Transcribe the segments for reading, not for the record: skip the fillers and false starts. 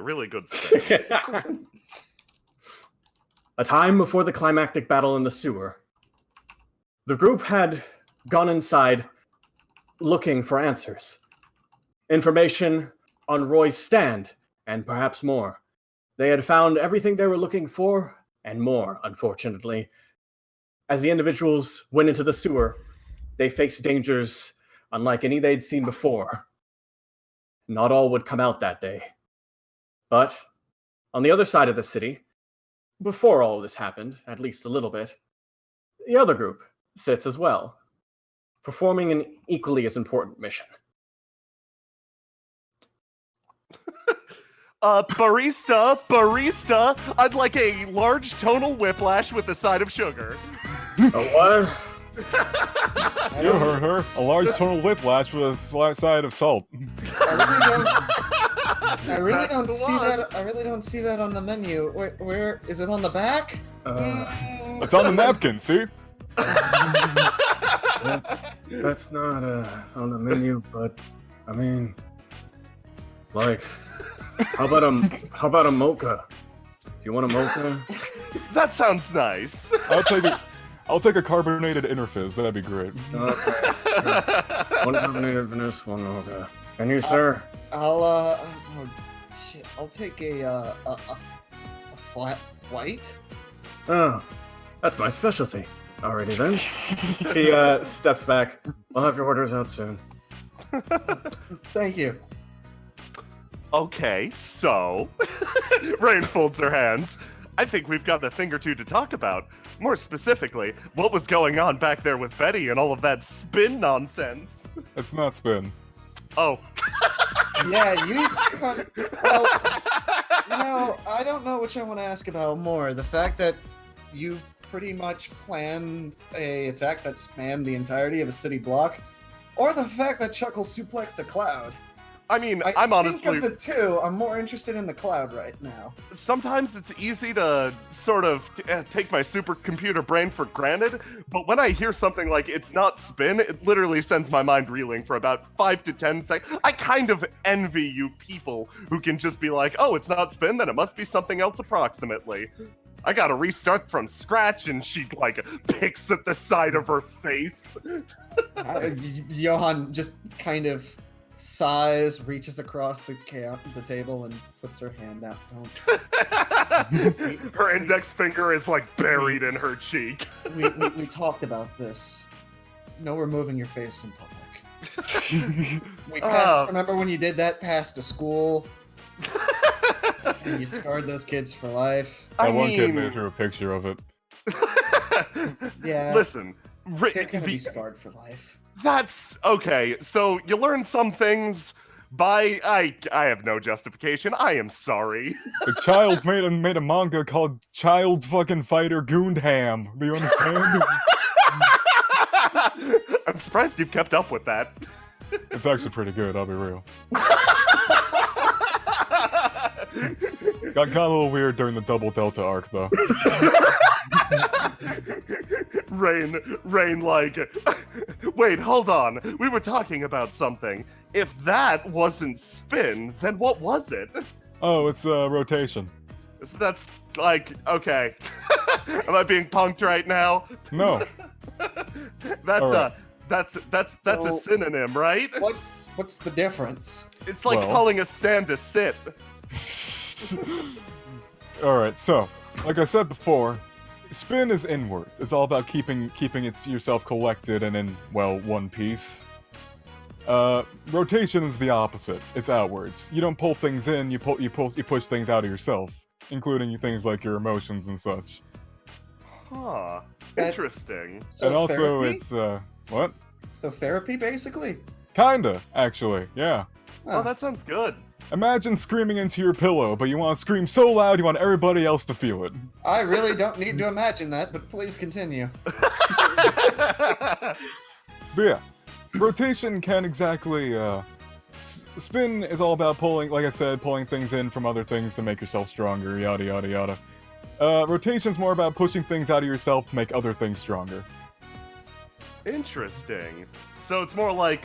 Really good spin. A time before the climactic battle in the sewer, the group had gone inside looking for answers. Information on Roy's stand, and perhaps more. They had found everything they were looking for, and more, unfortunately. As the individuals went into the sewer, they faced dangers unlike any they'd seen before. Not all would come out that day. But, on the other side of the city, before all of this happened, at least a little bit, the other group sits as well, performing an equally as important mission. Barista, I'd like a large tonal whiplash with a side of sugar. A what? You heard her. A large tonal whiplash with a side of salt. I really don't see that. I really don't see that on the menu. Where is it on the back? It's on the napkin. See? That's not on the menu, but I mean, like, how about a mocha? Do you want a mocha? That sounds nice. I'll take a carbonated Interfizz. That'd be great. Okay. One carbonated Venice, one mocha. And you, sir? I'll take a flat white. Oh, that's my specialty. Alrighty then. He steps back. I'll have your orders out soon. Thank you. Okay, so Rain folds her hands. I think we've got a thing or two to talk about. More specifically, what was going on back there with Betty and all of that spin nonsense? It's not spin. Oh. Yeah, well, I don't know which I want to ask about more. The fact that you pretty much planned a attack that spanned the entirety of a city block, or the fact that Chuckle suplexed a cloud. I mean, I'm honestly... think of the two, I'm more interested in the cloud right now. Sometimes it's easy to sort of take my supercomputer brain for granted, but when I hear something like it's not spin, it literally sends my mind reeling for about 5 to 10 seconds. I kind of envy you people who can just be like, oh, it's not spin, then it must be something else approximately. I gotta restart from scratch, and she, like, picks at the side of her face. Johan just kind of sighs, reaches across the table, and puts her hand out. Her index finger is, like, buried in her cheek. We talked about this. No removing your face in public. We passed, remember when you did that past a school? And you scarred those kids for life. One kid made her a picture of it. Yeah. Listen, they're gonna be scarred for life. That's okay. So you learn some things by I have no justification. I am sorry. The child made a manga called Child Fucking Fighter Goondham. Do you understand? I'm surprised you've kept up with that. It's actually pretty good, I'll be real. Got a little weird during the Double Delta arc, though. Rain, like, wait, hold on. We were talking about something. If that wasn't spin, then what was it? Oh, it's rotation. So that's, like, okay. Am I being punked right now? No. That's a synonym, right? What's the difference? It's like calling a stand a sit. Alright, so, like I said before, spin is inward. It's all about keeping yourself collected and in, well, one piece. Rotation is the opposite. It's outwards. You don't pull things in, you push things out of yourself, including things like your emotions and such. Huh. Interesting. So and also therapy? it's, what? So therapy, basically? Kinda, actually, yeah. Oh, that sounds good. Imagine screaming into your pillow, but you want to scream so loud you want everybody else to feel it. I really don't need to imagine that, but please continue. But yeah, rotation can't exactly, spin is all about pulling, like I said, pulling things in from other things to make yourself stronger, yada yada yada. Rotation's more about pushing things out of yourself to make other things stronger. Interesting. So it's more like,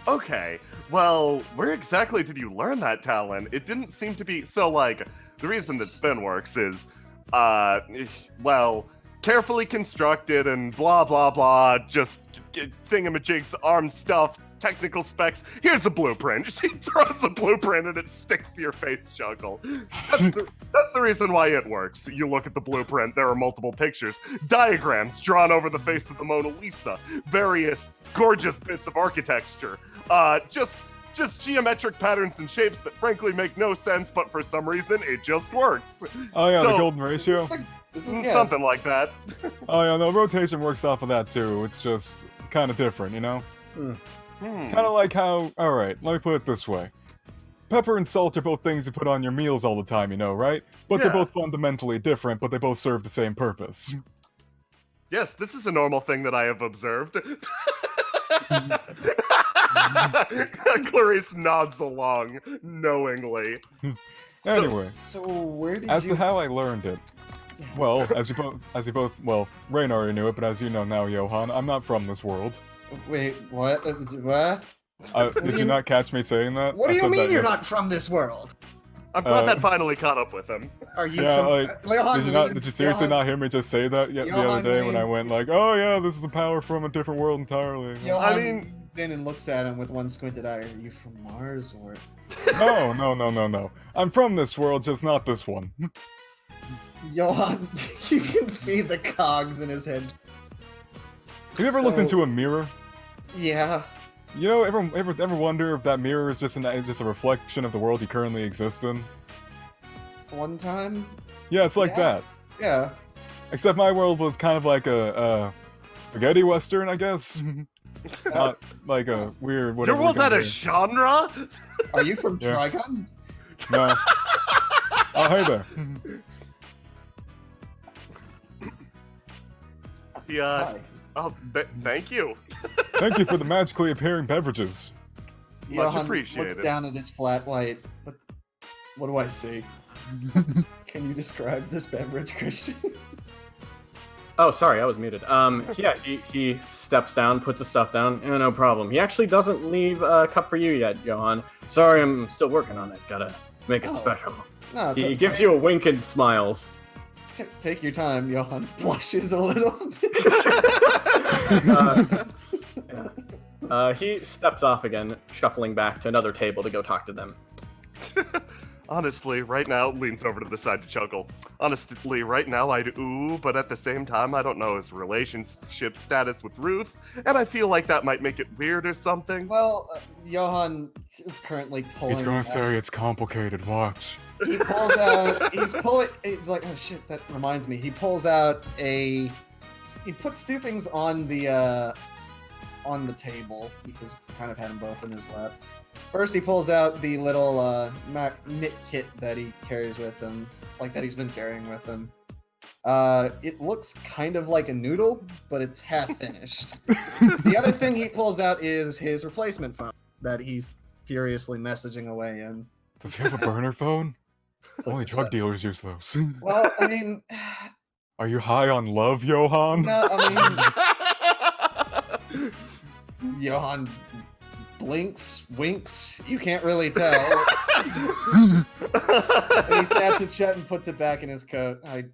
Okay, well, where exactly did you learn that talent? It didn't seem to be so. Like, the reason that spin works is, well, carefully constructed and blah blah blah. Just thingamajigs, arm stuff, technical specs. Here's a blueprint. She throws a blueprint and it sticks to your face, Chuckle. That's the reason why it works. You look at the blueprint, there are multiple pictures, diagrams drawn over the face of the Mona Lisa, various gorgeous bits of architecture, just geometric patterns and shapes that frankly make no sense, but for some reason it just works. Oh yeah, So, the golden ratio. Something like that. Oh yeah, no, rotation works off of that too. It's just kind of different, you know? Kind of like how, alright, let me put it this way. Pepper and salt are both things you put on your meals all the time, you know, right? But they're both fundamentally different, but they both serve the same purpose. Yes, this is a normal thing that I have observed. Clarice nods along, knowingly. Anyway, So where did as you... to how I learned it. Well, as you both, well, Rain already knew it, but as you know now, Johan, I'm not from this world. Wait, what? What? Did you not catch me saying that? What do I you said mean that you're yes- not from this world? I'm glad that finally caught up with him. Are you Yeah, from... like, Leon, did you seriously not hear me just say that the other day when I went like, oh yeah, this is a power from a different world entirely? Johan I mean- then and looks at him with one squinted eye. Are you from Mars or... No. I'm from this world, just not this one. Johan, you can see the cogs in his head. Have you ever looked into a mirror? Yeah. You know, ever wonder if that mirror is just a reflection of the world you currently exist in? One time? Yeah, it's like Yeah. that. Yeah. Except my world was kind of like a spaghetti western, I guess. Not like a weird whatever. Your world we're had gonna a do. genre? Are you from Yeah. Trigon? No. Oh, hey there. Yeah. Hi. Oh, thank you. Thank you for the magically appearing beverages. Much Johan appreciated. looks down at his flat white. What do I see? Can you describe this beverage, Christian? Oh, sorry, I was muted. Yeah, he steps down, puts his stuff down. Yeah, no problem. He actually doesn't leave a cup for you yet, Johan. Sorry, I'm still working on it. Gotta make it Oh. special. No, He gives you a wink and smiles. Take your time, Johan. Blushes a little. He steps off again, shuffling back to another table to go talk to them. Honestly, right now, leans over to the side to chuckle. Honestly, right now I'd ooh, but at the same time, I don't know his relationship status with Ruth, and I feel like that might make it weird or something. Well, Johan is currently pulling. He's gonna out- say it's complicated, watch. He pulls out. He's like, oh shit, that reminds me. He pulls out a. He puts two things on the table because he kind of had them both in his lap. First, he pulls out the little knit kit that he carries with him, like that he's been carrying with him. It looks kind of like a noodle, but it's half finished. The other thing he pulls out is his replacement phone that he's furiously messaging away in. Does he have a burner phone? Only drug dealers use those. Well, I mean, Are you high on love, Johan? no, I mean, Johan blinks, winks. You can't really tell. And he snaps it shut and puts it back in his coat. I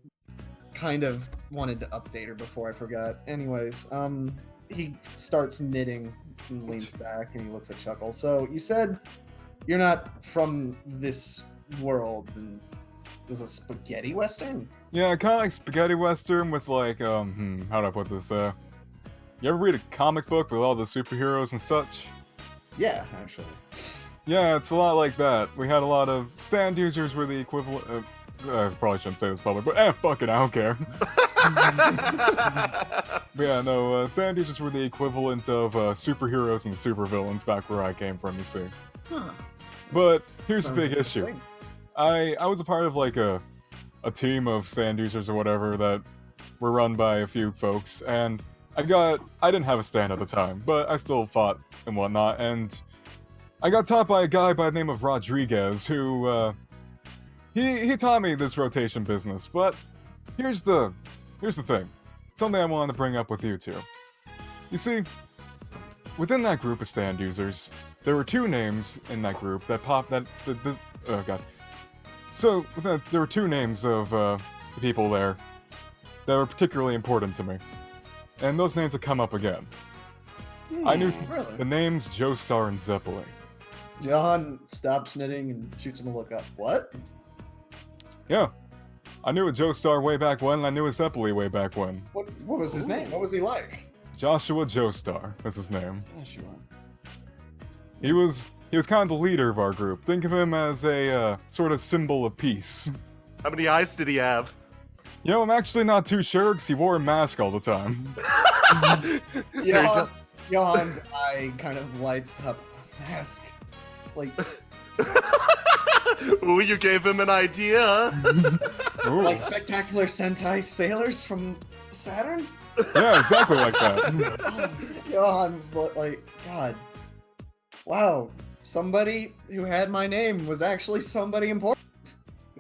kind of wanted to update her before I forgot. Anyways, he starts knitting and leans back and he looks at Chuckle. So you said you're not from this world, and is a spaghetti western? Yeah, kind of like spaghetti western with like, how do I put this? You ever read a comic book with all the superheroes and such? Yeah, actually. Yeah, it's a lot like that. We had a lot of stand users were the equivalent of... I probably shouldn't say this public, but fuck it, I don't care. But yeah, no, stand users were the equivalent of superheroes and supervillains back where I came from, you see. Huh. But here's Sounds the big issue. interesting. I was a part of like a team of stand users or whatever that were run by a few folks, and I didn't have a stand at the time, but I still fought and whatnot, and I got taught by a guy by the name of Rodriguez who he taught me this rotation business. But here's the thing, something I wanted to bring up with you two. You see, within that group of stand users, there were two names in that group that popped. Oh god. So there were two names of the people there that were particularly important to me, and those names have come up again. I knew Really? the names Joestar and Zeppeli. Johan stops knitting and shoots him a look up. What? Yeah. I knew a Joestar way back when, and I knew a Zeppeli way back when. What was his name? What was he like? Joshua Joestar is his name. Joshua. He was kind of the leader of our group. Think of him as a sort of symbol of peace. How many eyes did he have? You know, I'm actually not too sure because he wore a mask all the time. Johan's eye kind of lights up. Mask. Like, Ooh, you gave him an idea. Ooh. like spectacular Sentai sailors from Saturn? Yeah, exactly like that. Johan, like, God. Wow. Somebody who had my name was actually somebody important.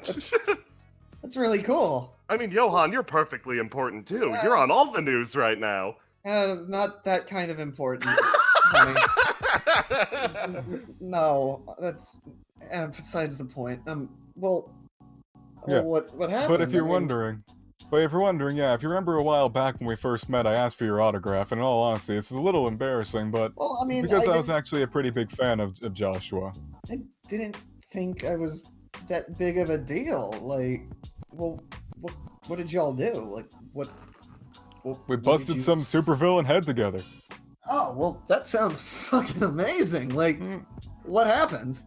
That's really cool. I mean, Johan, you're perfectly important too. Yeah. You're on all the news right now. Not that kind of important, honey. No, that's besides the point. Well, Yeah. what happened? But if you're I mean, wondering, yeah, if you remember a while back when we first met, I asked for your autograph, and in all honesty, it's a little embarrassing, but well, I mean, because I was actually a pretty big fan of Joshua. I didn't think I was that big of a deal. Like, well, what did y'all do? Like, what We did busted you- some supervillain head together. Oh, well, that sounds fucking amazing. Like, what happened?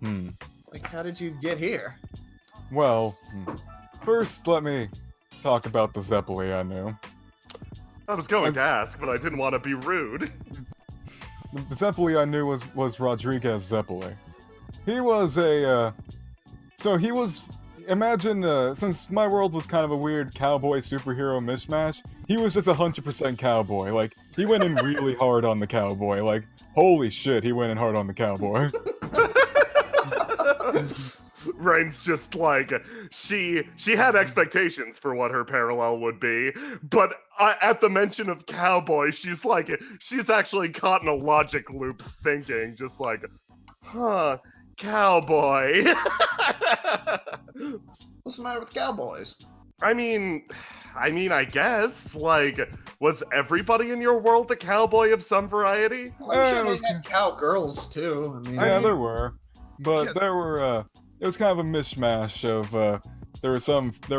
Like, how did you get here? Well, first let me talk about the Zeppeli I knew. I was going to ask, but I didn't want to be rude. The Zeppeli I knew was Rodriguez Zeppeli. He was imagine, since my world was kind of a weird cowboy superhero mishmash, he was just 100% cowboy. Like, he went in really hard on the cowboy. Like, holy shit, he went in hard on the cowboy. Rain's just like, she had expectations for what her parallel would be, but at the mention of cowboy, she's actually caught in a logic loop thinking, just like, huh, cowboy. What's the matter with cowboys? I mean, I guess, like, was everybody in your world a cowboy of some variety? I'm sure it they was- had cowgirls too. I mean, Yeah, there were. But Yeah. there were, it was kind of a mishmash of, there were some that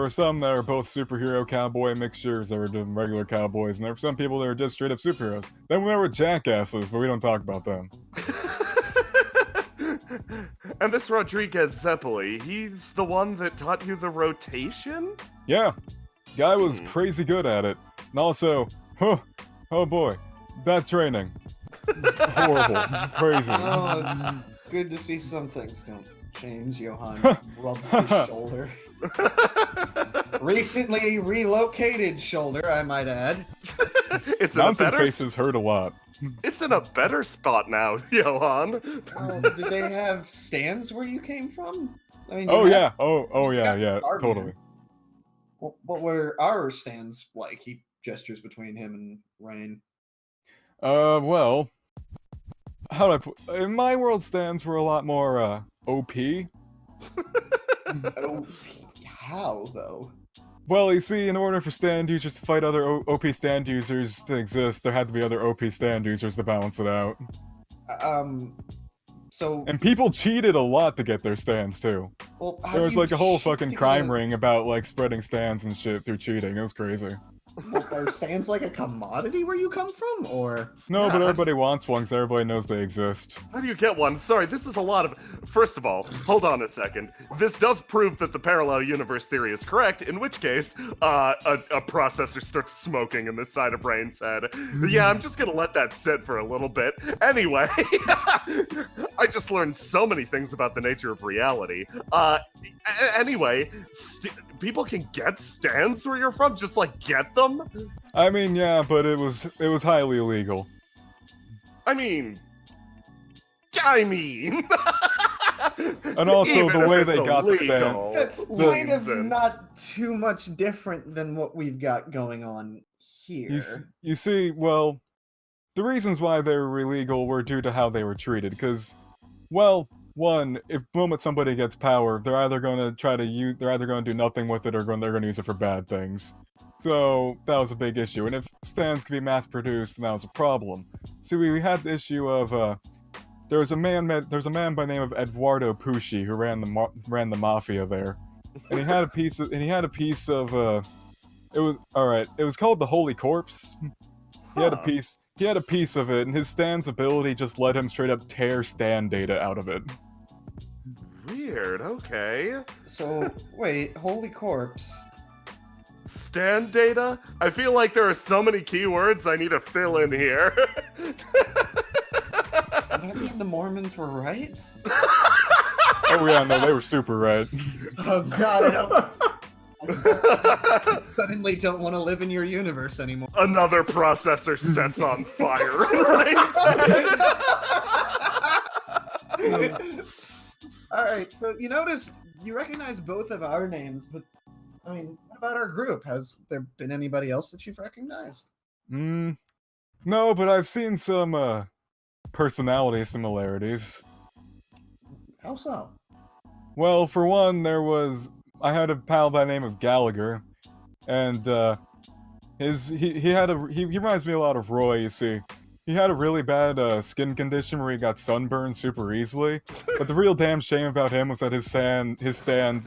were both superhero cowboy mixtures, there were the regular cowboys, and there were some people that were just straight up superheroes. Then there were jackasses, but we don't talk about them. And this Rodriguez Zeppeli, he's the one that taught you the rotation? Yeah, guy was crazy good at it. And also, oh boy, that training. Horrible. Crazy. oh, it's good to see some things don't change. Johan rubs his shoulder. Recently relocated shoulder, I might add. It's in a Mountain better faces hurt a lot. It's in a better spot now, Johan. Did they have stands where you came from? I mean, Oh you yeah, had- oh yeah, got yeah, started. totally. What were our stands like? He gestures between him and Rain. Well, how do I put? In my world, stands were a lot more OP. Oh, how though? Well, you see, in order for stand users to fight other OP stand users to exist, there had to be other OP stand users to balance it out. So And people cheated a lot to get their stands too. well, how There do was you like a whole cheat fucking to crime get- ring about like spreading stands and shit through cheating. It was crazy. Well, are stands like a commodity where you come from, or No, but Yeah. everybody wants one, so everybody knows they exist. How do you get one? Sorry, this is a lot of... First of all, hold on a second. This does prove that the parallel universe theory is correct, in which case, a processor starts smoking in the side of Rain's head. Yeah, I'm just gonna let that sit for a little bit. Anyway, I just learned so many things about the nature of reality. Anyway, people can get stands where you're from? Just, like, get them? I mean, yeah, but it was highly illegal. I mean... And also, Even the if way it's they got the stand- illegal, that's kind of reason. not too much different than what we've got going on here. You see, well, the reasons why they were illegal were due to how they were treated. Because, well, one, if moment somebody gets power, they're either going to they're either going to do nothing with it or they're going to use it for bad things. So that was a big issue. And if stands could be mass produced, then that was a problem. So we had the issue of there was a man by the name of Eduardo Pusci who ran the mafia there, and he had a piece of it was alright. It was called the Holy Corpse. He had a piece of it, and his stand's ability just let him straight up tear stand data out of it. Weird, okay. So, wait, Holy Corpse. Stand data? I feel like there are so many keywords I need to fill in here. Does that mean the Mormons were right? Oh yeah, no, they were super right. Oh god, I suddenly don't want to live in your universe anymore. Another processor sets on fire. Alright, so you recognize both of our names, but I mean, what about our group? Has there been anybody else that you've recognized? No, but I've seen some personality similarities. How so? Well, for one, I had a pal by the name of Gallagher, and he reminds me a lot of Roy. You see, he had a really bad skin condition where he got sunburned super easily. But the real damn shame about him was that his stand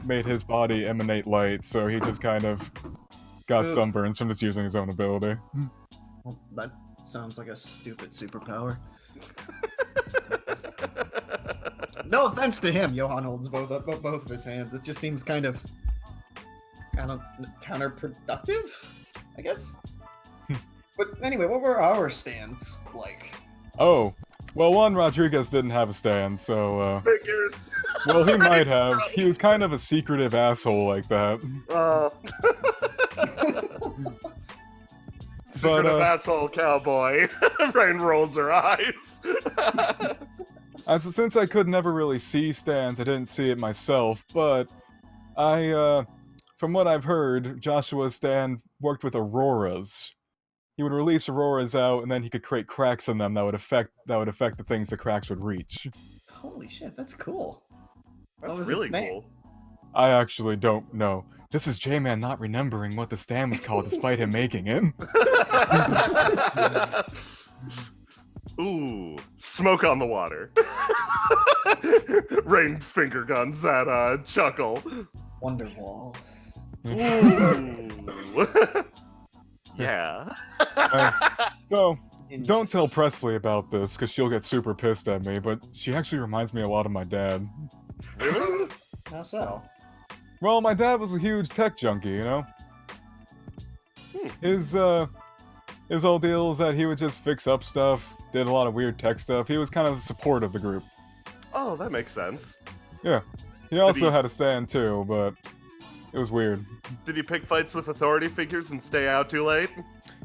made his body emanate light, so he just kind of got Oof. sunburns from just using his own ability. Well, that sounds like a stupid superpower. No offense to him, Johan holds both of his hands. It just seems kind of counterproductive, I guess. But anyway, what were our stands like? Oh, well, one, Rodriguez didn't have a stand, so, Figures. well, he might have. He was kind of a secretive asshole like that. Secretive asshole cowboy. Rain rolls her eyes. Since I could never really see stands, I didn't see it myself, but from what I've heard, Joshua's stand worked with auroras. He would release auroras out, and then he could create cracks in them that would affect the things the cracks would reach. Holy shit, that's cool. What That's was really its name? cool. I actually don't know. This is J-Man not remembering what the stand was called despite him making it. Ooh, smoke on the water. Rain finger guns that chuckle. Wonderwall. Ooh. Yeah. So, don't tell Presley about this, because she'll get super pissed at me, but she actually reminds me a lot of my dad. Really? How so? Well, my dad was a huge tech junkie, you know? His whole deal is that he would just fix up stuff, did a lot of weird tech stuff. He was kind of the support of the group. Oh, that makes sense. Yeah. He also had a stand too, but it was weird. Did he pick fights with authority figures and stay out too late?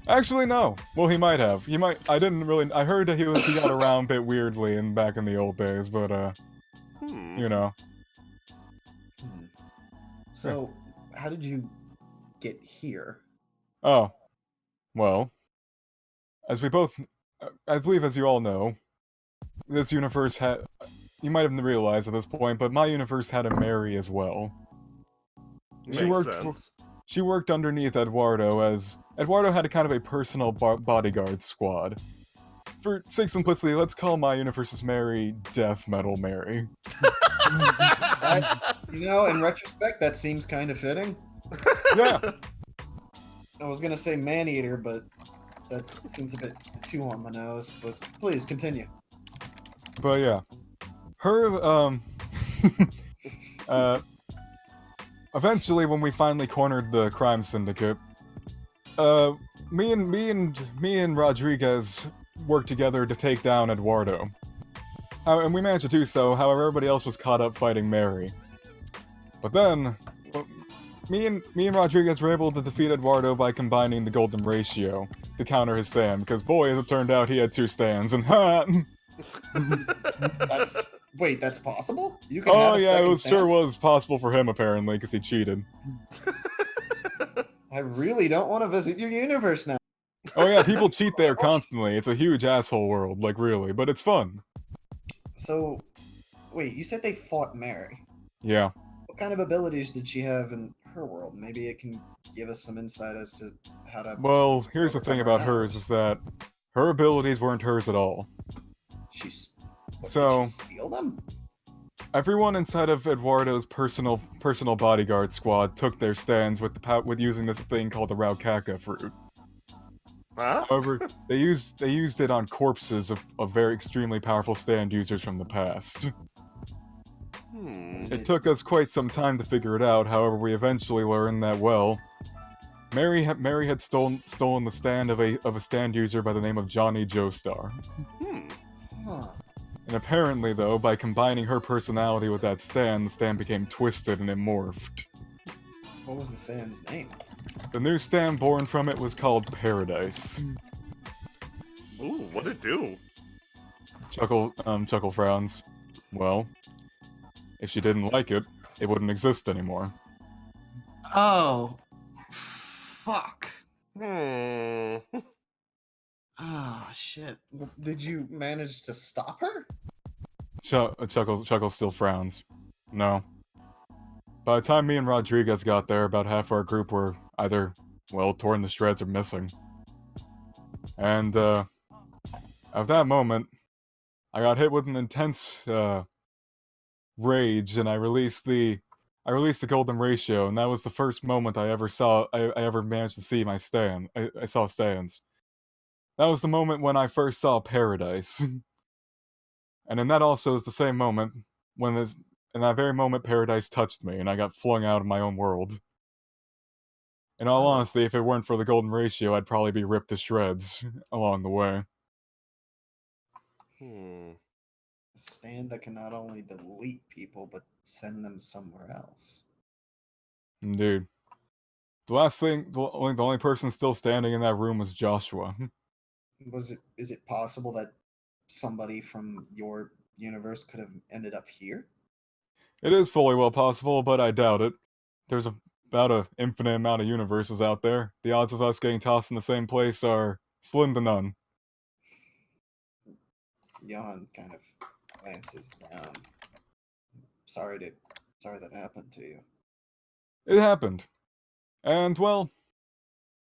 Actually, no. Well, he might have. I heard that he got around a bit weirdly back in the old days, but, you know. So, how did you get here? Oh. Well. I believe as you all know, this universe you might have realized at this point, but my universe had a Mary as well. Makes sense. She worked underneath Eduardo, as Eduardo had a kind of a personal bodyguard squad. For sake of simplicity, let's call my universe's Mary Death Metal Mary. In retrospect, that seems kind of fitting. Yeah. I was gonna say man-eater, but that seems a bit too on the nose. But please continue. But yeah, her eventually, when we finally cornered the crime syndicate, me and Rodriguez worked together to take down Eduardo. And we managed to do so, however everybody else was caught up fighting Mary. But then, me and Rodriguez were able to defeat Eduardo by combining the golden ratio to counter his stand, because boy, as it turned out, he had two stands, and Wait, that's possible? You can oh have a yeah, it second was stand? sure was possible for him apparently, because he cheated. I really don't want to visit your universe now. Oh yeah, people cheat there constantly. It's a huge asshole world, like really, but it's fun. So, wait, you said they fought Mary. Yeah. What kind of abilities did she have in her world? Maybe it can give us some insight as to how to. Well, here's the overcome thing her about hers powers. is that her abilities weren't hers at all. She's. What, So- did she steal them? Everyone inside of Eduardo's personal bodyguard squad took their stands with with using this thing called the Raukaka fruit. Huh? However, they used it on corpses of very extremely powerful stand users from the past. Hmm. It took us quite some time to figure it out. However, we eventually learned that Mary had stolen the stand of a stand user by the name of Johnny Joestar. Hmm. Huh. And apparently, though, by combining her personality with that stand, the stand became twisted and it morphed. What was the Sam's name? The new stand born from it was called Paradise. Ooh, what'd it do? Chuckle frowns. Well, if she didn't like it, it wouldn't exist anymore. Oh. Fuck. Hmm. Oh, shit. Did you manage to stop her? Chuckle still frowns. No. By the time me and Rodriguez got there, about half our group were either, well, torn to shreds or missing. And, at that moment, I got hit with an intense, rage, and I released the golden ratio, and that was the first moment I ever managed to see my stand. I saw stands. That was the moment when I first saw Paradise. And then that also is the same moment when in that very moment Paradise touched me and I got flung out of my own world. In all honesty, if it weren't for the golden ratio, I'd probably be ripped to shreds along the way. Hmm. A stand that can not only delete people, but send them somewhere else. Indeed. The only person still standing in that room was Joshua. Is it possible that somebody from your universe could have ended up here? It is fully well possible, but I doubt it. There's about an infinite amount of universes out there. The odds of us getting tossed in the same place are slim to none. Johan kind of glances down. Sorry that happened to you. It happened. And, well,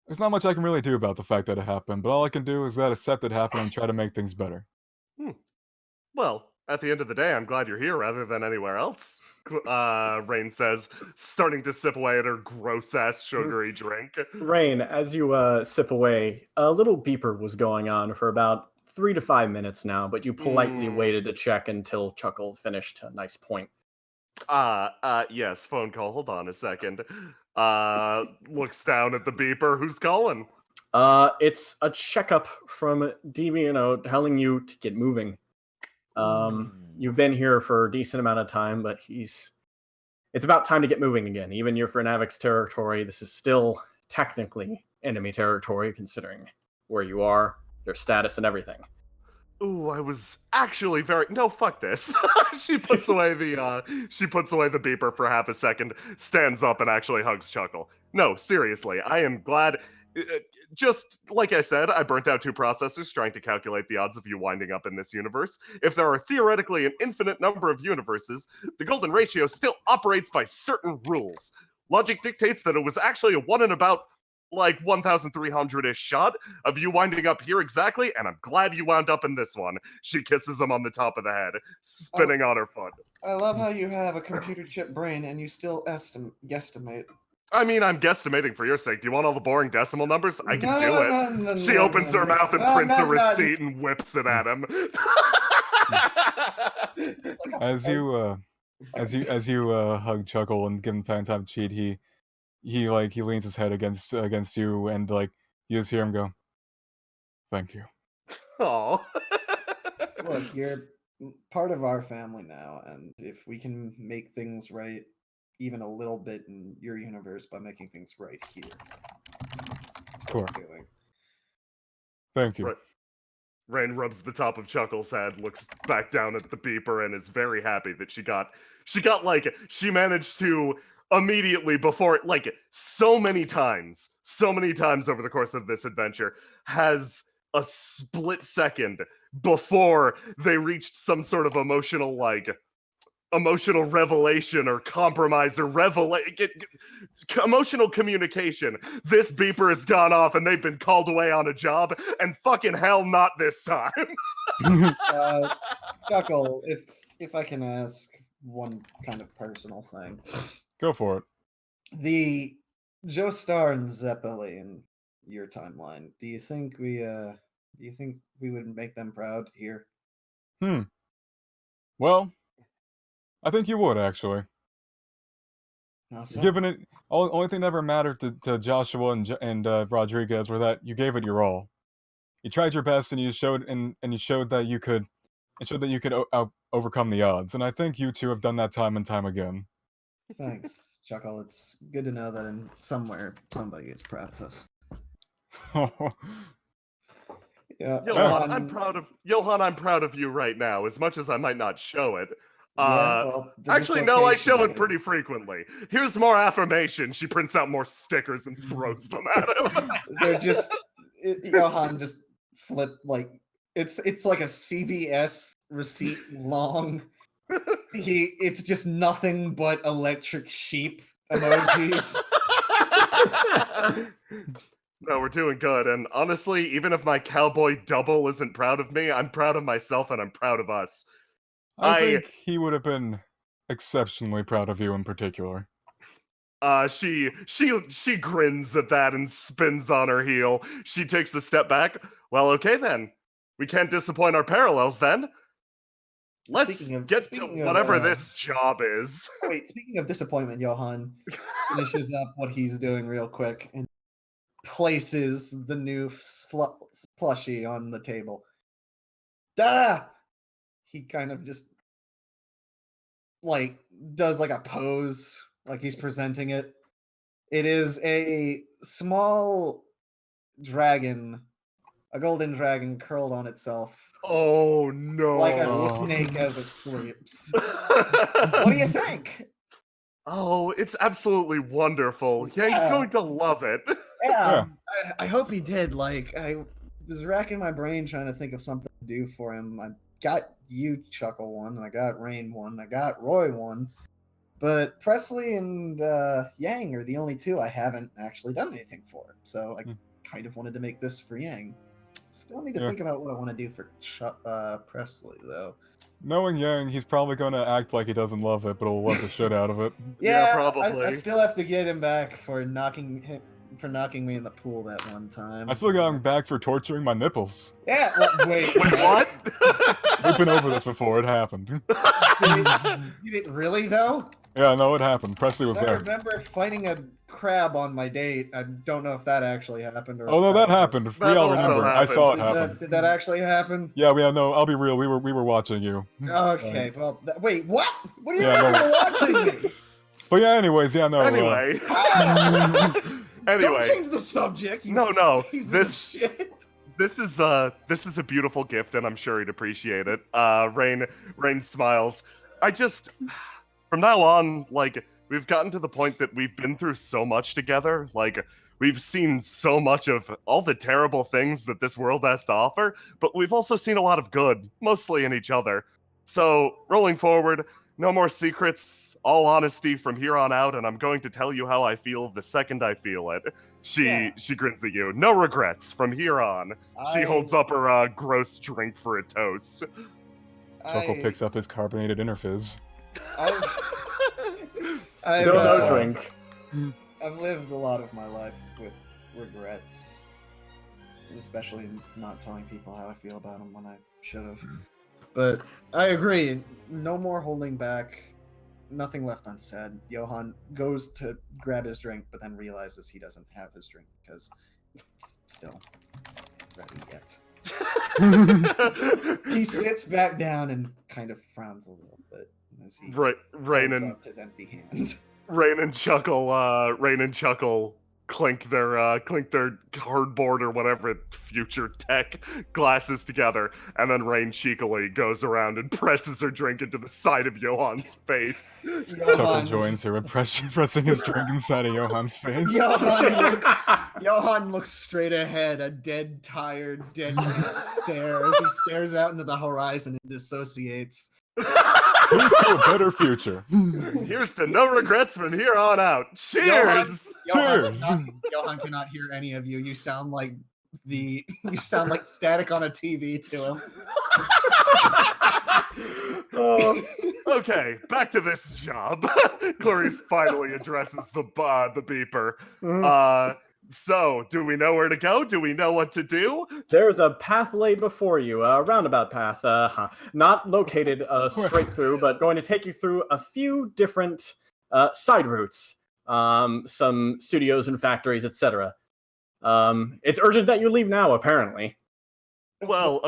there's not much I can really do about the fact that it happened, but all I can do is accept it happened and try to make things better. Well, at the end of the day, I'm glad you're here rather than anywhere else. Rain says, starting to sip away at her gross-ass sugary drink. Rain, as you sip away, a little beeper was going on for about 3 to 5 minutes now, but you politely waited to check until Chuckle finished a nice point. Yes, phone call. Hold on a second. Looks down at the beeper. Who's calling? It's a checkup from Devino telling you to get moving. You've been here for a decent amount of time, but it's about time to get moving again. Even you're for Navik's territory, this is still technically enemy territory, considering where you are, your status, and everything. Ooh, I was actually very no. Fuck this. She puts away the beeper for half a second, stands up, and actually hugs Chuckle. No, seriously, I am glad. Just like I said, I burnt out 2 processors trying to calculate the odds of you winding up in this universe. If there are theoretically an infinite number of universes, the golden ratio still operates by certain rules. Logic dictates that it was actually a 1 in about like 1,300-ish shot of you winding up here exactly, and I'm glad you wound up in this one. She kisses him on the top of the head, spinning on her foot. I love how you have a computer chip brain and you still guesstimate. I mean, I'm guesstimating for your sake. Do you want all the boring decimal numbers? I can do it. No, She opens her mouth and prints a receipt and whips it at him. As you hug Chuckle and give him time to cheat, he leans his head against you and you just hear him go, "Thank you." Aw. Look, you're part of our family now, and if we can make things right even a little bit in your universe by making things right here, that's what we're doing. Thank you. Right. Rain rubs the top of Chuckle's head, looks back down at the beeper, and is very happy that she managed to immediately before, like, so many times over the course of this adventure, has a split second before they reached some sort of emotional revelation or compromise or emotional communication. This beeper has gone off and they've been called away on a job, and fucking hell not this time. Chuckle, if I can ask one kind of personal thing. Go for it. The Joestar and Zeppelin, your timeline. Do you think we would make them proud here? Well, I think you would, actually. How so? Given it, only thing that ever mattered to Joshua and Rodriguez were that you gave it your all. You tried your best, and you showed that you could, overcome the odds. And I think you two have done that time and time again. Thanks, Chuckle. It's good to know that in somewhere somebody is proud of us. Yeah, Johan, I'm proud of you right now, as much as I might not show it. Actually, no, I show it pretty frequently. Here's more affirmation. She prints out more stickers and throws them at him. They're just Johan just flip like it's like a CVS receipt long. It's just nothing but electric sheep emojis. No, we're doing good, and honestly, even if my cowboy double isn't proud of me, I'm proud of myself and I'm proud of us. I think he would have been exceptionally proud of you in particular. She grins at that and spins on her heel. She takes a step back. Well, okay then. We can't disappoint our parallels then. Let's get to whatever this job is. Wait, speaking of disappointment, Johan finishes up what he's doing real quick and places the new plushie on the table. Da! He kind of just like does like a pose, like he's presenting it. It is a small dragon, a golden dragon curled on itself. Oh no! Like a snake as it sleeps. What do you think? Oh, it's absolutely wonderful. Yeah, he's going to love it. Yeah. I hope he did. Like, I was racking my brain trying to think of something to do for him. I got you, Chuckle, one, and I got Rain one, I got Roy one. But Presley and Yang are the only two I haven't actually done anything for. So I kind of wanted to make this for Yang. Still need to think about what I want to do for Presley, though. Knowing Yang, he's probably going to act like he doesn't love it, but he'll love the shit out of it. Yeah, probably. I still have to get him back for knocking me in the pool that one time. I still got him back for torturing my nipples. Yeah, well, wait, what? We've been over this before. It happened. You didn't really, though? Yeah, no, it happened. Presley was there. I remember fighting a crab on my date. I don't know if that actually happened. Oh no, that happened. We all remember. I saw it happen. Did that actually happen? Yeah, no. I'll be real. We were watching you. Okay. Well, wait. What? What do you mean you were watching me? But yeah. Anyways, yeah. No. Anyway. Don't change the subject. No. This is a beautiful gift, and I'm sure he'd appreciate it. Rain smiles. From now on, like, we've gotten to the point that we've been through so much together. Like, we've seen so much of all the terrible things that this world has to offer, but we've also seen a lot of good, mostly in each other. So, rolling forward, no more secrets, all honesty from here on out, and I'm going to tell you how I feel the second I feel it. She grins at you. No regrets from here on. She holds up her gross drink for a toast. Chuckle picks up his carbonated interfizz. Still no drink. I've lived a lot of my life with regrets, especially not telling people how I feel about them when I should have. But I agree. No more holding back. Nothing left unsaid. Johan goes to grab his drink, but then realizes he doesn't have his drink because it's still ready yet. He sits back down and kind of frowns a little bit as he holds up his empty hand. Rain and Chuckle clink their cardboard or whatever future tech glasses together, and then Rain cheekily goes around and presses her drink into the side of Johan's face. Chuckle joins her, pressing his drink inside of Johan's face. Johan looks straight ahead, a dead, tired, dead man stare as he stares out into the horizon and dissociates. Here's to a better future. Here's to no regrets from here on out. Cheers! Cheers! Johan cannot hear any of you. You sound like static on a TV to him. Okay, back to this job. Clarice finally addresses the beeper. So, do we know where to go? Do we know what to do? There's a path laid before you, a roundabout path, not located straight through, but going to take you through a few different side routes, some studios and factories, etc. It's urgent that you leave now, apparently. Well,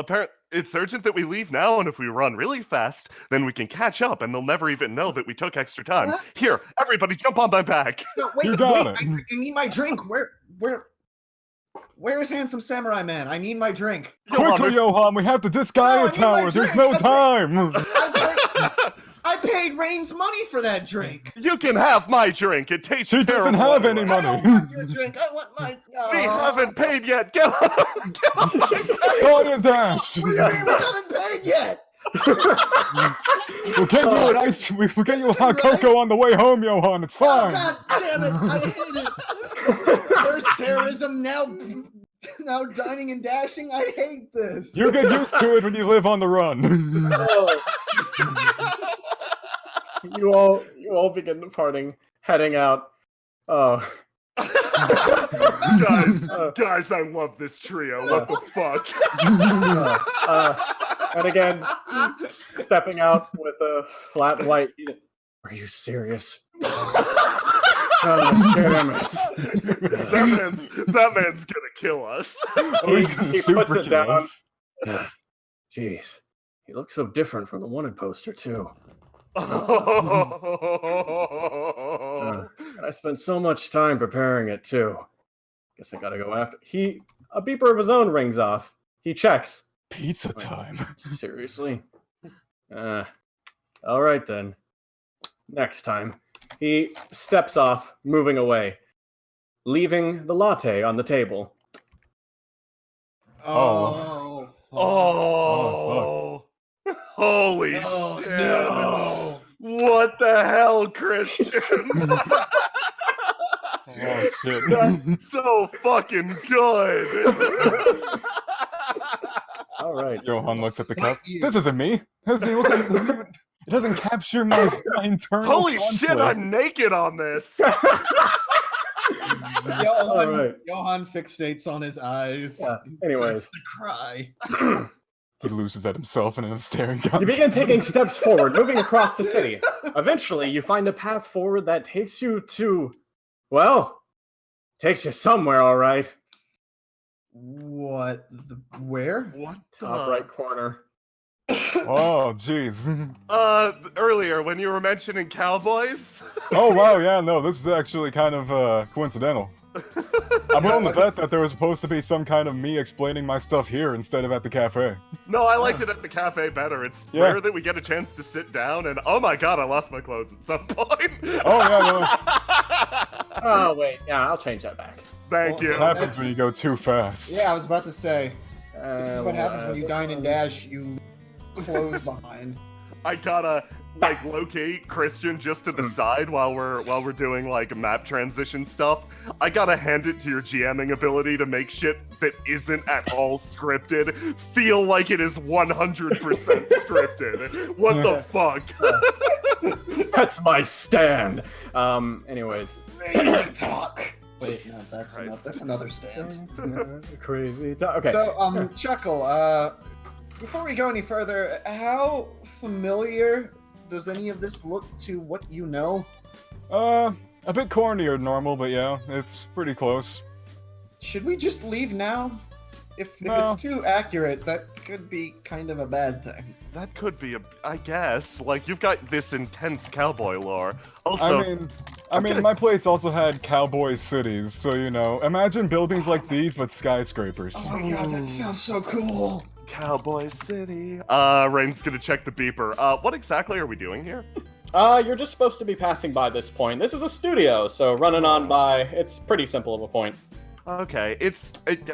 it's urgent that we leave now, and if we run really fast, then we can catch up, and they'll never even know that we took extra time. What? Here, everybody jump on my back. No, You got wait! it. I need my drink. Where is Handsome Samurai Man? I need my drink. Quickly, Johan, we have to Disgaea No, I need my Tower. There's drink. no time. I paid Rain's money for that drink. You can have my drink. It tastes She terrible. doesn't have any I money. don't want your drink. I want my. We haven't paid yet. Get on my back. Go on and dash. What do you mean we haven't paid yet? We'll get you an ice. We'll get you a hot cocoa on the way home, Johan. It's Oh, fine. God damn it! I hate it. First terrorism, now dining and dashing. I hate this. You get used to it when you live on the run. You all begin departing, heading out. Oh. Guys, I love this trio. What the fuck? And again, stepping out with a flat white. Are you serious? Oh, damn it. That man's gonna kill us. Oh, he's gonna He super puts it kill down. us. Jeez, he looks so different from the wanted poster too. And I spent so much time preparing it too. Guess I gotta go after. A beeper of his own rings off. He checks. Pizza time. Seriously? All right then. Next time. He steps off, moving away, leaving the latte on the table. Oh. Oh, holy shit! No. What the hell, Christian? Oh shit. That's so fucking good. All right. Johan looks at the Thank cup. you. This isn't me. Doesn't look like it doesn't capture my internal Holy conflict. shit! I'm naked on this. All right. Johan fixates on his eyes. Yeah, and anyways. starts to cry. He loses at himself in a staring You contest. begin taking steps forward, moving across the city. Eventually, you find a path forward that takes you to, well, takes you somewhere, all right. Where? What Top right corner. Oh, jeez. Earlier when you were mentioning cowboys. Oh, wow, yeah, no, this is actually kind of coincidental. I'm willing to bet that there was supposed to be some kind of me explaining my stuff here instead of at the cafe. No, I liked it at the cafe better. It's rare that we get a chance to sit down, and oh my god, I lost my clothes at some point. Oh, yeah, no. Oh, wait. Yeah, I'll change that back. Thank you. It happens when you go too fast. Yeah, I was about to say. This is what happens when you dine and dash. You leave clothes behind. I gotta locate Christian just to the side while we're doing like map transition stuff. I gotta hand it to your GMing ability to make shit that isn't at all scripted feel like it is 100% scripted. What the fuck? That's my stand. Anyways. Crazy talk. Wait, no, Christ. that's another stand. Crazy. Okay. So, Chuckle, before we go any further, how familiar does any of this look to what you know? A bit cornier than normal, but yeah, it's pretty close. Should we just leave now? If No. it's too accurate, that could be kind of a bad thing. That could be I guess. Like, you've got this intense cowboy lore. Also, I mean, my place also had cowboy cities, so you know, imagine buildings like these but skyscrapers. Oh my god, that sounds so cool. Cowboy City. Rain's gonna check the beeper. What exactly are we doing here? You're just supposed to be passing by this point. This is a studio, so running on by, it's pretty simple of a point. Okay,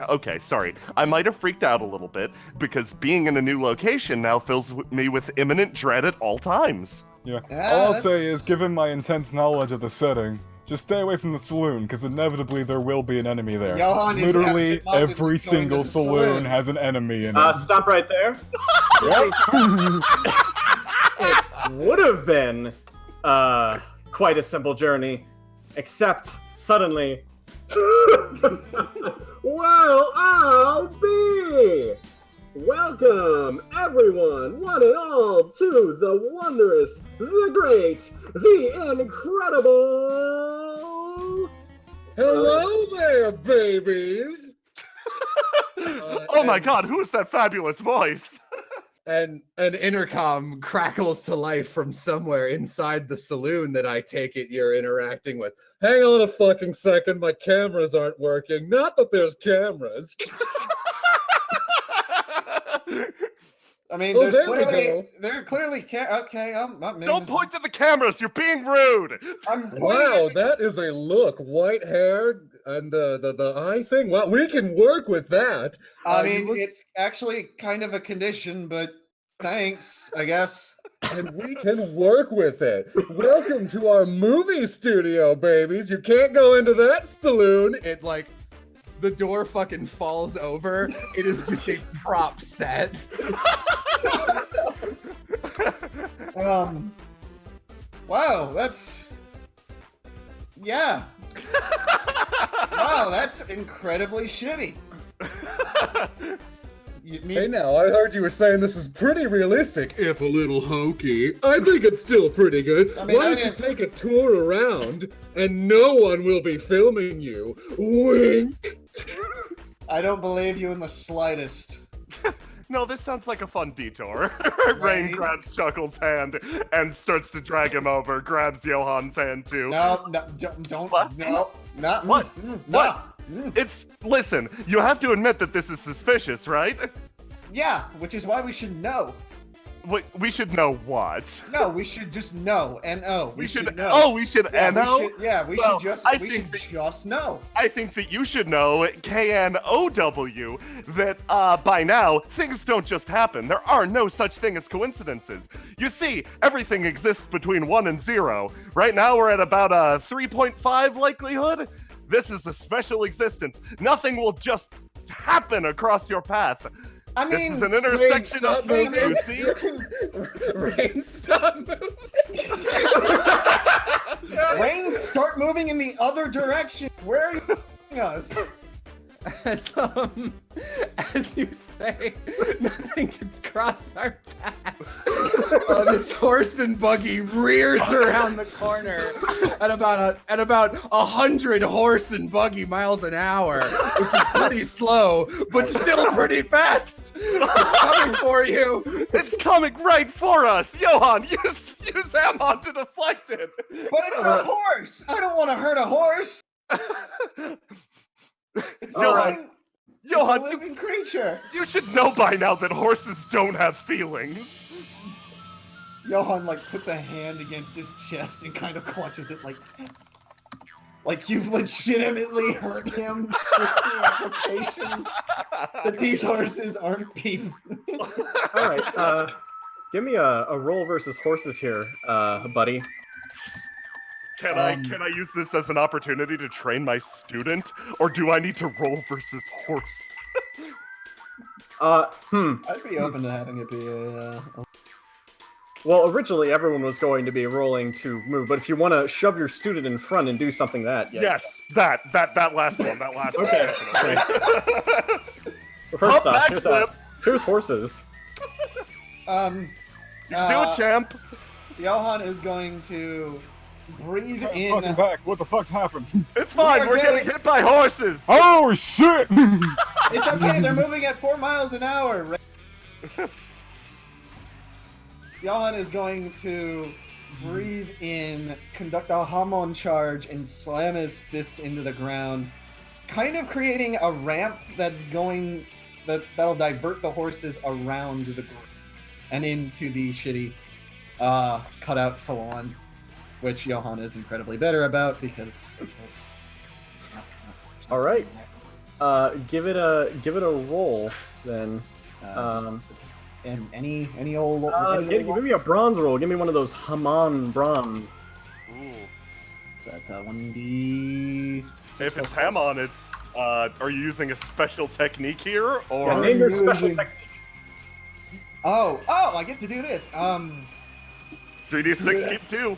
okay, sorry. I might have freaked out a little bit, because being in a new location now fills me with imminent dread at all times. Yeah, Yeah, all I'll say is, given my intense knowledge of the setting, just stay away from the saloon, because inevitably there will be an enemy there. Johan is Literally absent-mindedly every going single to the saloon has an enemy in it. Stop right there. Yep. It would have been, quite a simple journey, except suddenly, well, I'll be! Welcome, everyone, one and all, to the wondrous, the great, the incredible... Hello there, babies! Oh my god, who is that fabulous voice? And an intercom crackles to life from somewhere inside the saloon that I take it you're interacting with. Hang on a fucking second, my cameras aren't working. Not that there's cameras. I mean, Oh, there's there we clearly, go. there are clearly okay, Don't point to the cameras, you're being rude! I'm pointing Wow, at that is a look. White hair and the eye thing. Well, we can work with that. I You mean, look- it's actually kind of a condition, but thanks, I guess. and we can work with it. Welcome to our movie studio, babies. You can't go into that saloon. It like the door fucking falls over. It is just a prop set. Wow, that's... Yeah. Wow, that's incredibly shitty. You mean, Hey now, I heard you were saying this is pretty realistic, if a little hokey. I think it's still pretty good. I mean, Why I don't you didn't- take a tour around and no one will be filming you? Wink! I don't believe you in the slightest. No, this sounds like a fun detour. Rain Right. grabs Chuckle's hand and starts to drag him over, grabs Johan's hand too. No, don't, What? no, not, What? no. What? Mm. Listen, you have to admit that this is suspicious, right? Yeah, which is why we should know. We should know what? No, we should just know. N-O. We should know. Oh, we should yeah, know? we Well, should just, I we think should just know. I think that you should know, KNOW, that by now, things don't just happen. There are no such thing as coincidences. You see, everything exists between 1 and 0. Right now, we're at about a 3.5 likelihood. This is a special existence. Nothing will just happen across your path. I This mean, is an intersection of stop fate, moving. you see? Rain, stop moving. Rain, start moving in the other direction. Where are you taking us? As you say, nothing can cross our path. This horse and buggy rears around the corner at about 100 horse and buggy miles an hour, which is pretty slow, but still pretty fast. It's coming for you. It's coming right for us! Johan, use Ammon to deflect it! But it's a horse. I don't want to hurt a horse. It's a Johan, living, Johan, it's a living creature. you should know by now that horses don't have feelings. Johan puts a hand against his chest and kind of clutches it like you've legitimately hurt him with the applications that these horses aren't people. All right, give me a roll versus horses here, buddy. Can I use this as an opportunity to train my student, or do I need to roll versus horse? I'd be open to having it be a Well, originally everyone was going to be rolling to move, but if you want to shove your student in front and do something that, yeah. Yes, that last one, that last Okay. one. First Up off, backflip. here's horses. Do it, champ. Johan is going to breathe in. Fucking back. What the fuck happened? It's fine, are we're getting getting- hit by horses. Oh shit! It's okay, they're moving at 4 miles an hour. Johan is going to breathe in, conduct a Hamon charge, and slam his fist into the ground, kind of creating a ramp that'll divert the horses around the group and into the shitty cutout salon, which Johan is incredibly better about because. All right. Give it a roll then. And any old. Give me a bronze roll. Give me one of those Hamon bronze. Ooh. So that's a 1d. If it's Hamon, it's are you using a special technique here, or Yeah, name your special using- technique. Oh! I get to do this. 3d6 keep 2?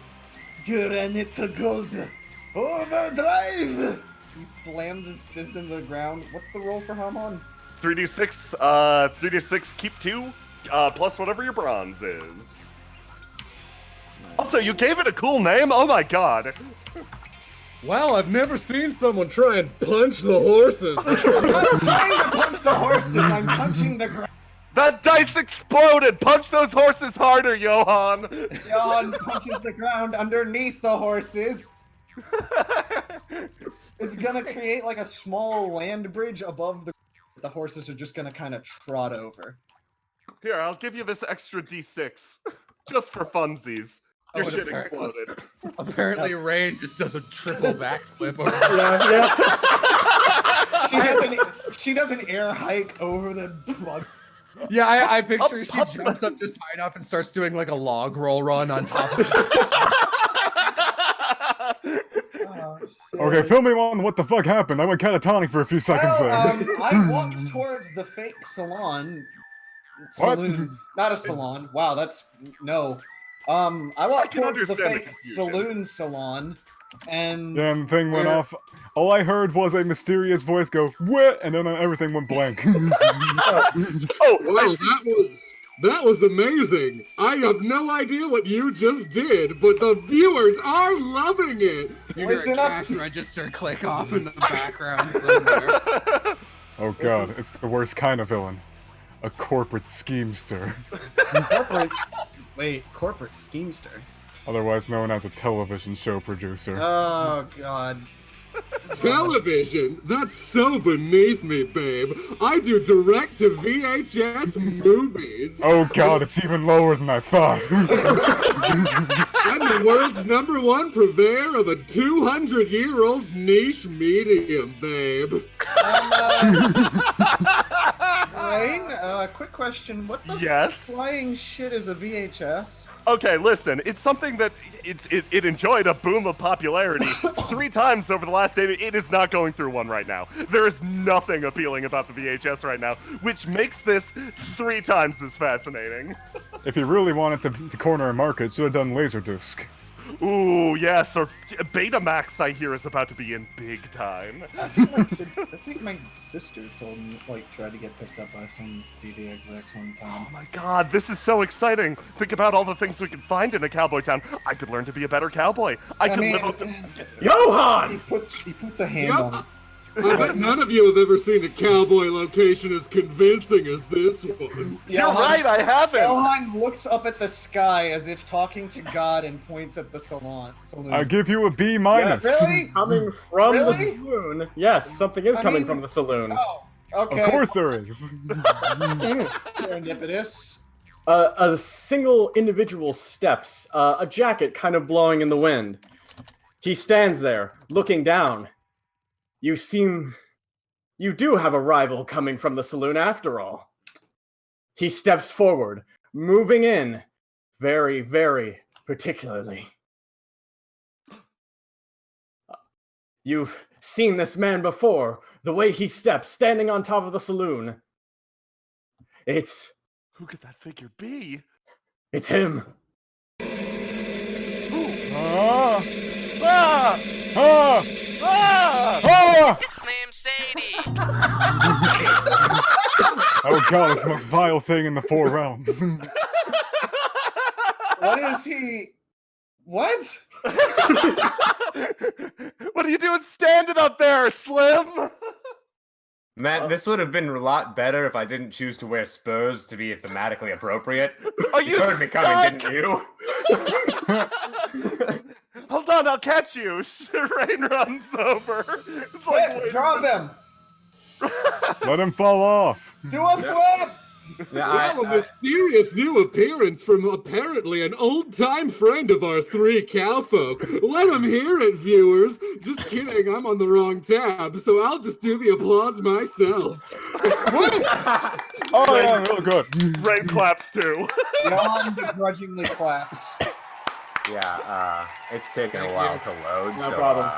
Granite gold overdrive. He slams his fist into the ground. What's the roll for Hamon? 3d6 keep 2, plus whatever your bronze is. Also, you gave it a cool name. Oh my god. Wow, I've never seen someone try and punch the horses. I'm not trying to punch the horses. I'm punching the ground. That dice exploded! Punch those horses harder, Johan! Johan punches the ground underneath the horses. It's gonna create like a small land bridge above the horses are just gonna kind of trot over. Here, I'll give you this extra d6. Just for funsies. Your shit exploded. Apparently, Rain just does a triple backflip over. She does an air hike over the plug. Yeah, I picture she jumps up just high enough and starts doing like a log roll run on top of it. Oh, shit. Okay, fill me on what the fuck happened. I went catatonic for a few seconds there. I walked towards the fake salon. What? Saloon. Not a salon. Wow, that's no. I walked can towards the understand the fake confusion. salon, and Then thing went Where- off. All I heard was a mysterious voice go, "What?" And then everything went blank. Oh, Wow, I see. that was amazing. I have no idea what you just did, but the viewers are loving it. You hear Listen a up. cash register click off in the background somewhere. Oh god, it's the worst kind of villain. A corporate schemester. corporate schemester. Otherwise known as a television show producer. Oh god. Television? That's so beneath me, babe. I do direct to VHS movies. Oh god, it's even lower than I thought. I'm the world's #1 purveyor of a 200-year-old niche medium, babe. Rain, quick question. What the Yes? flying shit is a VHS? Okay, listen, it's something that it enjoyed a boom of popularity 3 times over the last 8. It is not going through one right now. There is nothing appealing about the VHS right now, which makes this 3 times as fascinating. If you really wanted to corner a market, should have done Laserdisc. Ooh, yes, or Betamax, I hear, is about to be in big time. I think my sister told me, tried to get picked up by some TV execs one time. Oh my god, this is so exciting. Think about all the things we can find in a cowboy town. I could learn to be a better cowboy. I could live up to... Johan! He puts a hand on it. I bet none of you have ever seen a cowboy location as convincing as this one. You're right, I haven't. Johan looks up at the sky as if talking to God and points at the saloon. I give you a B-. Really? Coming from the Really? saloon. Yes, something is coming from the saloon. Oh, okay. Of course there is. Serendipitous. A single individual steps, a jacket kind of blowing in the wind. He stands there, looking down. You do have a rival coming from the saloon after all. He steps forward, moving in, very, very particularly. You've seen this man before, the way he steps, standing on top of the saloon. It's Who could that figure be? him. Ah! Ah! Ah! Ah! Ah! Slim Shady. Oh god, it's the most vile thing in the 4 realms. What is he? What? What are you doing standing up there, Slim? Matt, this would have been a lot better if I didn't choose to wear spurs to be thematically appropriate. Are you You heard me coming, stuck? didn't you? Hold on, I'll catch you. Rain runs over. It's like, Quick, drop him! Let him fall off. Do a flip! Yeah, We have a mysterious new appearance from apparently an old-time friend of our three cowfolk. Let him hear it, viewers. Just kidding, I'm on the wrong tab, so I'll just do the applause myself. Oh, yeah, real good. Rain claps too. Yawn begrudgingly claps. yeah, it's taken Thank a while you. to load, No so problem.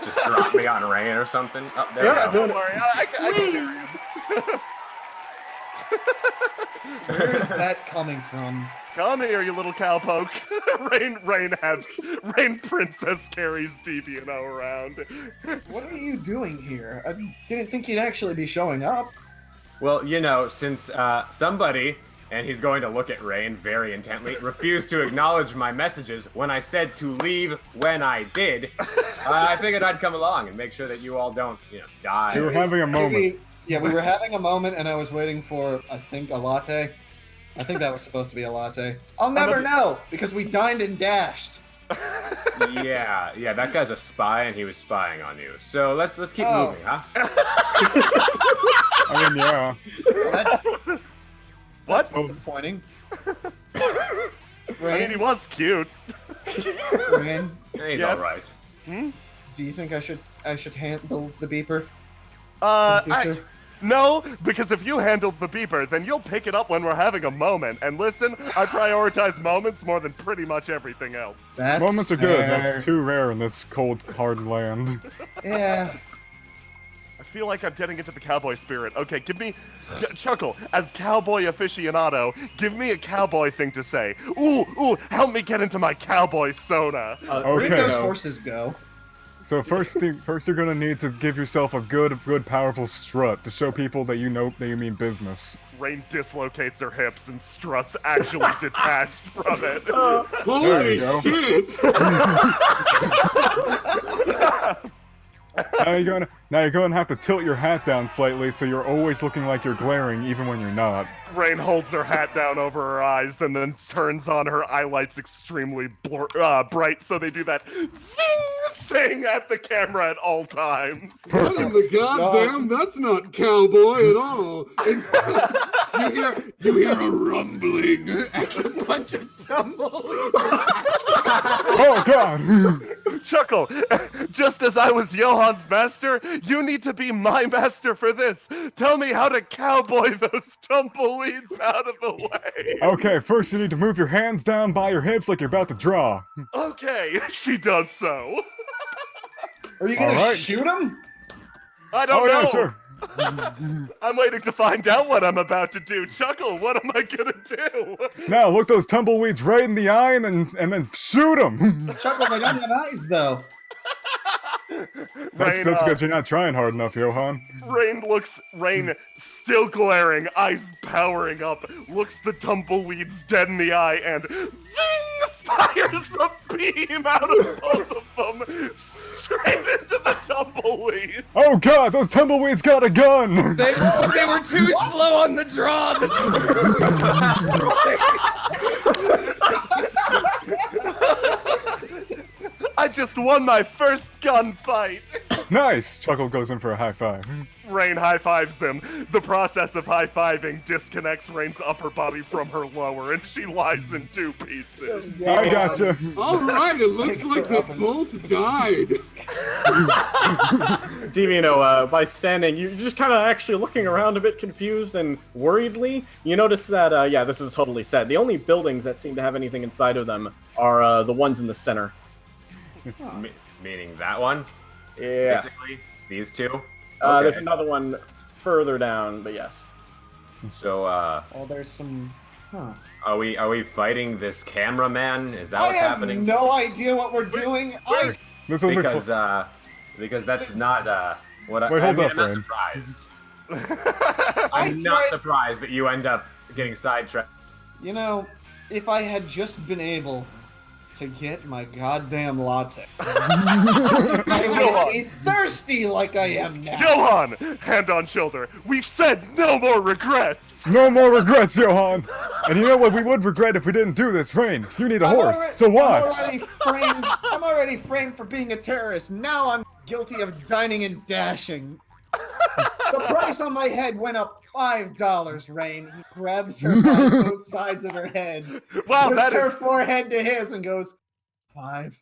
just drop me on Rain or something. Oh, there Yeah, we go. Don't worry, I can hear you. Where's that coming from? Come here, you little cowpoke. Rain Princess carries Deviano around. What are you doing here? I didn't think you'd actually be showing up. Well, you know, since somebody, and he's going to look at Rain very intently, refused to acknowledge my messages when I said to leave when I did, I figured I'd come along and make sure that you all don't, die. You were having a moment. Yeah, we were having a moment, and I was waiting for, I think, a latte. I think that was supposed to be a latte. I'll never know, because we dined and dashed. Yeah, that guy's a spy, and he was spying on you. So let's keep Oh. moving, huh? I mean, yeah. That's disappointing. I mean, he Rain, was cute. Rain, He's Yes. all right. do you think I should handle the beeper? I, no, because if you handled the beeper, then you'll pick it up when we're having a moment. And listen, I prioritize moments more than pretty much everything else. That's Moments are good. fair. They're too rare in this cold, hard land. Yeah. I feel like I'm getting into the cowboy spirit. Okay, give me, Chuckle, as cowboy aficionado, give me a cowboy thing to say. Ooh, help me get into my cowboy soda. Where did Okay. those horses go? So first you're gonna need to give yourself a good, powerful strut to show people that you mean business. Rain dislocates her hips and struts actually detached from it. There Holy you go. shit! Now you're gonna have to tilt your hat down slightly so you're always looking like you're glaring even when you're not. Rain holds her hat down over her eyes and then turns on her eyelights extremely bright so they do that thing at the camera at all times. What in the goddamn? That's not cowboy at all. In fact, you hear a rumbling as a bunch of tumbleweeds. Oh god! Chuckle, just as I was Johan's master, you need to be my master for this. Tell me how to cowboy those tumbleweeds out of the way. Okay, first you need to move your hands down by your hips like you're about to draw. Okay, she does so. Are you gonna Alright. shoot him? I don't Oh know. yeah, sure. I'm waiting to find out what I'm about to do. Chuckle, what am I gonna do? Now look those tumbleweeds right in the eye and then shoot them. Chuckle, they don't have eyes though. That's Rain, because you're not trying hard enough, Johan. Rain, still glaring, eyes powering up, looks the tumbleweeds dead in the eye and fires a beam out of both of them straight into the tumbleweed. Oh god, those tumbleweeds got a gun! They were too slow on the draw. I just won my first gunfight. Nice! Chuckle goes in for a high five. Rain high-fives him. The process of high-fiving disconnects Rain's upper body from her lower, and she lies in two pieces. I gotcha. All right, it looks Thanks like for they upping. both died. Divino, by standing, you're just kind of actually looking around a bit confused and worriedly. You notice that, yeah, this is totally set. The only buildings that seem to have anything inside of them are the ones in the center. Meaning that one? Yes. Basically, these two? There's Okay. another one further down, but yes. So, Oh, there's some. Huh. are we fighting this cameraman? Is that I what's have happening? no idea what we're doing. This will be Because that's not what Wait, I hold mean, up, I'm not Rain. surprised. I'm not tried- surprised that you end up getting sidetracked. You know, if I had just been able to get my goddamn latte, I would be thirsty like I am now. Johan, hand on shoulder. We said no more regrets. No more regrets, Johan! And you know what we would regret if we didn't do this, Rain? You need a horse, so watch. I'm already framed for being a terrorist. Now I'm guilty of dining and dashing. The price on my head went up $5, Rain. He grabs her by both sides of her head, Wow, puts that her is forehead to his, and goes, $5.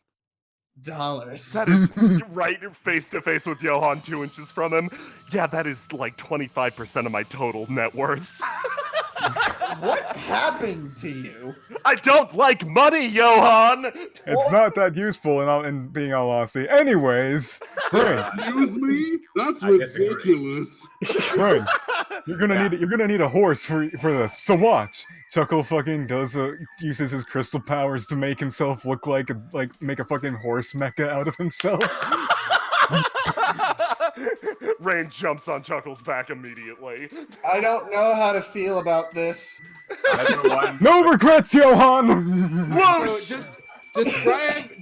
that is right face to face with Johan 2 inches from him. Yeah, that is like 25% of my total net worth. What happened to you? I don't like money, Johan! It's not that useful in being all honesty. Anyways, Rain, Excuse me? That's I disagree. ridiculous. Rain, you're gonna need a horse for this. So watch. Chuckle fucking uses his crystal powers to make himself look make a fucking horse mecha out of himself. Rain jumps on Chuckle's back immediately. I don't know how to feel about this. No regrets, Johan. Whoosh! So just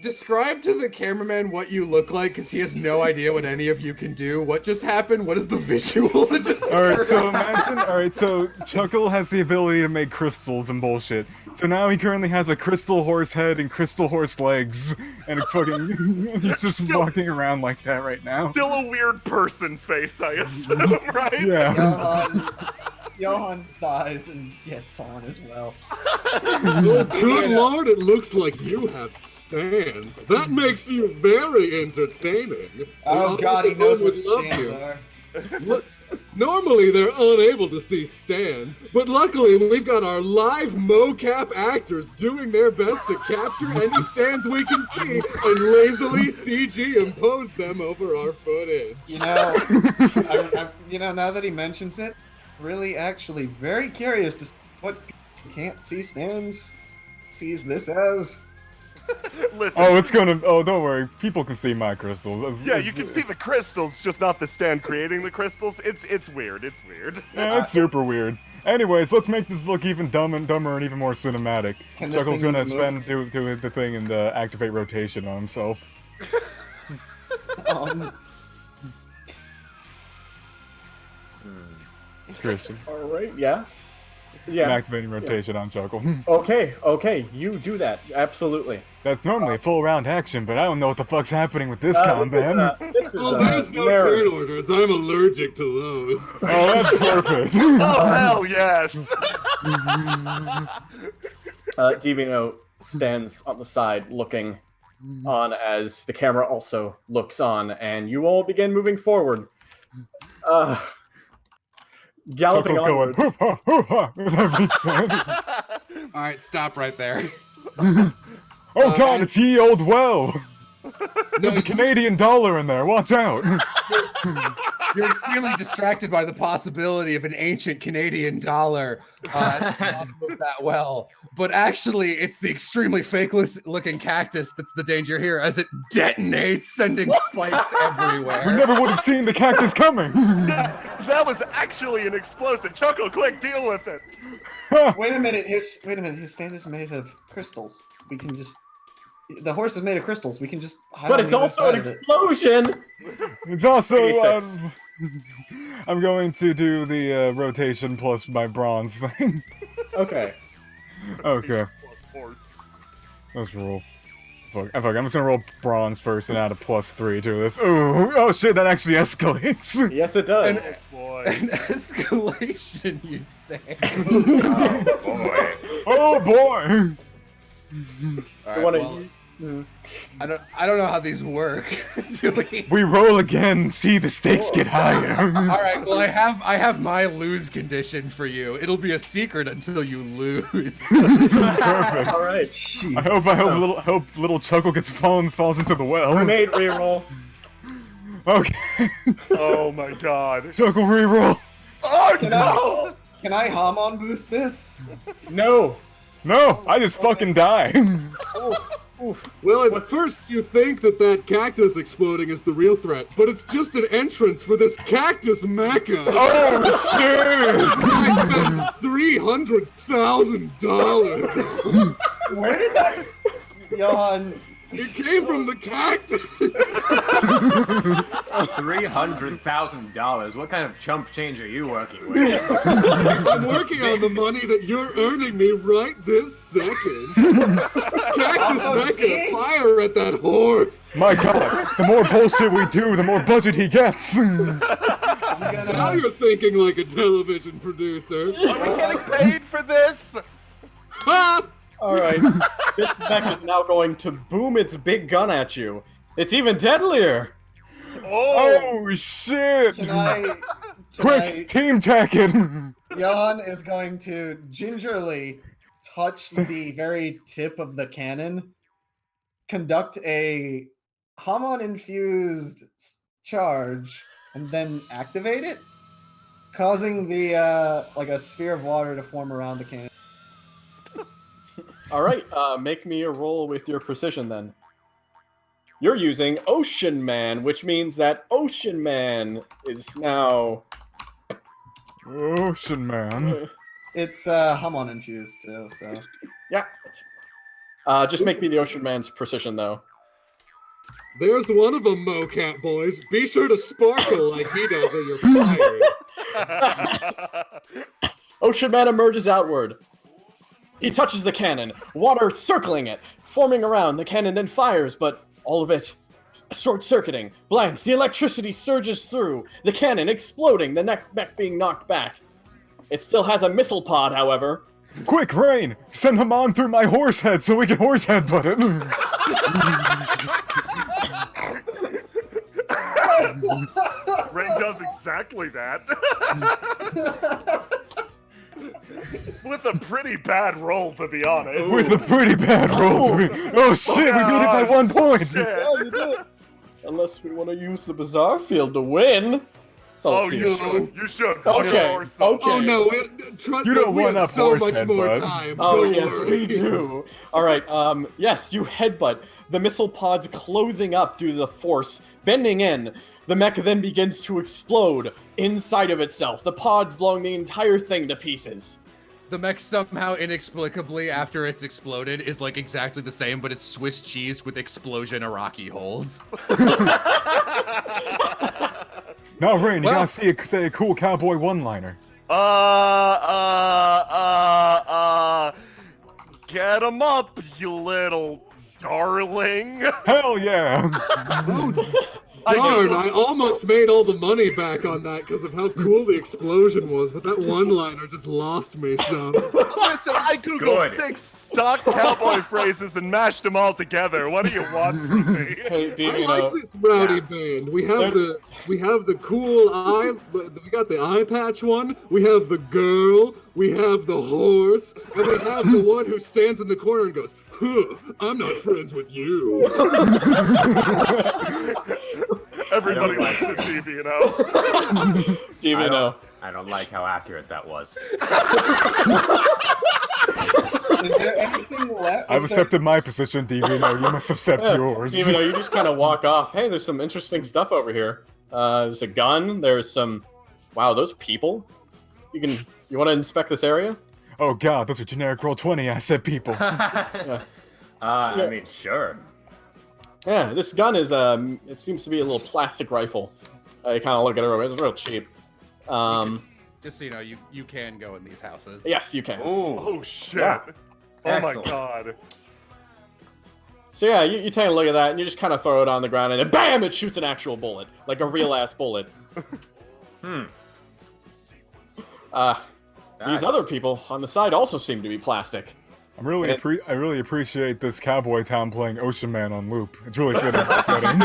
describe to the cameraman what you look like, because he has no idea what any of you can do. What just happened? What is the visual that just Alright, so Chuckle has the ability to make crystals and bullshit. So now he currently has a crystal horse head and crystal horse legs, and he's just walking around like that right now. Still a weird person face, I assume, right? Yeah. Johan sighs and gets on as well. Oh, good lord, it looks like you have stands. That makes you very entertaining. Oh god, he knows what would love stands you. are. Look, normally they're unable to see stands, but luckily we've got our live mocap actors doing their best to capture any stands we can see and lazily CG impose them over our footage. You know, now that he mentions it, really actually very curious to see what can't see stands sees this as. Listen. Oh, don't worry. People can see my crystals. Yeah, you can see the crystals, just not the stand creating the crystals. It's weird. It's weird. Yeah, it's super weird. Anyways, let's make this look even dumber and even more cinematic. Can this Chuckle's thing gonna move? do the thing and activate rotation on himself. Christian, Alright, yeah. I'm Yeah. activating rotation on Chuckle. Okay, you do that. Absolutely. That's normally a full round action, but I don't know what the fuck's happening with this combat. This is, Oh, there's no narrative. turn orders. I'm allergic to those. Oh, that's perfect. Oh hell yes! Divino stands on the side looking on as the camera also looks on, and you all begin moving forward. Galloping Chuckle's going, onwards. hoo-ha, hoo-ha, with every sound. All right, stop right there. Oh god, it's ye old well! There's a you- Canadian dollar in there, watch out! You're extremely distracted by the possibility of an ancient Canadian dollar not move that well. But actually, it's the extremely fake-looking cactus that's the danger here, as it detonates, sending spikes everywhere. We never would have seen the cactus coming! That was actually an explosive. Chuckle, quick, deal with it. Wait a minute, his stand is made of crystals. We can just. The horse is made of crystals. We can just. hide But on it's the other also an side of it. explosion! It's also, 86. I'm going to do the rotation plus my bronze thing. Okay. Okay, Plus horse. let's roll. Fuck, I'm just gonna roll bronze first and add a +3 to this. Ooh, oh shit, that actually escalates! Yes, it does. An, Boy. an escalation, you say? Oh boy. Oh boy! All You wanna- well, I don't know how these work. Do we? We roll again, see the stakes get higher. All right. Well, I have my lose condition for you. It'll be a secret until you lose. Perfect. Alright. I hope little Chuckle falls into the well. Grenade reroll. Okay. Oh my god. Chuckle reroll. Oh Can no! Can I Hamon boost this? No. No, I just fucking die. Well, at first you think that cactus exploding is the real threat, but it's just an entrance for this cactus mecca. Oh shit! I spent $300,000. Where did that. Johan. It came from the cactus. $300,000. What kind of chump change are you working with? I'm working on the money that you're earning me right this second. Cactus Mecca, fire at that horse. My God, the more bullshit we do, the more budget he gets. Now you're thinking like a television producer. Are we getting paid for this? Ha! Alright, this mech is now going to boom its big gun at you. It's even deadlier! Oh shit! Quick, team tack it! Johan is going to gingerly touch the very tip of the cannon, conduct a Hamon-infused charge, and then activate it, causing the like a sphere of water to form around the cannon. Alright, make me a roll with your precision then. You're using Ocean Man, which means that Ocean Man is now... Ocean Man. It's Hamon infused too, so. Yeah. Just make me the Ocean Man's precision though. There's one of them, Mocat boys. Be sure to sparkle like he does or you're fired. Ocean Man emerges outward. He touches the cannon, water circling it, forming around. The cannon then fires, but all of it short-circuiting, blanks. The electricity surges through, the cannon exploding, the mech being knocked back. It still has a missile pod, however. Quick, Rain! Send him on through my horse head so we can horse headbutt it. Ray does exactly that. With a pretty bad roll, to be honest. With a pretty bad roll to me. Oh shit, we beat it by 1 point! Shit. Yeah, you did it. Unless we want to use the Bazaar Field to win. Oh, you should. You should. Okay. Okay. Oh no, You don't we want have that so horse much head, more bud. time. Oh, Don't yes, worry. we do. Alright, yes, you headbutt. The missile pod's closing up due to the force, bending in. The mech then begins to explode inside of itself. The pod's blowing the entire thing to pieces. The mech somehow inexplicably, after it's exploded, is like exactly the same, but it's Swiss cheese with explosion Iraqi holes. Now, Rain, you Well- gotta say a cool cowboy one-liner. Get him up, you little darling. Hell yeah! Darn, I almost made all the money back on that because of how cool the explosion was, but that one-liner just lost me some. Listen, I googled Good. 6 stock cowboy phrases and mashed them all together. What do you want from me? Hey, I like this rowdy band. We have the cool eye. We got the eye patch one. We have the girl. We have the horse, and we have the one who stands in the corner and goes, "Huh, I'm not friends with you." Everybody likes the TV, you know. DVNO. I don't like how accurate that was. Is there anything left? I've accepted my position, DVNO. You must accept yours. Even though you just kind of walk off. Hey, there's some interesting stuff over here. There's a gun. There's some... Wow, those people? You want to inspect this area? Oh god, those are generic roll 20. I said people. I mean, sure. Yeah, this gun is, it seems to be a little plastic rifle. I kind of look at it, it's real cheap. Just so you know, you can go in these houses. Yes, you can. Ooh. Oh shit. Yeah. Oh my Excellent. god. So yeah, you take a look at that, and you just kind of throw it on the ground, and then BAM! It shoots an actual bullet. Like a real-ass bullet. These other people on the side also seem to be plastic. I really appreciate this cowboy town playing Ocean Man on loop. It's really good in that setting.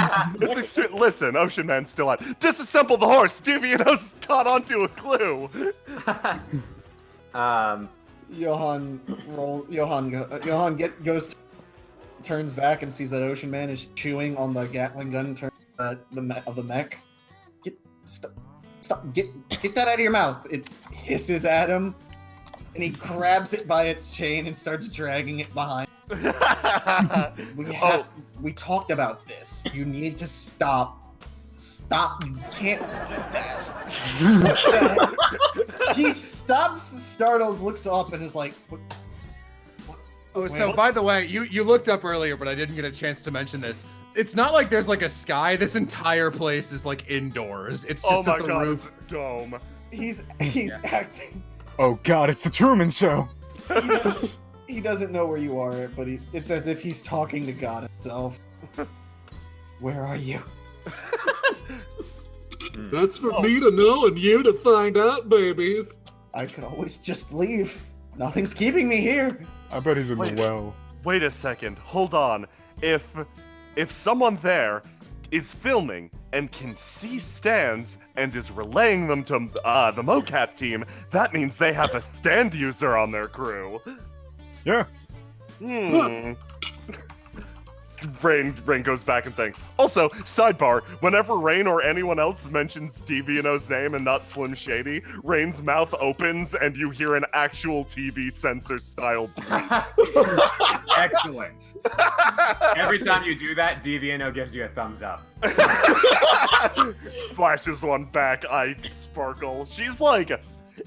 Listen, Ocean Man's still out. Disassemble the horse. DVNO's caught onto a clue. Turns back and sees that Ocean Man is chewing on the Gatling gun of the mech. Get that out of your mouth! It hisses at him, and he grabs it by its chain and starts dragging it behind. We talked about this. You need to stop. Stop! You can't do that. He stops, startles, looks up, and is like, "What?" Oh, so by the way, you looked up earlier, but I didn't get a chance to mention this. it's not like there's like a sky. This entire place is like indoors. It's just Oh my that the god, roof. it's a dome. He's acting. Oh god, it's the Truman Show. He doesn't know where you are, but it's as if he's talking to God himself. Where are you? That's for me to know and you to find out, babies. I could always just leave. Nothing's keeping me here. I bet he's in Wait. the well. Wait a second, hold on. If someone there is filming and can see stands and is relaying them to the mocap team, that means they have a stand user on their crew. Yeah. Rain goes back and thinks. Also, sidebar, whenever Rain or anyone else mentions Deviano's name and not Slim Shady, Rain's mouth opens and you hear an actual TV censor style bleep. Excellent. Every time you do that, Deviano gives you a thumbs up. Flashes one back, eye sparkle. She's like,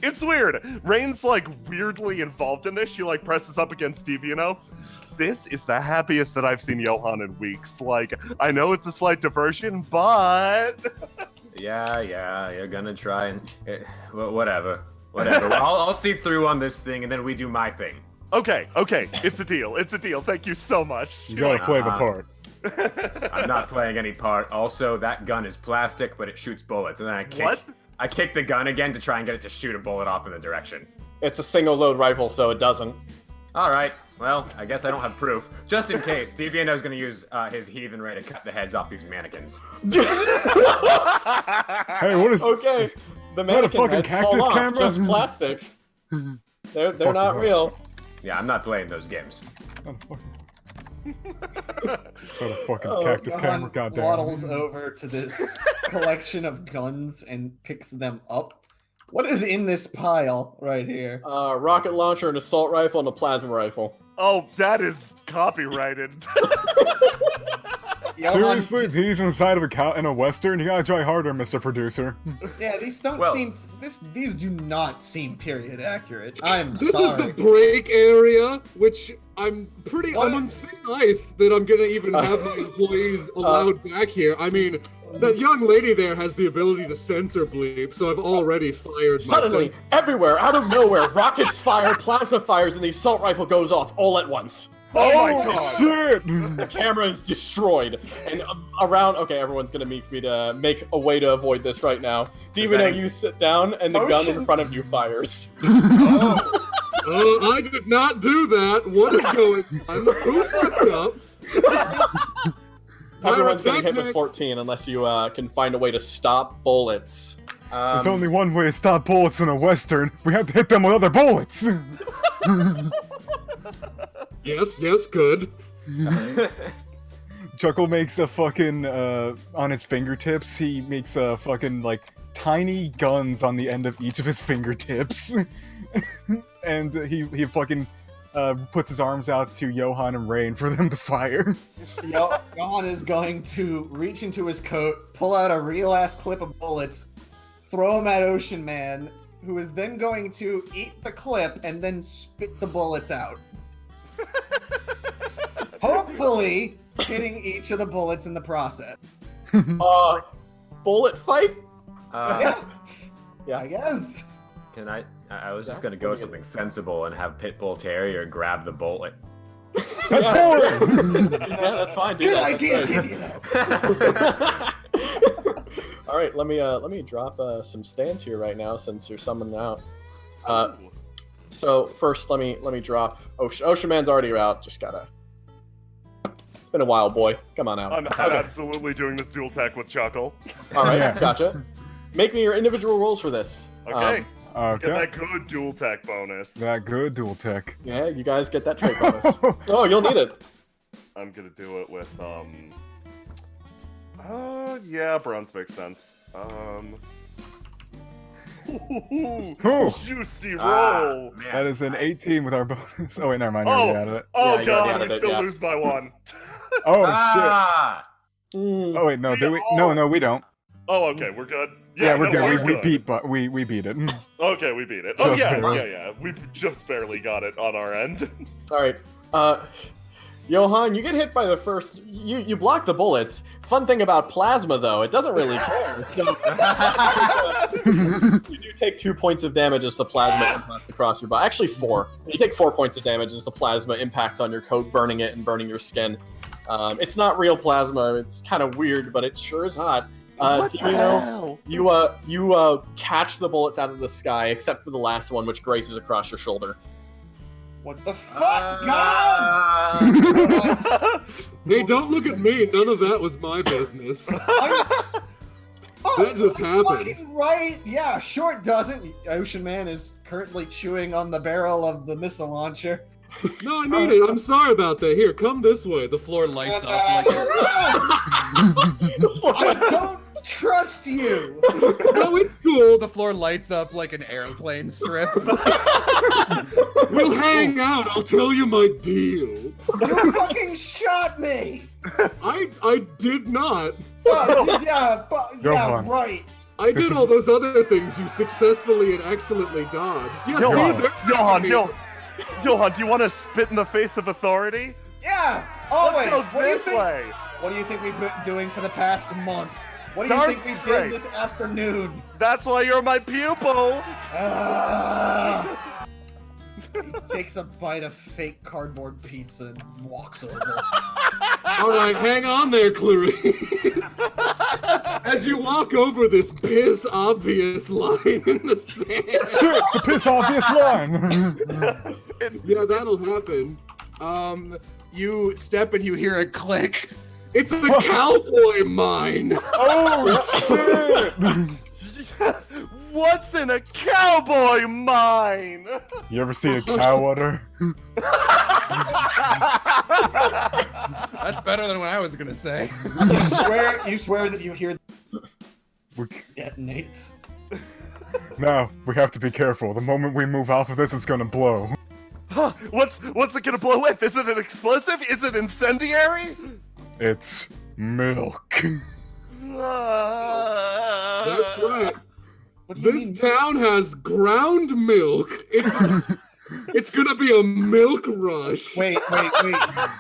it's weird. Rain's like weirdly involved in this. She like presses up against Deviano. This is the happiest that I've seen Johan in weeks. Like, I know it's a slight diversion, but... Yeah, you're gonna try and... whatever. I'll see through on this thing, and then we do my thing. Okay, it's a deal. Thank you so much. You gotta play the part. I'm not playing any part. Also, that gun is plastic, but it shoots bullets, and then I kick the gun again to try and get it to shoot a bullet off in the direction. It's a single load rifle, so it doesn't. Alright, well, I guess I don't have proof. Just in case, Deviano's gonna use his heathen ray to cut the heads off these mannequins. Hey, what is... Okay, the mannequin fucking heads cactus fall off, camera? just plastic. They're not real. Yeah, I'm not playing those games. Is that a fucking cactus camera? Goddamn. Waddles over to this collection of guns and picks them up. What is in this pile right here? Rocket launcher, an assault rifle, and a plasma rifle. Oh, that is copyrighted. Seriously, these inside of a cow in a western? You gotta try harder, Mr. Producer. Yeah, these don't seem. These do not seem period accurate. This sorry. is the break area, which I'm on thin ice that I'm gonna even have my employees allowed back here. I mean, that young lady there has the ability to censor bleep, so I've already fired my Suddenly, censor. everywhere, out of nowhere, rockets fire, plasma fires, and the assault rifle goes off all at once. Oh my god! Shit! The camera is destroyed, and around. Okay, everyone's gonna meet me to make a way to avoid this right now. Deviano, you sit down, and the gun in front of you fires. I did not do that. What is going on? Who fucked up? Everyone's getting hit with 14 unless you can find a way to stop bullets. There's only one way to stop bullets in a western. We have to hit them with other bullets. Yes, good. Chuckle makes a fucking, on his fingertips, he makes a fucking, like, tiny guns on the end of each of his fingertips. And he fucking, puts his arms out to Johan and Rain for them to fire. Johan is going to reach into his coat, pull out a real-ass clip of bullets, throw them at Ocean Man, who is then going to eat the clip and then spit the bullets out. Hopefully, hitting each of the bullets in the process. Bullet fight? Yeah, I guess. Can I was just gonna go with something sensible and have Pitbull Terrier grab the bullet. That's boring! Yeah, that's fine. Good idea, Deviano. All right, let me drop some stands here right now since you're summoning out. So first, let me drop. Ocean Man's already out. Just gotta. It's been a while, boy. Come on out. I'm absolutely doing this dual tech with Chuckle. All right, Yeah. gotcha. Make me your individual rolls for this. Okay. Okay. Get that good dual tech bonus. That good dual tech. Yeah, you guys get that trait bonus. Oh, you'll need it. I'm gonna do it with yeah, bronze makes sense. Juicy roll. Man. That is an 18 with our bonus. Oh wait, never mind. You're already out of it. Oh Yeah, you already god, added I it, still yeah. lose by one. Oh Ah! shit. Oh wait, no, do we? No, we don't. Oh, okay, we're good. Yeah, we're no, good. we're We beat it. Okay, we beat it. Just barely. Yeah. We just barely got it on our end. All right. Johan, you get hit by the first. You block the bullets. Fun thing about plasma, though, it doesn't really care. So, you do take 2 points of damage as the plasma impacts across your body. Actually, 4. You take 4 points of damage as the plasma impacts on your coat, burning it and burning your skin. It's not real plasma. It's kind of weird, but it sure is hot. Jamiro, you catch the bullets out of the sky, except for the last one, which graces across your shoulder. What the fuck, God? Hey, don't look at me. None of that was my business. That just happened. Fucking right. Yeah, sure it doesn't. Ocean Man is currently chewing on the barrel of the missile launcher. No, I mean it. I'm sorry about that. Here, come this way. The floor lights up like I don't trust you. No, it's cool. the floor lights up like an airplane strip. We'll hang out. I'll tell you my deal. You fucking shot me. I did not. Yeah, Johan. right. I did all those other things you successfully and excellently dodged. Yeah, Johan, see, there- Johan, do you want to spit in the face of authority? Yeah, always. Let's go this way. What do you think we've been doing for the past month? What do you Darn think we straight. did this afternoon? That's why you're my pupil. He takes a bite of fake cardboard pizza and walks over. All right, hang on there, Clarice. As you walk over this piss obvious line in the sand. Shit, the piss obvious line! Yeah, that'll happen. You step and you hear a click. It's a cowboy mine. Oh, shit! What's in a cowboy mine? You ever see a cow udder? That's better than what I was gonna say. You swear that you hear We- detonates. Now, we have to be careful. The moment we move off of this, it's gonna blow. Huh, what's it gonna blow with? Is it an explosive? Is it incendiary? It's milk. That's right. What do you This mean? town has ground milk. It's gonna be a milk rush. Wait.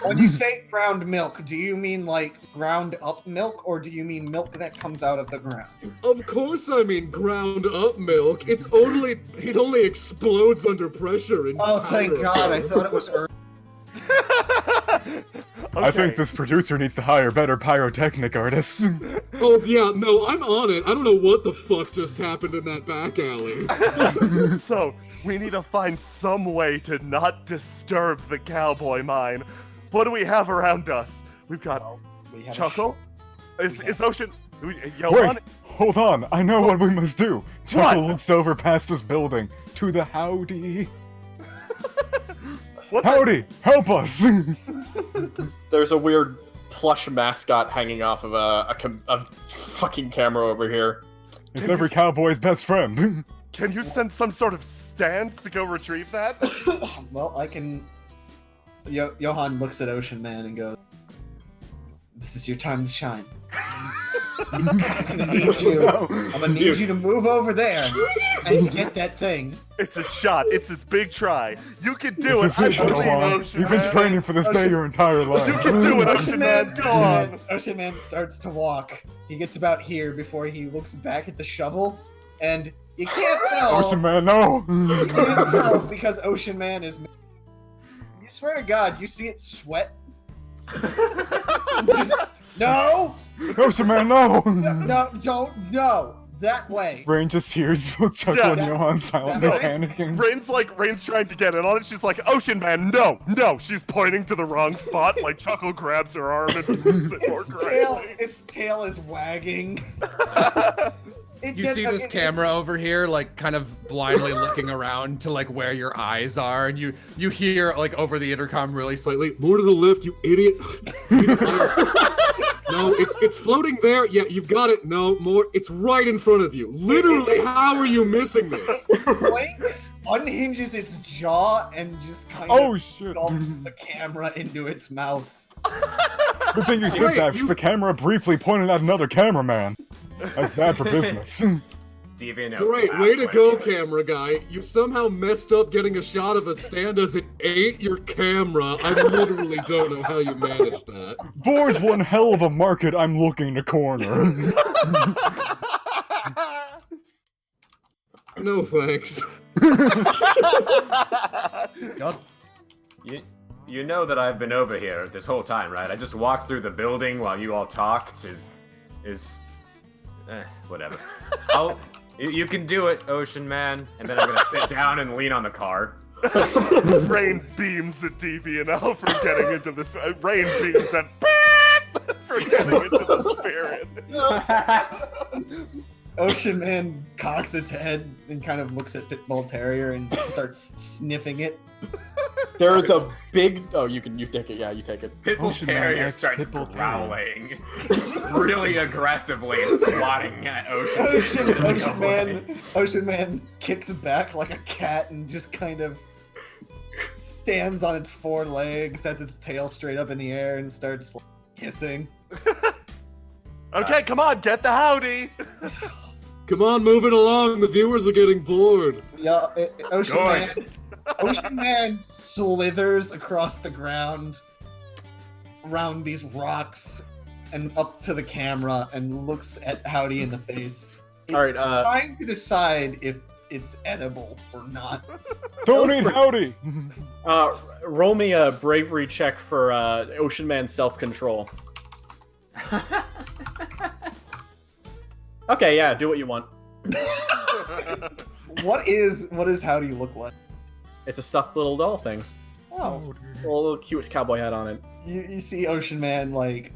When you say ground milk, do you mean like ground up milk, or do you mean milk that comes out of the ground? Of course, I mean ground up milk. It only explodes under pressure. And Oh, thank powder. God! I thought it was Earth. I think this producer needs to hire better pyrotechnic artists. Oh yeah, no, I'm on it. I don't know what the fuck just happened in that back alley. So, we need to find some way to not disturb the cowboy mine. What do we have around us? We've got We have Chuckle. Is Ocean? Wait, Johan? hold on. I know what we must do. Chuckle What? looks over past this building to the howdy. What the- Howdy, help us! There's a weird plush mascot hanging off of a fucking camera over here. It's Can every you- cowboy's best friend. Can you send some sort of stand to go retrieve that? Well, I can. Johan looks at Ocean Man and goes, "This is your time to shine. I'm gonna need you. I'm gonna need you to move over there and get that thing." It's a shot. It's his big try. You can do This it. is I it, believe Johan. Ocean You've been Man. training for this day your entire life. You can do it, Ocean Man. Go on. Ocean Man starts to walk. He gets about here before he looks back at the shovel, and you can't tell. Ocean Man, no! You can't tell because Ocean Man is. You swear to God, you see it sweat. No, Ocean Man, no! no, don't, no, that way. Rain just hears both Chuckle Yeah, and that- Johan silently that- panicking. Rain's trying to get in on it. She's like, Ocean Man, no. She's pointing to the wrong spot. Like Chuckle grabs her arm and moves it more correctly. Its tail is wagging. You see this camera over here, like kind of blindly looking around to like where your eyes are, and you hear like over the intercom really slightly. More to the left, you idiot. No, it's floating there. Yeah, you've got it. No, more. It's right in front of you. Literally, how are you missing this? Blink unhinges its jaw and just kind Oh of shit. gulps the camera into its mouth. Good thing you did Great, that, because you- the camera briefly pointed at another cameraman. That's bad for business. Deviant. Great, way to go, camera guy. You somehow messed up getting a shot of a stand as it ate your camera. I literally don't know how you managed that. Boar's one hell of a market I'm looking to corner. No thanks. You know that I've been over here this whole time, right? I just walked through the building while you all talked. Whatever. You can do it, Ocean Man. And then I'm gonna sit down and lean on the car. Rain beams at DBNL for getting into this. Rain beams at Beep for getting into the spirit. Ocean Man cocks its head and kind of looks at Pitbull Terrier and starts sniffing it. There is a big. Oh, you take it. Yeah, you take it. Pitbull Ocean Man Terrier X starts Pitbull growling really aggressively and swatting at Ocean. Ocean Man kicks back like a cat and just kind of stands on its four legs, sets its tail straight up in the air, and starts hissing. Okay, come on, get the howdy. Come on, move it along. The viewers are getting bored. Yeah, Ocean Man slithers across the ground, around these rocks, and up to the camera, and looks at Howdy in the face. All right, It's trying to decide if it's edible or not. Don't eat Howdy! Roll me a bravery check for Ocean Man's self-control. Okay, yeah, do what you want. What is Howdy look like? It's a stuffed little doll thing. Oh, A little cute cowboy hat on it. you see Ocean Man like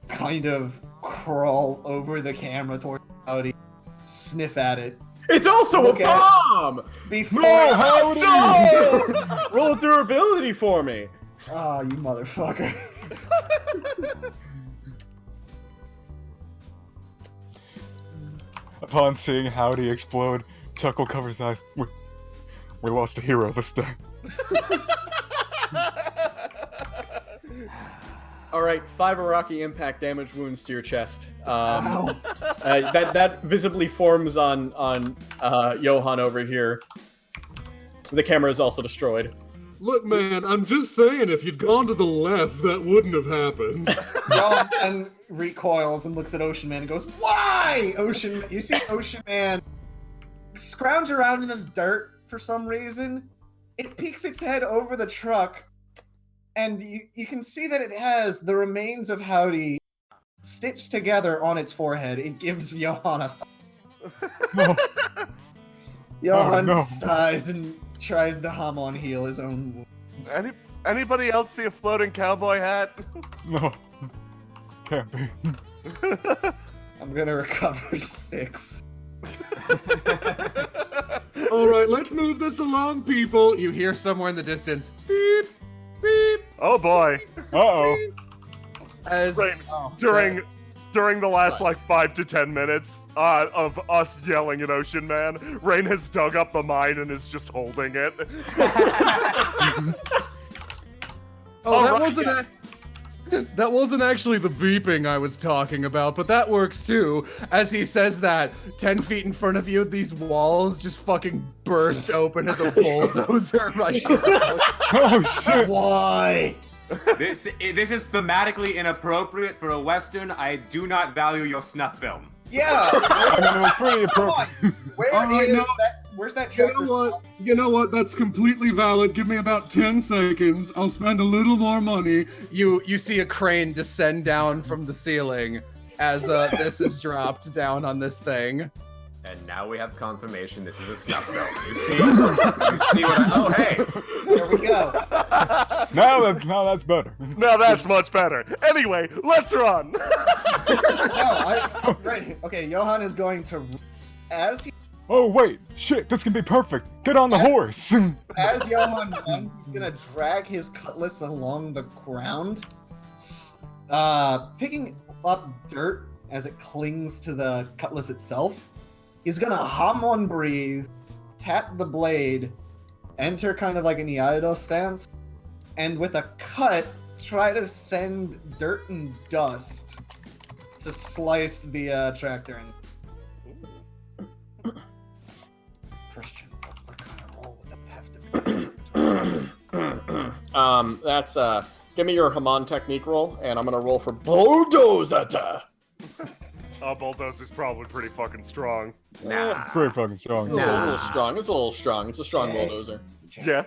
kind of crawl over the camera toward Howdy, sniff at it. It's also Look a at- bomb! Before No, Howdy! No! Roll it through ability for me. Oh, you motherfucker. Upon seeing Howdy explode, Chuckle covers his eyes. We lost a hero this day. All right, 5 Iraqi impact damage wounds to your chest. Ow. That visibly forms on Johan over here. The camera is also destroyed. Look, man, I'm just saying, if you'd gone to the left, that wouldn't have happened. And recoils and looks at Ocean Man and goes, "Why?" You see Ocean Man scrounge around in the dirt for some reason. It peeks its head over the truck, and you can see that it has the remains of Howdy stitched together on its forehead. It gives Johan a No. Johan no. sighs and tries to hum on heal his own wounds. Anybody else see a floating cowboy hat? No. Can't be. I'm gonna recover 6. All right, let's move this along, people. You hear somewhere in the distance, beep, beep, Oh boy. Uh-oh. as Right. oh, During the last like 5 to 10 minutes of us yelling at Ocean Man, Rain has dug up the mine and is just holding it. Oh, that right, wasn't that wasn't actually the beeping I was talking about, but that works too. As he says that, 10 feet in front of you, these walls just fucking burst open as a bulldozer rushes out. Oh, shit. Why? This is thematically inappropriate for a Western. I do not value your snuff film. Yeah. I mean, it was pretty appropriate. Where's that You Joker's know what? You know what? That's completely valid. Give me about 10 seconds. I'll spend a little more money. You see a crane descend down from the ceiling as this is dropped down on this thing. And now we have confirmation this is a snuff film. You see what oh, hey! There we go. Now that's better. Now that's much better. Anyway, let's run. Right. Okay, Johan is going to, as Oh, wait. Shit, this can be perfect. Get on the horse. as Johan runs, he's gonna drag his cutlass along the ground, picking up dirt as it clings to the cutlass itself. He's gonna hum on breathe, tap the blade, enter kind of like an Iaido stance, and with a cut, try to send dirt and dust to slice the tractor in. That's give me your Haman technique roll, and I'm gonna roll for bulldozer. Bulldozer's probably pretty fucking strong. Nah. Pretty fucking strong. It's a little strong. It's a little strong. It's a strong bulldozer. Yeah.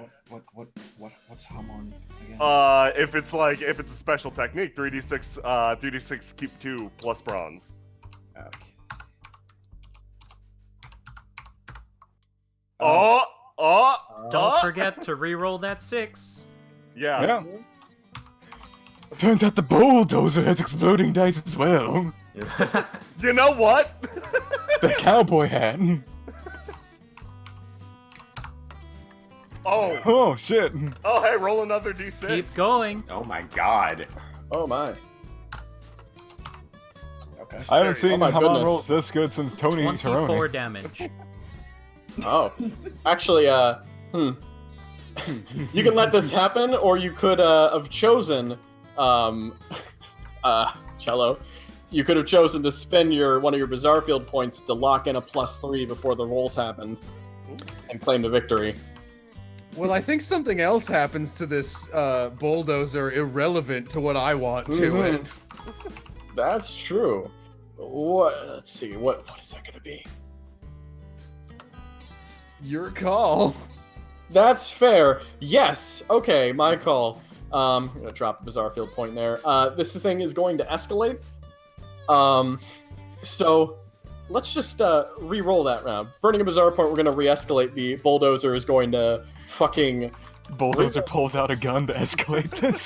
What's Hamon again? If it's a special technique, 3d6 keep 2 plus bronze. Okay. Don't forget to re-roll that 6. Yeah. Yeah. Turns out the bulldozer has exploding dice as well. You know what? The cowboy hat. Oh. Oh shit. Oh, hey, roll another d6. Keep going. Oh my god. Oh my. Okay. I haven't seen my Haman goodness. rolls this good since Tony 24 Tironi. damage. Oh. Actually, you can let this happen, or you could have chosen, Cello. You could have chosen to spend one of your Bizarre Field points to lock in a +3 before the rolls happened, and claim the victory. Well, I think something else happens to this bulldozer irrelevant to what I want to it. That's true. Let's see. What is that gonna be? Your call. That's fair. Yes. Okay, my call. I'm gonna drop a Bizarre Field point there. This thing is going to escalate. So let's just re-roll that round. Burning a Bizarre point, we're gonna re-escalate. The bulldozer is going to fucking. Bulldozer pulls out a gun to escalate this.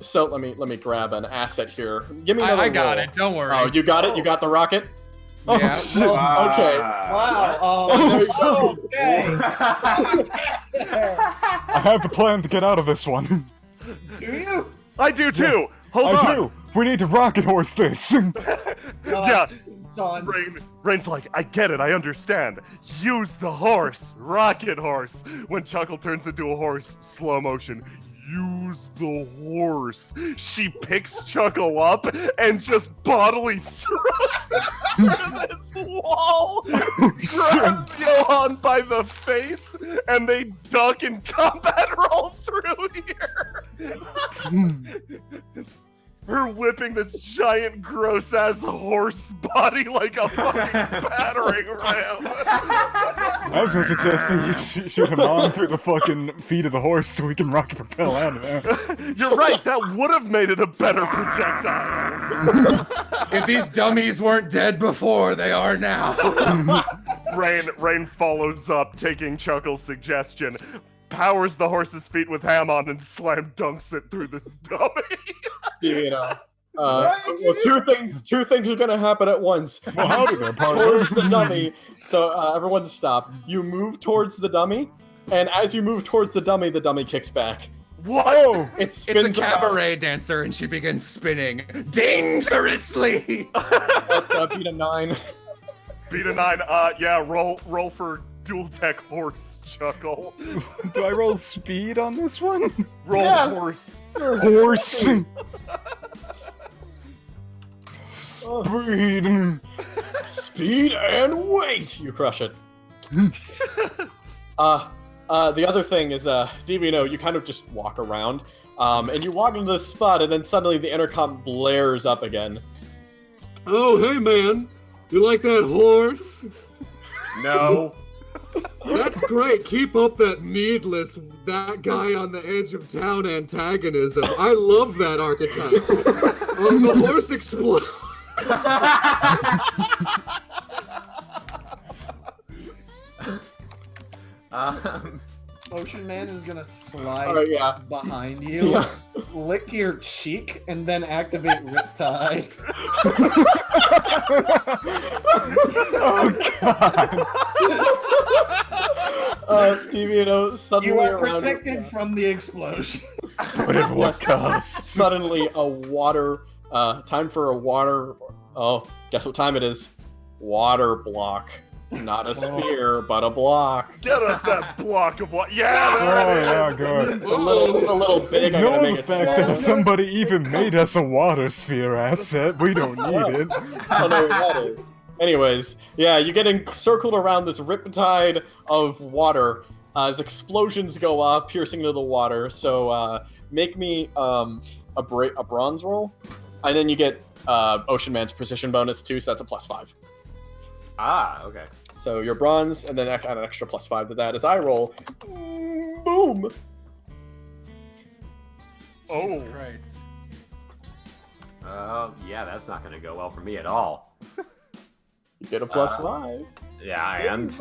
So let me grab an asset here. Give me another I got roll. it. Don't worry. Oh, you got it. You got the rocket. Oh Yeah, shit. well, Okay. Wow. Okay. I have a plan to get out of this one. Do you? I do too. Hold on. I do. We need to rocket horse this. Yeah. Son. Rain's like, I get it, I understand. Use the horse, rocket horse. When Chuckle turns into a horse, slow motion. Use the horse. She picks Chuckle up and just bodily throws him into this wall. Grabs Johan by the face, and they duck and combat roll through here. Her whipping this giant, gross-ass horse body like a fucking battering ram. I was gonna suggest that you shoot him on through the fucking feet of the horse so we can rocket propel out of there. You're right, that would have made it a better projectile. if these dummies weren't dead before, they are now. Rain follows up, taking Chuckle's suggestion, powers the horse's feet with ham on, and slam dunks it through this dummy. You know. Well, two things are gonna happen at once. Well, howdy there, partner. Towards the dummy. So everyone stop. You move towards the dummy, and as you move towards the dummy kicks back. What? It It's spins a cabaret dancer, and she begins spinning dangerously. That's beat a 9. Beat a 9. Yeah, roll for dual tech horse, Chuckle. Do I roll speed on this one? Roll Yeah. horse. Horse. Speed. Speed and weight. You crush it. The other thing is, Divino, you kind of just walk around, and you walk into this spot, and then suddenly the intercom blares up again. Oh, hey man, you like that horse? No. That's great. Keep up that needless, that guy on the edge of town antagonism. I love that archetype. The horse explodes. Ocean Man is gonna slide Oh, yeah. behind you, Yeah. lick your cheek, and then activate Riptide. Oh god. Divino, suddenly You are around protected from the explosion. But at what cost? Suddenly a water, time for a water, guess what time it is? Water block. Not a sphere, but a block. Get us that block of what? Yeah, Oh there it is. yeah, good. It's a little big, I gotta Ignore make the it fact small. that somebody even made us a water sphere asset. We don't need it. I don't know what that is. Anyways, yeah, you get encircled around this riptide of water, as explosions go off, piercing into the water. So make me a bronze roll, and then you get Ocean Man's precision bonus too, so that's a +5. Ah, okay. So you're bronze, and then add an extra +5 to that as I roll. Boom! Jesus Christ. Yeah, that's not gonna go well for me at all. You get a +5. Yeah, and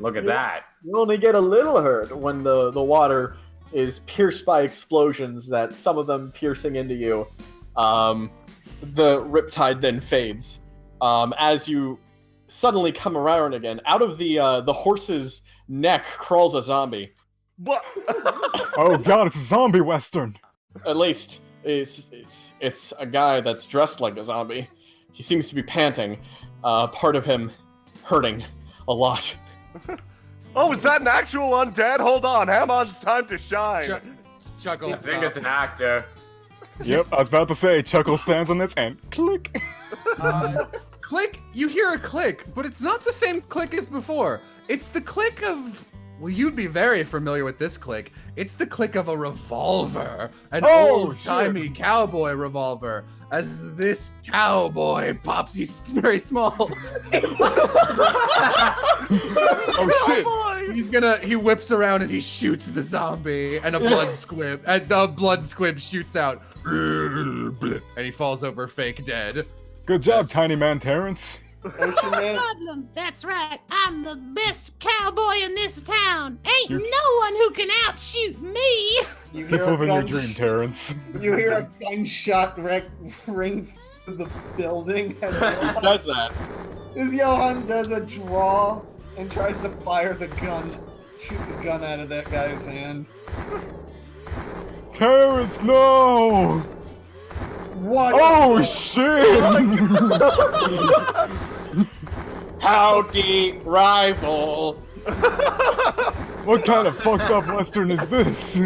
look at that. You only get a little hurt when the water is pierced by explosions, that some of them piercing into you. The riptide then fades. As you suddenly come around again, out of the horse's neck crawls a zombie. What? Oh god, it's a zombie western. At least it's a guy that's dressed like a zombie. He seems to be panting. Part of him hurting a lot. Oh, is that an actual undead? Hold on, Hamon's time to shine. Chuckle. I think it's an actor. Yep, I was about to say, Chuckle stands on this and click. Click, you hear a click, but it's not the same click as before. It's the click of, well, you'd be very familiar with this click. It's the click of a revolver, an old-timey cowboy revolver, as this cowboy pops, he's very small. Oh shit. He whips around and he shoots the zombie, and the blood squib shoots out, and he falls over fake dead. Good job, Tiny Man Terrence. Ocean Man. Problem. That's right. I'm the best cowboy in this town. Ain't no one who can outshoot me. You Keep hear a living your gun- dream, Terrence. You hear a gunshot ring through the building as Who does that? Johan does a draw and tries to fire the gun, shoot the gun out of that guy's hand. Terrence, no! What? Oh shit! Howdy, rival. What kind of fucked up western is this?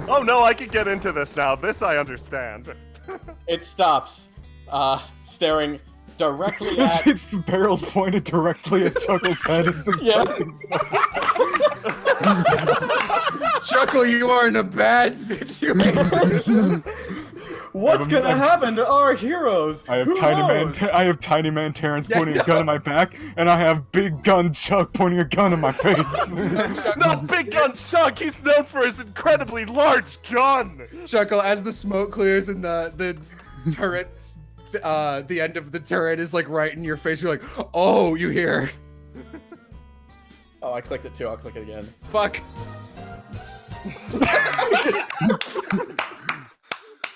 Oh no, I can get into this now. This I understand. It stops, staring directly at. It's the barrel's pointed directly at Chuckle's head. It's just touching. Chuckle, you are in a bad situation. What's gonna happen to our heroes? I have Who knows? I have Tiny Man Terrence pointing a gun at my back, and I have Big Gun Chuck pointing a gun at my face. Not Big Gun Chuck, he's known for his incredibly large gun! Chuckle, as the smoke clears and the turret, the end of the turret is like right in your face, you're like, oh, you hear. Oh, I clicked it too. I'll click it again. Fuck.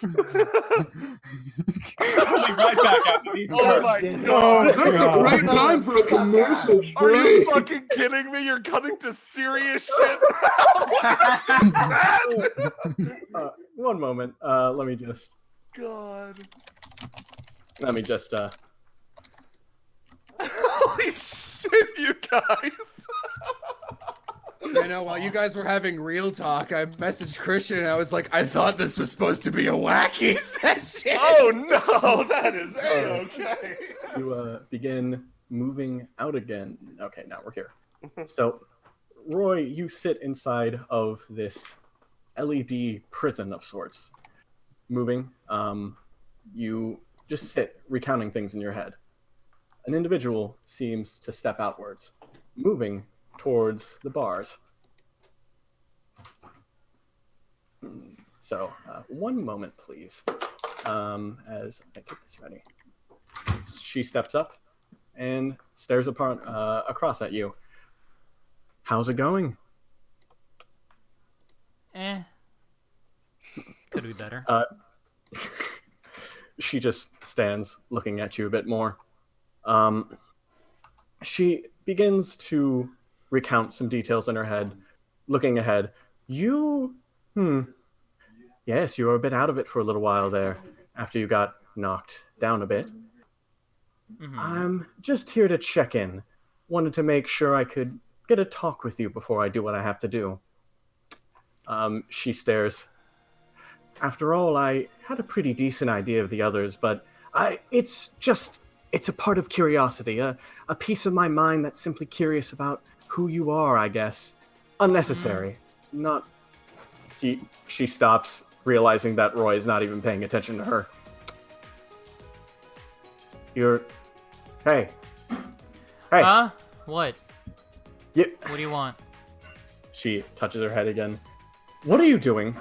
I'll be right back after these. Oh my Oh, god! That's a great time for a commercial Are you break. fucking kidding me? You're cutting to serious shit? One moment. Let me just. God. Holy shit, you guys! I know, while you guys were having real talk, I messaged Christian and I was like, I thought this was supposed to be a wacky session. Oh no, that is A-okay. You begin moving out again. Okay, now we're here. So, Roy, you sit inside of this LED prison of sorts. Moving. You just sit, recounting things in your head. An individual seems to step outwards, moving towards the bars. So, one moment, please. As I get this ready. She steps up and stares across at you. How's it going? Could be better. She just stands looking at you a bit more. She begins to recount some details in her head, looking ahead. Yes, you were a bit out of it for a little while there, after you got knocked down a bit. Mm-hmm. I'm just here to check in. Wanted to make sure I could get a talk with you before I do what I have to do. She stares. After all, I had a pretty decent idea of the others, but it's a part of curiosity, a piece of my mind that's simply curious about who you are, I guess. unnecessary. Not. She stops, realizing that Roy is not even paying attention to her. Hey. Huh? What? Yeah. What do you want? She touches her head again. What are you doing?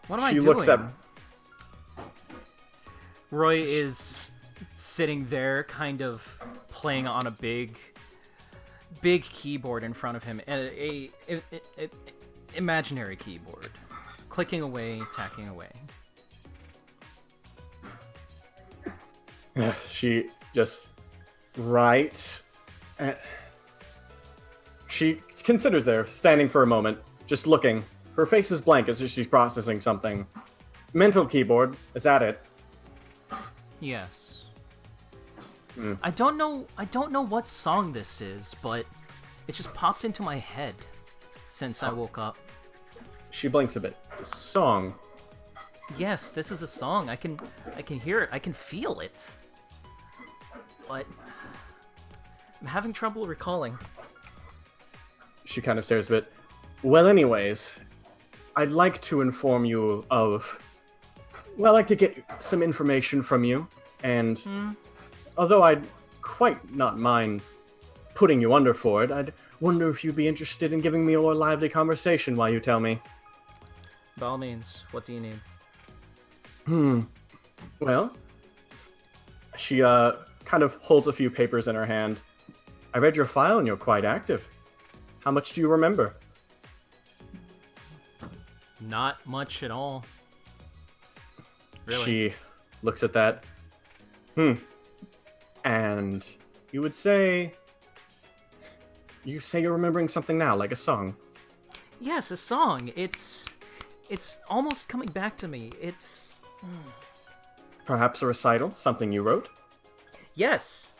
What am I She doing? looks at. Roy is sitting there, kind of playing on a big keyboard in front of him, and a imaginary keyboard, clicking away, tacking away. She just She considers there, standing for a moment, just looking. Her face is blank as if she's processing something. Mental keyboard, is that it? Yes. I don't know what song this is, but it just popped into my head since I woke up. She blinks a bit. Song. Yes, this is a song. I can hear it. I can feel it. But I'm having trouble recalling. She kind of stares a bit. Well, anyways, I'd like to inform you of... Well, I'd like to get some information from you, and although I'd quite not mind putting you under for it, I'd wonder if you'd be interested in giving me a more lively conversation while you tell me. By all means, what do you need? Well, she kind of holds a few papers in her hand. I read your file and you're quite active. How much do you remember? Not much at all. Really? She looks at that. And you would say... You say you're remembering something now, like a song. Yes, a song. It's almost coming back to me. It's... Perhaps a recital? Something you wrote? Yes.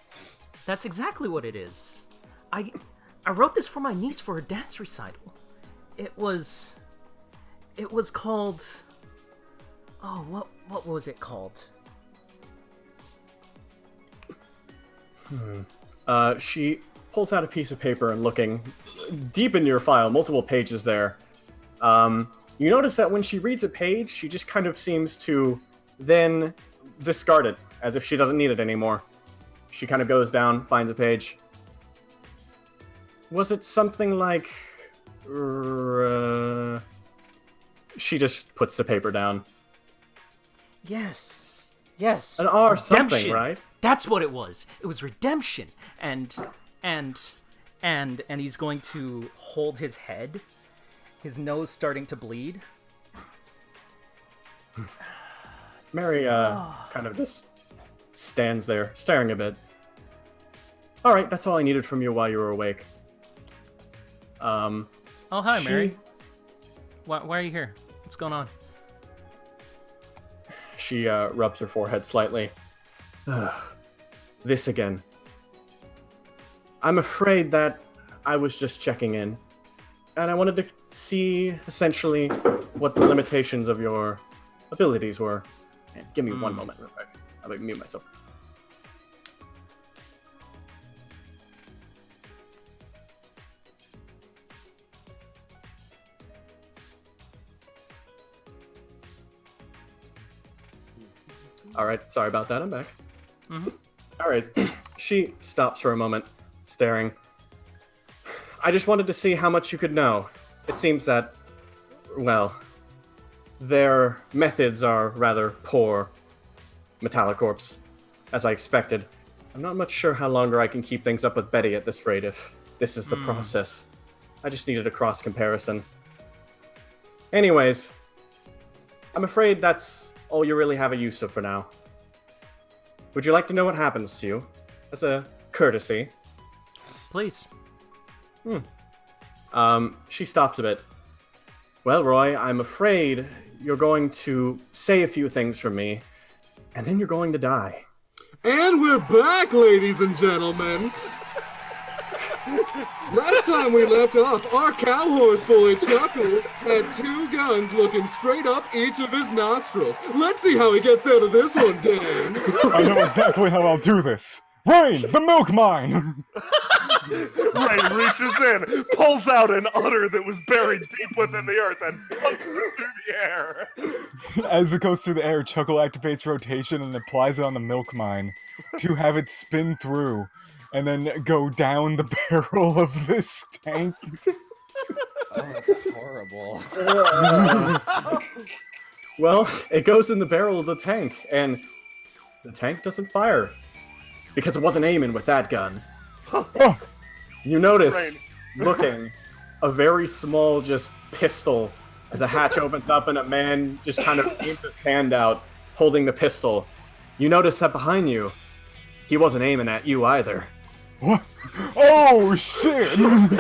That's exactly what it is. I wrote this for my niece for her dance recital. It was called... Oh, what was it called? She pulls out a piece of paper and looking deep in your file, multiple pages there. You notice that when she reads a page, she just kind of seems to then discard it, as if she doesn't need it anymore. She kind of goes down, finds a page. Was it something like... She just puts the paper down. Yes. An R Redemption. something, right? That's what it was. It was redemption. And he's going to hold his head, his nose starting to bleed. Mary kind of just stands there, staring a bit. All right, that's all I needed from you while you were awake. Oh, hi, Mary. Why are you here? What's going on? She rubs her forehead slightly. This again. I'm afraid that I was just checking in, and I wanted to see, essentially, what the limitations of your abilities were. Give me one moment real quick. I'll mute myself. Alright, sorry about that, I'm back. Alright, she stops for a moment, staring. I just wanted to see how much you could know. It seems that, well, their methods are rather poor, JelloApocalypse, as I expected. I'm not much sure how longer I can keep things up with Betty at this rate if this is the process. I just needed a cross comparison. Anyways, I'm afraid that's all you really have a use of for now. Would you like to know what happens to you? As a courtesy. Please. She stops a bit. Well, Roy, I'm afraid you're going to say a few things from me, and then you're going to die. And we're back, ladies and gentlemen! Last time we left off, our cowhorse boy Chuckle had 2 guns looking straight up each of his nostrils. Let's see how he gets out of this one, Dan. I know exactly how I'll do this. Rain, the milk mine! Rain reaches in, pulls out an udder that was buried deep within the earth, and pumps it through the air. As it goes through the air, Chuckle activates rotation and applies it on the milk mine to have it spin through and then go down the barrel of this tank. Oh, that's horrible. Well, it goes in the barrel of the tank, and the tank doesn't fire. Because it wasn't aiming with that gun. You notice, Rain. looking, a very small just pistol as a hatch opens up and a man just kind of aims his hand out, holding the pistol. You notice that behind you, he wasn't aiming at you either. What? Oh, shit! This town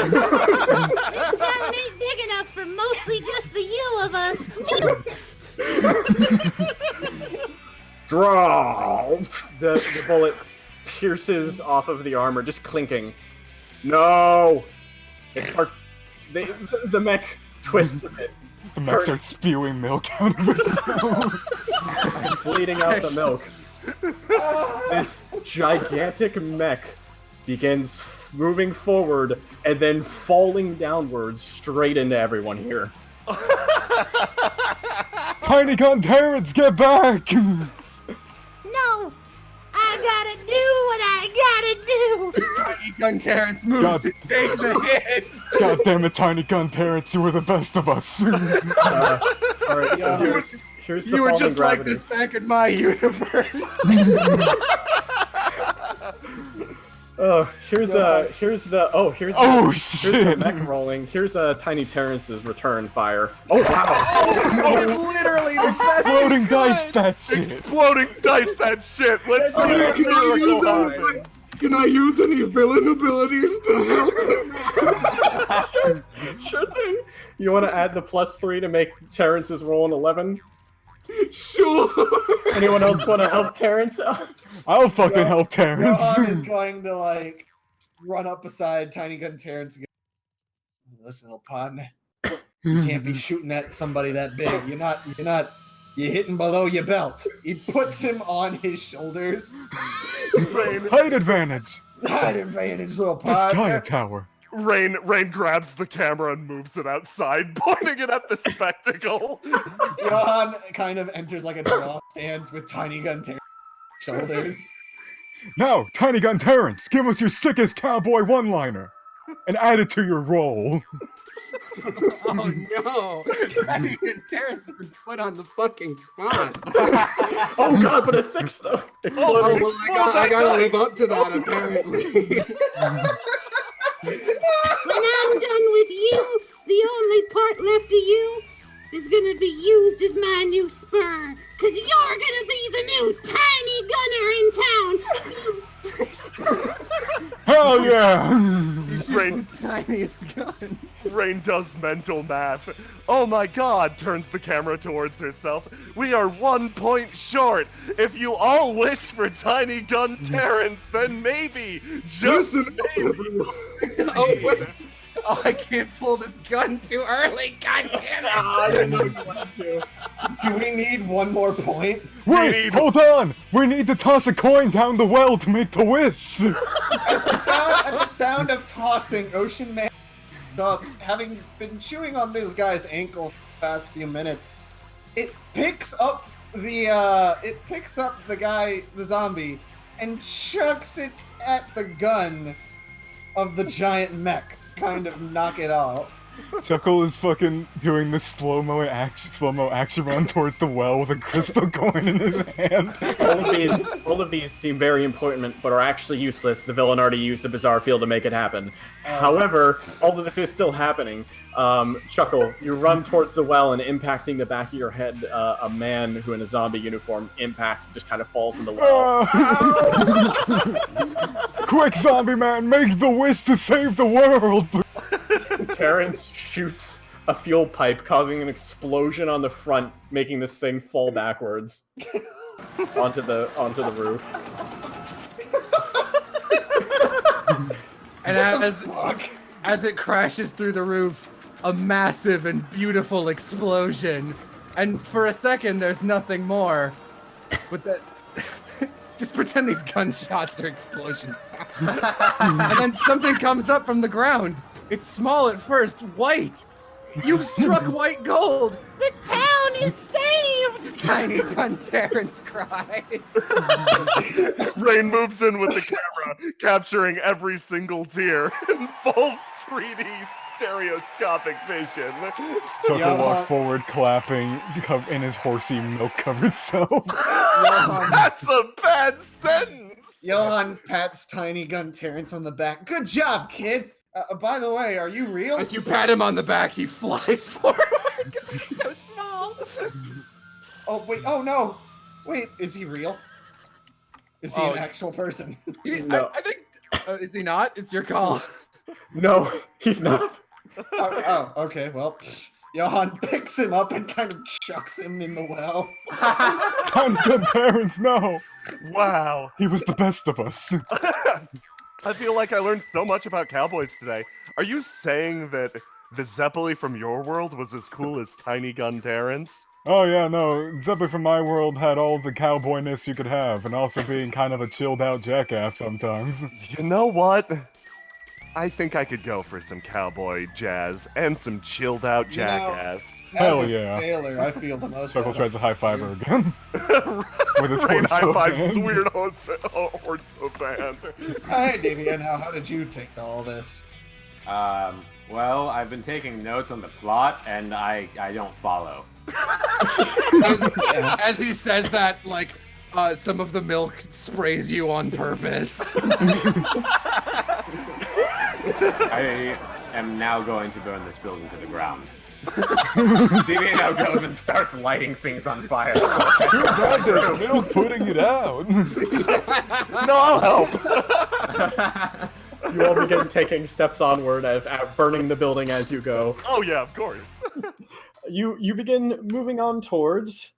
ain't big enough for mostly just the you of us. Draw! The bullet pierces off of the armor, just clinking. No! It starts... The mech twists a bit. The mech starts spewing milk out of itself. Bleeding out the milk. This gigantic mech begins moving forward and then falling downwards straight into everyone here. Tiny gun Terrence, get back! No, I gotta do what I gotta do. Tiny Gun Terrence moves God. to take the hits. God damn it, Tiny gun Terrence, you were the best of us. Alright, so here's the You were falling just like gravity. this back in my universe. Here's the shit. mech rolling. Here's Tiny Terrence's return fire. Oh wow! Oh, literally the best Exploding you dice, could. that shit. Exploding dice that shit! Let's see Can a I use miracle any- happen. Can I use any villain abilities to help him? Sure thing. You want to add the +3 to make Terrence's roll an 11? Sure. Anyone else want to help Terrence? I'll fucking help Terrence. Johan is going to like run up beside Tiny Gun Terrence and go, listen, little partner, you can't be shooting at somebody that big. You're hitting below your belt. He puts him on his shoulders. Height advantage. That advantage, little The Sky partner. Tower. Rain grabs the camera and moves it outside, pointing it at the spectacle. Johan kind of enters like a draw stance with Tiny Gun Terrence's shoulders. Now, Tiny gun Terrence, give us your sickest cowboy one-liner and add it to your roll. Oh no! Tiny Gun Terrence has been put on the fucking spot. Oh god, but a 6 though. Oh, Exploding. well, I gotta live up to that, apparently. When I'm done with you, the only part left of you is gonna be used as my new spur. Cause you're gonna be the new tiny gunner in town. Hell yeah! Rain, The tiniest gun. Rain does mental math. Oh my god, turns the camera towards herself. We are 1 point short. If you all wish for Tiny Gun Terrence, then maybe, just Listen, maybe. Oh wait! Oh, I can't pull this gun too early. God damn it! I didn't know you wanted to. Do we need one more point? Wait, hold on! We need to toss a coin down the well to make the wish! At the sound of tossing, Ocean Man. So, having been chewing on this guy's ankle for the past few minutes, it picks up the guy, the zombie, and chucks it at the gun of the giant mech, kind of knock it off. Chuckle is fucking doing the slow-mo action run towards the well with a crystal coin in his hand. All of these seem very important, but are actually useless. The villain already used the bizarre field to make it happen. However, all of this is still happening. Chuckle, you run towards the well and impacting the back of your head, a man who in a zombie uniform impacts and just kind of falls in the well. Quick, zombie man, make the wish to save the world! Terrence shoots a fuel pipe, causing an explosion on the front, making this thing fall backwards onto the roof. And as it crashes through the roof, a massive and beautiful explosion. And for a second, there's nothing more. But Just pretend these gunshots are explosions. And then something comes up from the ground. It's small at first, white. You've struck white gold. The town is saved! Tiny gun Terrence cries. Rain moves in with the camera, capturing every single tear in full 3D stereoscopic vision. Tucker walks forward, clapping in his horsey, milk-covered self. That's a bad sentence! Johan pats Tiny Gun Terrence on the back. Good job, kid! By the way, are you real? As you pat him on the back, he flies forward because he's so small. Oh, wait. Oh, no. Wait, is he real? Is he an actual person? No. I think... is he not? It's your call. No, he's not. Okay, well... Johan picks him up and kind of chucks him in the well. Tiny Gun Terrence, no! Wow. He was the best of us. I feel like I learned so much about cowboys today. Are you saying that the Zeppeli from your world was as cool as Tiny Gun Terrence? Oh yeah, no, Zeppeli from my world had all the cowboyness you could have, and also being kind of a chilled-out jackass sometimes. You know what? I think I could go for some cowboy jazz and some chilled-out jackass. Hell As a yeah. sailor, I feel the most. Tucker tries to high-five her again. With his Rain horse high-fives band. weird horse band. Hey, Davey, now how did you take to all this? Well, I've been taking notes on the plot, and I don't follow. As he says that, like, some of the milk sprays you on purpose. I am now going to burn this building to the ground. DB now goes and starts lighting things on fire. Too bad there's milk putting it out. No, I'll help. You all begin taking steps onward, burning the building as you go. Oh yeah, of course. You begin moving on towards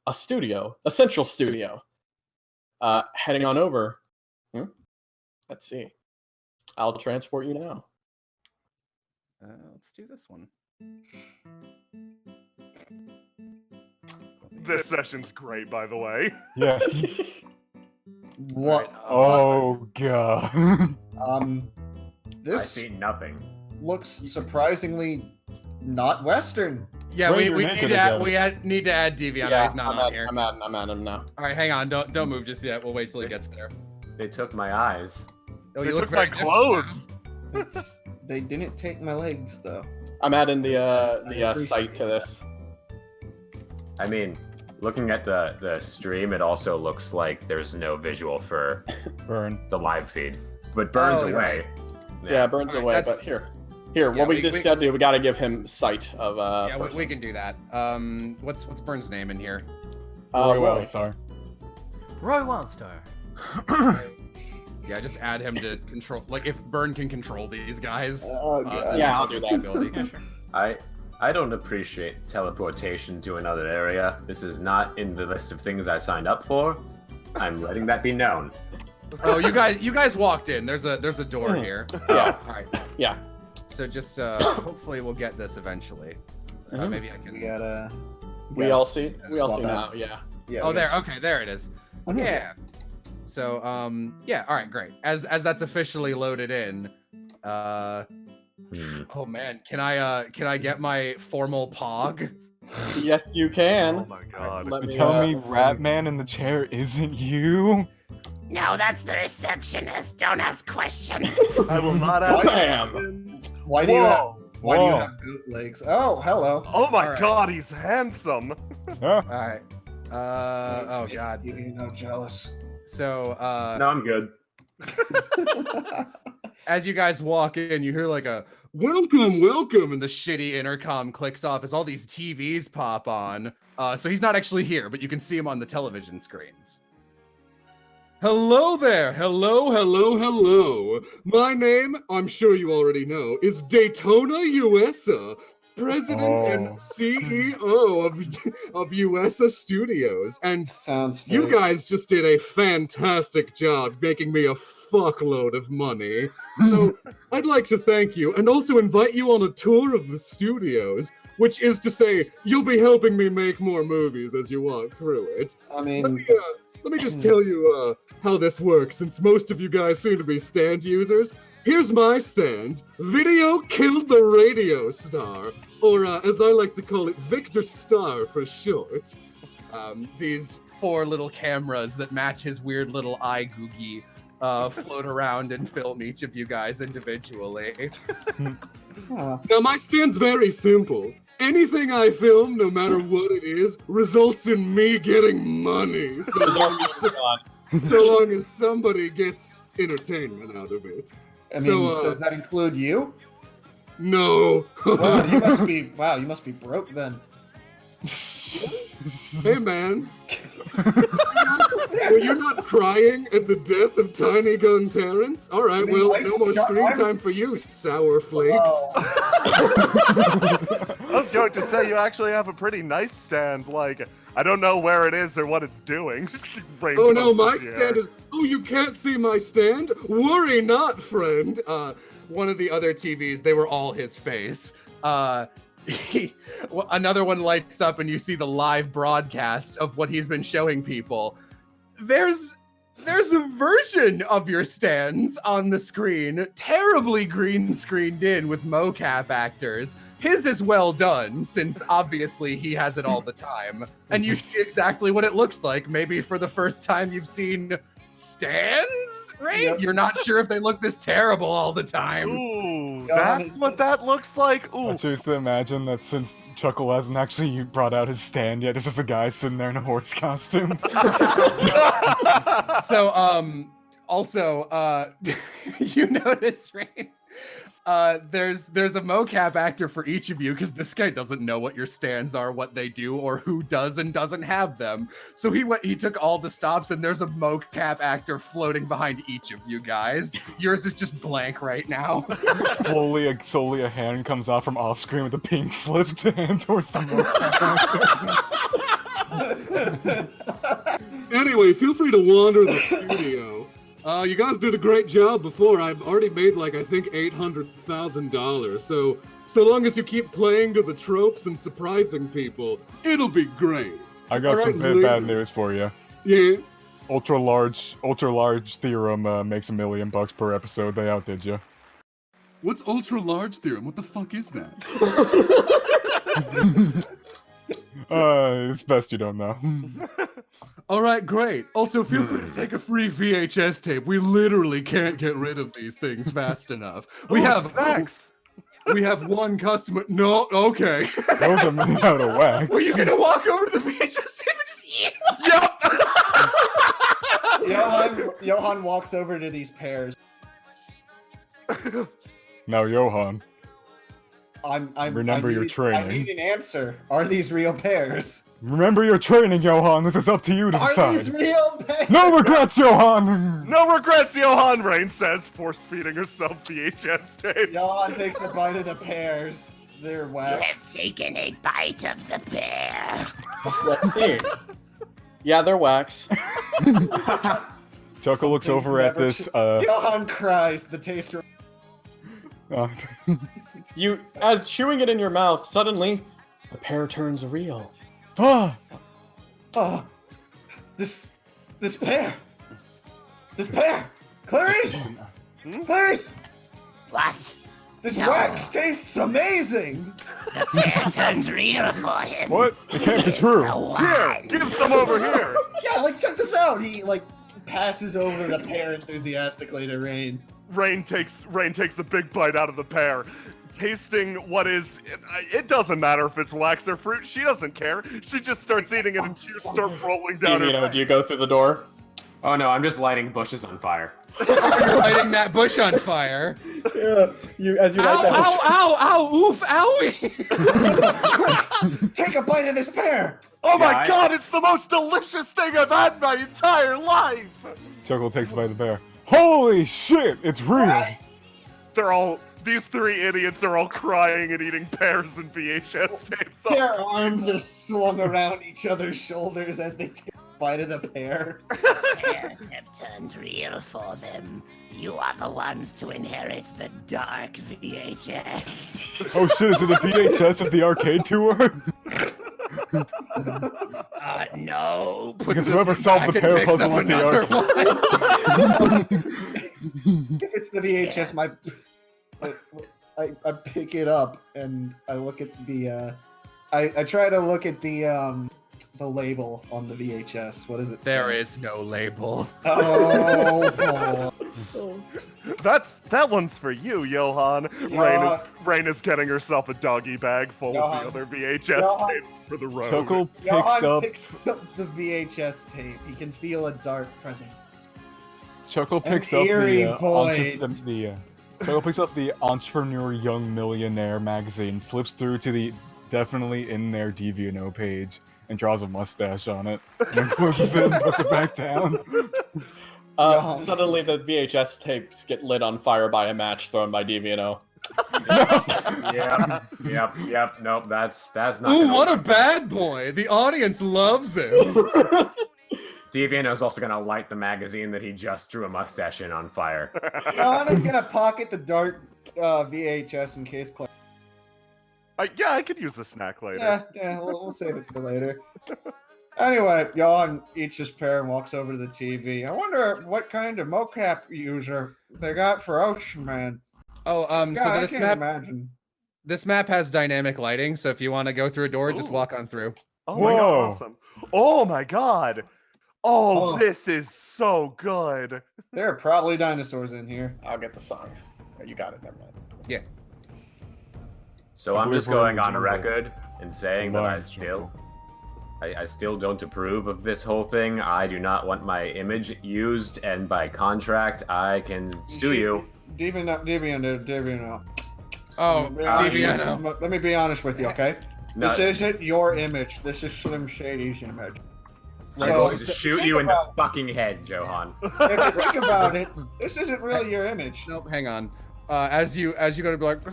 a studio, a central studio. Heading on over. Let's see. I'll transport you now. Let's do this one. This session's great, by the way. Yeah. What? Oh god. I This see nothing. looks surprisingly not Western. Yeah, Bring we your need naked to add, again. need to add Deviant. He's not on here. I'm at him now. All right, hang on. Don't move just yet. We'll wait till he gets there. They took my eyes. Oh, They you look took my very different clothes. They didn't take my legs, though. I'm adding the site to this. I mean, looking at the stream, it also looks like there's no visual for Burn. the live feed. But burns Oh, away. Yeah, burns Alright, away. that's- But here, Yeah, what we we- just we- gotta do, we gotta give him sight of Yeah, person. we can do that. What's Burns' name in here? Roy Roy. Wildstar. Roy Wildstar. Yeah, just add him to control. Like, if Burn can control these guys. Oh, God. then Yeah, I'll he'll do have that. the ability. Yeah, sure. I don't appreciate teleportation to another area. This is not in the list of things I signed up for. I'm letting that be known. Oh, you guys walked in. There's a door here. Yeah. All right. Yeah. So just hopefully we'll get this eventually. Mhm. Maybe I can. We gotta. We gotta all s- see. gotta We all swap see out. now. Yeah. Yeah, Oh, we there. gotta Okay, there it is. Mhm. Yeah. So yeah. All right, great. As that's officially loaded in. Oh man, can I get my formal pog? Yes, you can. Oh my god. Let You me, tell me let's see. Ratman in the chair isn't you? No, that's the receptionist. Don't ask questions. I will not ask. Bam. questions. Why do you have? Whoa. Why do you Whoa. have goat legs? Oh, hello. Oh my Alright. god, he's handsome. Huh? All right. Oh god. You know, jealous. So No, I'm good. as you guys walk in, you hear like a welcome, welcome, and the shitty intercom clicks off as all these TVs pop on. So he's not actually here, but you can see him on the television screens. Hello there. Hello. My name, I'm sure you already know, is Daytona USA, President and Oh. CEO of USA Studios. And Sounds fake. you guys just did a fantastic job making me a fuckload of money. So I'd like to thank you and also invite you on a tour of the studios, which is to say, you'll be helping me make more movies as you walk through it. I mean, Let me, let me just tell you how this works, since most of you guys seem to be stand users. Here's my stand. Video killed the radio star, or as I like to call it, Victor Star for short. These 4 little cameras that match his weird little eye googie float around and film each of you guys individually. Now, my stand's very simple. Anything I film, no matter what it is, results in me getting money. So long as somebody gets entertainment out of it. I mean, does that include you? No. Wow, you must be broke then. Hey, man. Were you not crying at the death of Tiny Gun Terrence? All right, no more screen time for you, sour flakes. I was going to say, you actually have a pretty nice stand. Like, I don't know where it is or what it's doing. Oh no, my stand is... Oh, you can't see my stand? Worry not, friend. One of the other TVs, they were all his face. Another one lights up and you see the live broadcast of what he's been showing people. There's a version of your stands on the screen, terribly green screened in with mocap actors. His is well done, since obviously he has it all the time. And you see exactly what it looks like. Maybe for the first time you've seen stands, right? Yep. You're not sure if they look this terrible all the time. Ooh, that's what that looks like. Ooh. I choose to imagine that since Chuckle hasn't actually brought out his stand yet, it's just a guy sitting there in a horse costume. So, also, you notice, right? There's a mocap actor for each of you, because this guy doesn't know what your stands are, what they do, or who does and doesn't have them. So he took all the stops, and there's a mocap actor floating behind each of you guys. Yours is just blank right now. Slowly a hand comes out from off screen with a pink slip to hand towards the mocap. Anyway, feel free to wander the studio. You guys did a great job before. I've already made, like, I think $800,000. So long as you keep playing to the tropes and surprising people, it'll be great. I got some bad news for you. Yeah. Ultra large theorem makes $1 million per episode. They outdid you. What's ultra large theorem? What the fuck is that? It's best you don't know. All right, great. Also, feel free to take a free VHS tape. We literally can't get rid of these things fast enough. We have snacks. We have one customer. No, okay. Those are made out of wax. Were you gonna walk over to the VHS tape and just eat? Yep. Johan walks over to these pears. Now, Johan. Remember your I training. need an answer. Are these real pears? Remember your training, Johan. This is up to you to Are decide. these real pears? No regrets, Johan! No regrets, Johan, Rain says, force-feeding herself VHS tapes. Johan takes a bite of the pears. They're You wax. have taken a bite of the pear. Let's see. Yeah, they're wax. Chuckle looks Some over at things this, Johan cries. The taste. You, as chewing it in your mouth, suddenly, the pear turns real. Ah! Oh, this pear. This pear. Clarice! Clarice! What? This No. wax tastes amazing! The pear turns real for him. What? It can't be true. The Here, one. give some over here. Yeah, like, check this out. He, like, passes over the pear enthusiastically to Rain. Rain takes a big bite out of the pear. Tasting what is, it doesn't matter if it's wax or fruit. She doesn't care. She just starts eating it and tears start rolling down her face. Do you go through the door? Oh no, I'm just lighting bushes on fire. You're lighting that bush on fire. Yeah, as you light that. Ow, oof, owie. Take a bite of this pear! Oh my Yeah, god, it's the most delicious thing I've had in my entire life! Chuckle takes a bite of the bear. Holy shit, it's real! These 3 idiots are all crying and eating pears and VHS tapes. Their arms are slung around each other's shoulders as they take a bite of the pear. Pears have turned real for them. You are the ones to inherit the dark VHS. Oh shit, is it a VHS of the arcade tour? No. Because whoever solved the pair puzzle with the arc. It's the VHS. I pick it up and I look at the. I try to look at the label on the VHS. What does it say? There is no label. Oh. That one's for you, Johan. Rain is getting herself a doggy bag full of the other VHS tapes for the road. Chuckle picks Johan up. picks up the VHS tape. He can feel a dark presence. Chuckle An picks up eerie the void. Chuckle picks up the Entrepreneur Young Millionaire magazine, flips through to the definitely in there DVNO page, and draws a mustache on it. And then closes it and puts it back down. Suddenly, the VHS tapes get lit on fire by a match thrown by DVNO. Yep. Nope, that's not. Ooh, what a bad boy! The audience loves him. DVNO's also gonna light the magazine that he just drew a mustache in on fire. Johan is gonna pocket the dark VHS in case. Yeah, I could use the snack later. Yeah, we'll save it for later. Anyway, Johan eats his pear and walks over to the TV. I wonder what kind of mocap user they got for Ocean Man. Oh, so I this can't map, imagine. this map has dynamic lighting. So if you want to go through a door, just walk on through. Oh my god, awesome. Oh my god. Oh, this is so good. There are probably dinosaurs in here. I'll get the song. Oh, you got it, never mind. Yeah. So I'm just going on record and saying that Lines, I still don't approve of this whole thing. I do not want my image used, and by contract, I can sue you. DVNO. Oh, DVNO. Let me be honest with you, okay? No. This isn't your image. This is Slim Shady's image. I'm going to shoot you in the fucking head, Johan. If you think about it, this isn't really your image. Nope, hang on. As you go to be like,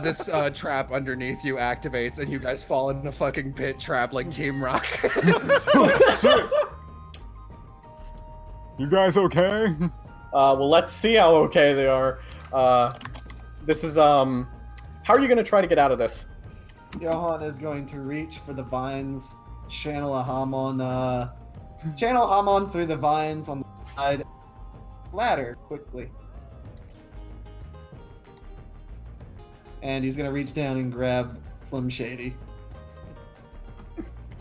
this trap underneath you activates, and you guys fall in a fucking pit trap like Team Rock. Oh, shit. You guys okay? Well, let's see how okay they are. This is, how are you going to try to get out of this? Johan is going to reach for the vines, channel a Hamon through the vines on the side, ladder quickly. And he's gonna reach down and grab Slim Shady.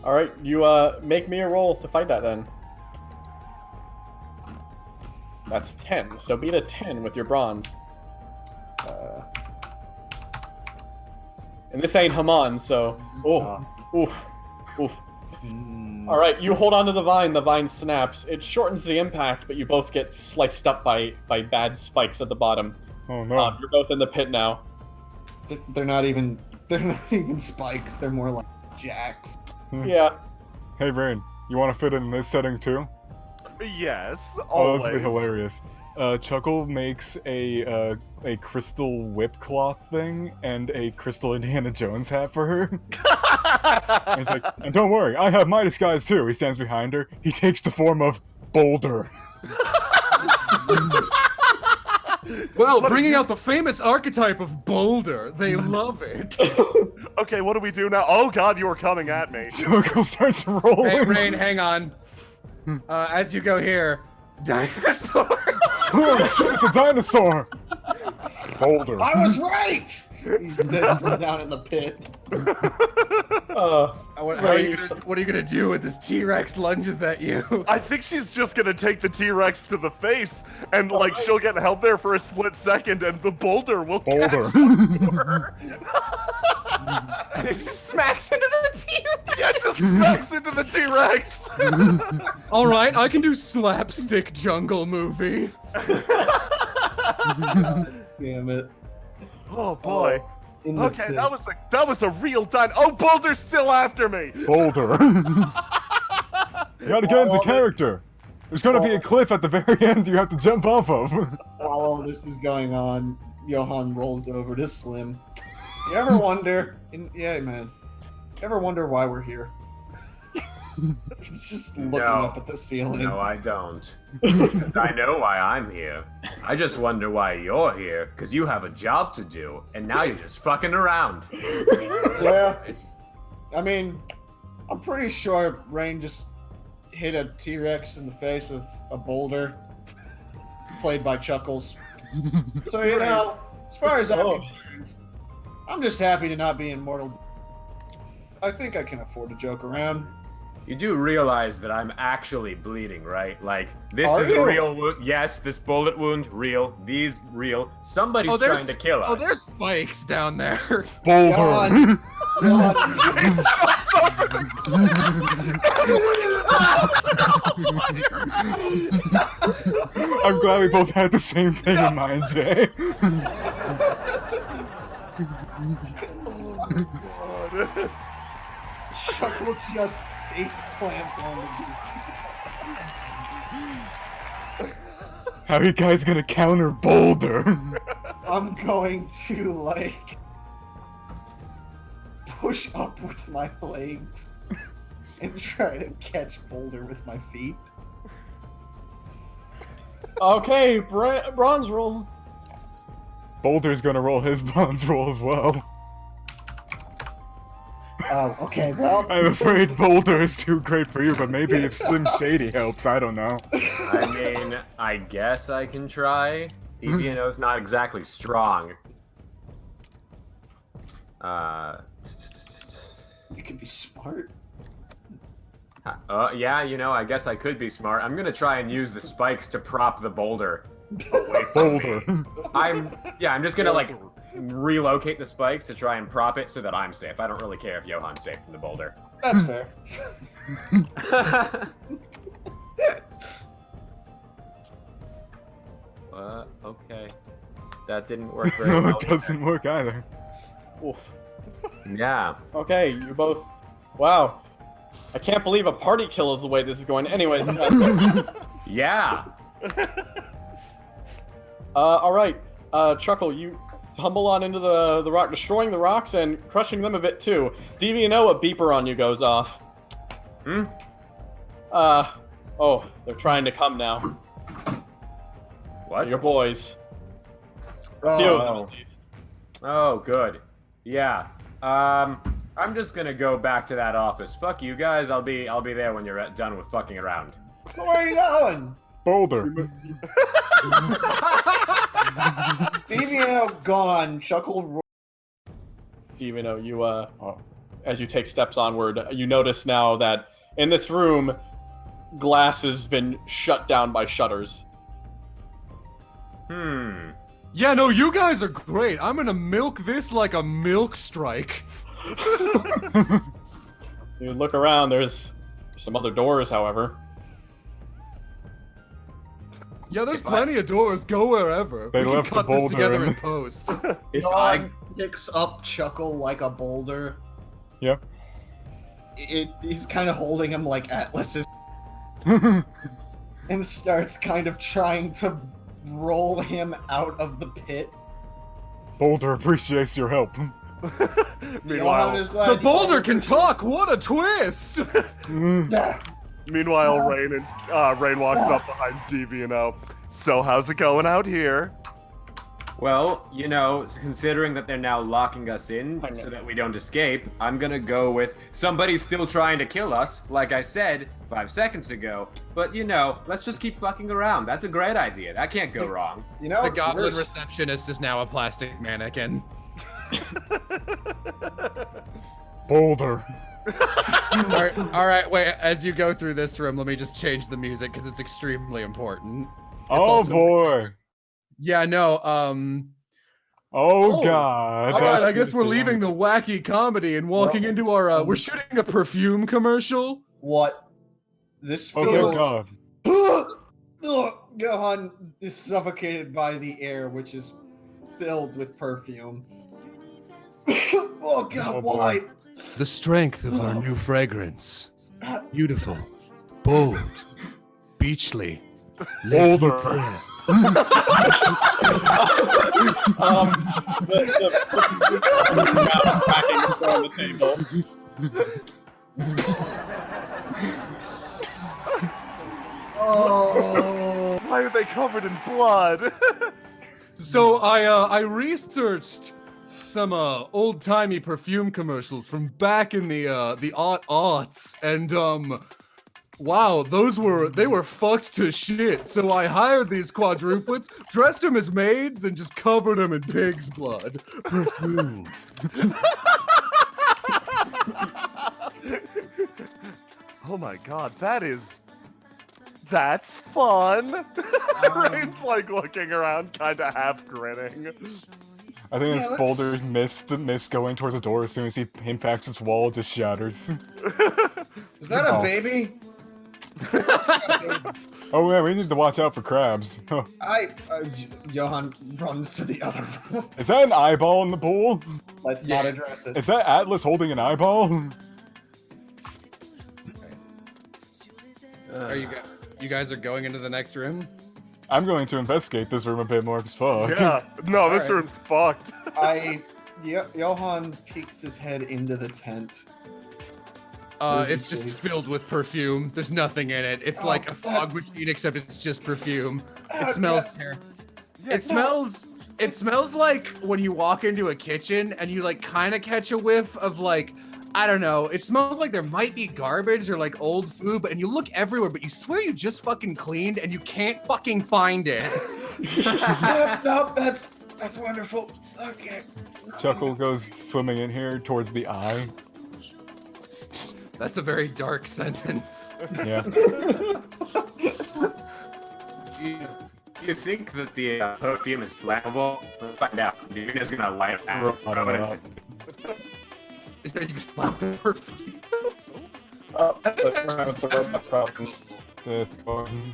Alright, you make me a roll to fight that then. That's 10, so beat a 10 with your bronze. And this ain't Haman, so... Oof. Alright, you hold on to the vine snaps. It shortens the impact, but you both get sliced up by bad spikes at the bottom. Oh no. You're both in the pit now. They're not even spikes. They're more like jacks. Yeah. Hey, Rain, you want to fit in this setting too? Yes, Oh, always. this would be hilarious. Chuckle makes a crystal whip cloth thing and a crystal Indiana Jones hat for her. And he's like, and don't worry, I have my disguise too. He stands behind her. He takes the form of Boulder. Well, bringing out the famous archetype of Boulder. They love it. Okay, what do we do now? Oh god, you are coming at me. Chuckle starts rolling. Hey, Rain, hang on. As you go here, dinosaur. Oh shit, it's a dinosaur! Boulder. I was right! He says from down in the pit. What are you gonna do when this T-Rex lunges at you? I think she's just gonna take the T-Rex to the face, and like she'll get held there for a split second, and the boulder will catch her. And it just smacks into the T-Rex. Yeah, it just smacks into the T-Rex. All right, I can do slapstick jungle movie. Damn it. Oh boy. Okay, pit. that was a real dino. Oh, Boulder's still after me. Boulder. You gotta get into character. There's gonna be a cliff at the very end you have to jump off of. While all this is going on, Johan rolls over to Slim. You ever wonder? Yeah, man. Ever wonder why we're here? He's just looking up at the ceiling. No, I don't. Because I know why I'm here. I just wonder why you're here, because you have a job to do, and now you're just fucking around. Yeah. I mean, I'm pretty sure Rain just hit a T-Rex in the face with a boulder, played by Chuckles. So, you know, as far as I'm concerned, I'm just happy to not be in Mortal. I think I can afford to joke around. You do realize that I'm actually bleeding, right? Like, this Are is you? a real wound. Yes, this bullet wound, real. These, real. Somebody's trying to kill us. Oh, there's spikes down there. Boulder. God. I'm glad we both had the same thing in mind, Jay. Chuckle just face plants on the. How are you guys gonna counter Boulder? I'm going to, like, push up with my legs and try to catch Boulder with my feet. Okay, bronze roll. Boulder's gonna roll his bronze roll as well. Oh, okay, well. I'm afraid Boulder is too great for you, but maybe if Slim Shady helps, I don't know. I mean, I guess I can try. DVNO's not exactly strong. You can be smart. Yeah, you know, I guess I could be smart. I'm gonna try and use the spikes to prop the boulder away from me. I'm just gonna, like, relocate the spikes to try and prop it so that I'm safe. I don't really care if Johan's safe from the boulder. That's fair. Okay. That didn't work very No, well. it doesn't work either. Oof. Yeah. Okay, you both. Wow. I can't believe a party kill is the way this is going. Anyways. Yeah. All right. Chuckle, you tumble on into the rock, destroying the rocks and crushing them a bit too. DVNO, a beeper on you goes off. Oh, they're trying to come now. What? Your boys. Oh. Oh, good. Yeah. I'm just gonna go back to that office. Fuck you guys. I'll be there when you're done with fucking around. Where are you going? Boulder. DVNO gone. Chuckle. DVNO, you as you take steps onward, you notice now that in this room, glass has been shut down by shutters. Yeah, no, you guys are great. I'm gonna milk this like a milk strike. You look around, there's some other doors, however. Yeah, there's plenty of doors. Go wherever. They we can left the cut this boulder together in. in post. John picks up Chuckle like a boulder. Yep. He's kind of holding him like Atlas is. And starts kind of trying to roll him out of the pit. Boulder appreciates your help. Meanwhile, The boulder can talk. What a twist! Meanwhile, Rain walks up behind DVNO. So how's it going out here? Well, you know, considering that they're now locking us in so that we don't escape, I'm gonna go with somebody's still trying to kill us, like I said 5 seconds ago. But, you know, let's just keep fucking around. That's a great idea. That can't go wrong. You know, The it's goblin worse. receptionist is now a plastic mannequin. Boulder. All right, wait. As you go through this room, let me just change the music because it's extremely important. Oh also- boy. Yeah, no. Oh god. All right, I That's guess we're the leaving the wacky comedy and walking into our. We're shooting a perfume commercial. What? This Oh feels. god. Johan is suffocated by the air, which is filled with perfume. Oh god, Oh, boy. why? The strength of our new fragrance. Beautiful, bold, beachly, Boulder. the table. Oh. Why are they covered in blood? So I researched some old-timey perfume commercials from back in the aughts, and wow, they were fucked to shit. So I hired these quadruplets, dressed them as maids, and just covered them in pig's blood. Perfume. Oh my god, that's fun. Rain's like looking around, kind of half grinning. I think this boulder's mist, the mist going towards the door as soon as he impacts this wall, just shatters. Is that a baby? Oh yeah, we need to watch out for crabs. Johan runs to the other room. Is that an eyeball in the pool? Let's not address it. Is that Atlas holding an eyeball? Are you guys are going into the next room? I'm going to investigate this room a bit more, because fuck. Yeah, no, this room's fucked. Johan peeks his head into the tent. It's just filled with perfume. There's nothing in it. It's like a fog machine, except it's just perfume. It smells terrible. It smells like when you walk into a kitchen and you like kind of catch a whiff of like, I don't know. It smells like there might be garbage or like old food, and you look everywhere, but you swear you just fucking cleaned and you can't fucking find it. No, that's wonderful. Okay. Chuckle goes swimming in here towards the eye. That's a very dark sentence. Yeah. Do you think that the perfume is flammable? Let's find out. Davina's gonna light it. Is that you just slap the perfume? Oh, we're having some robot problems. This one.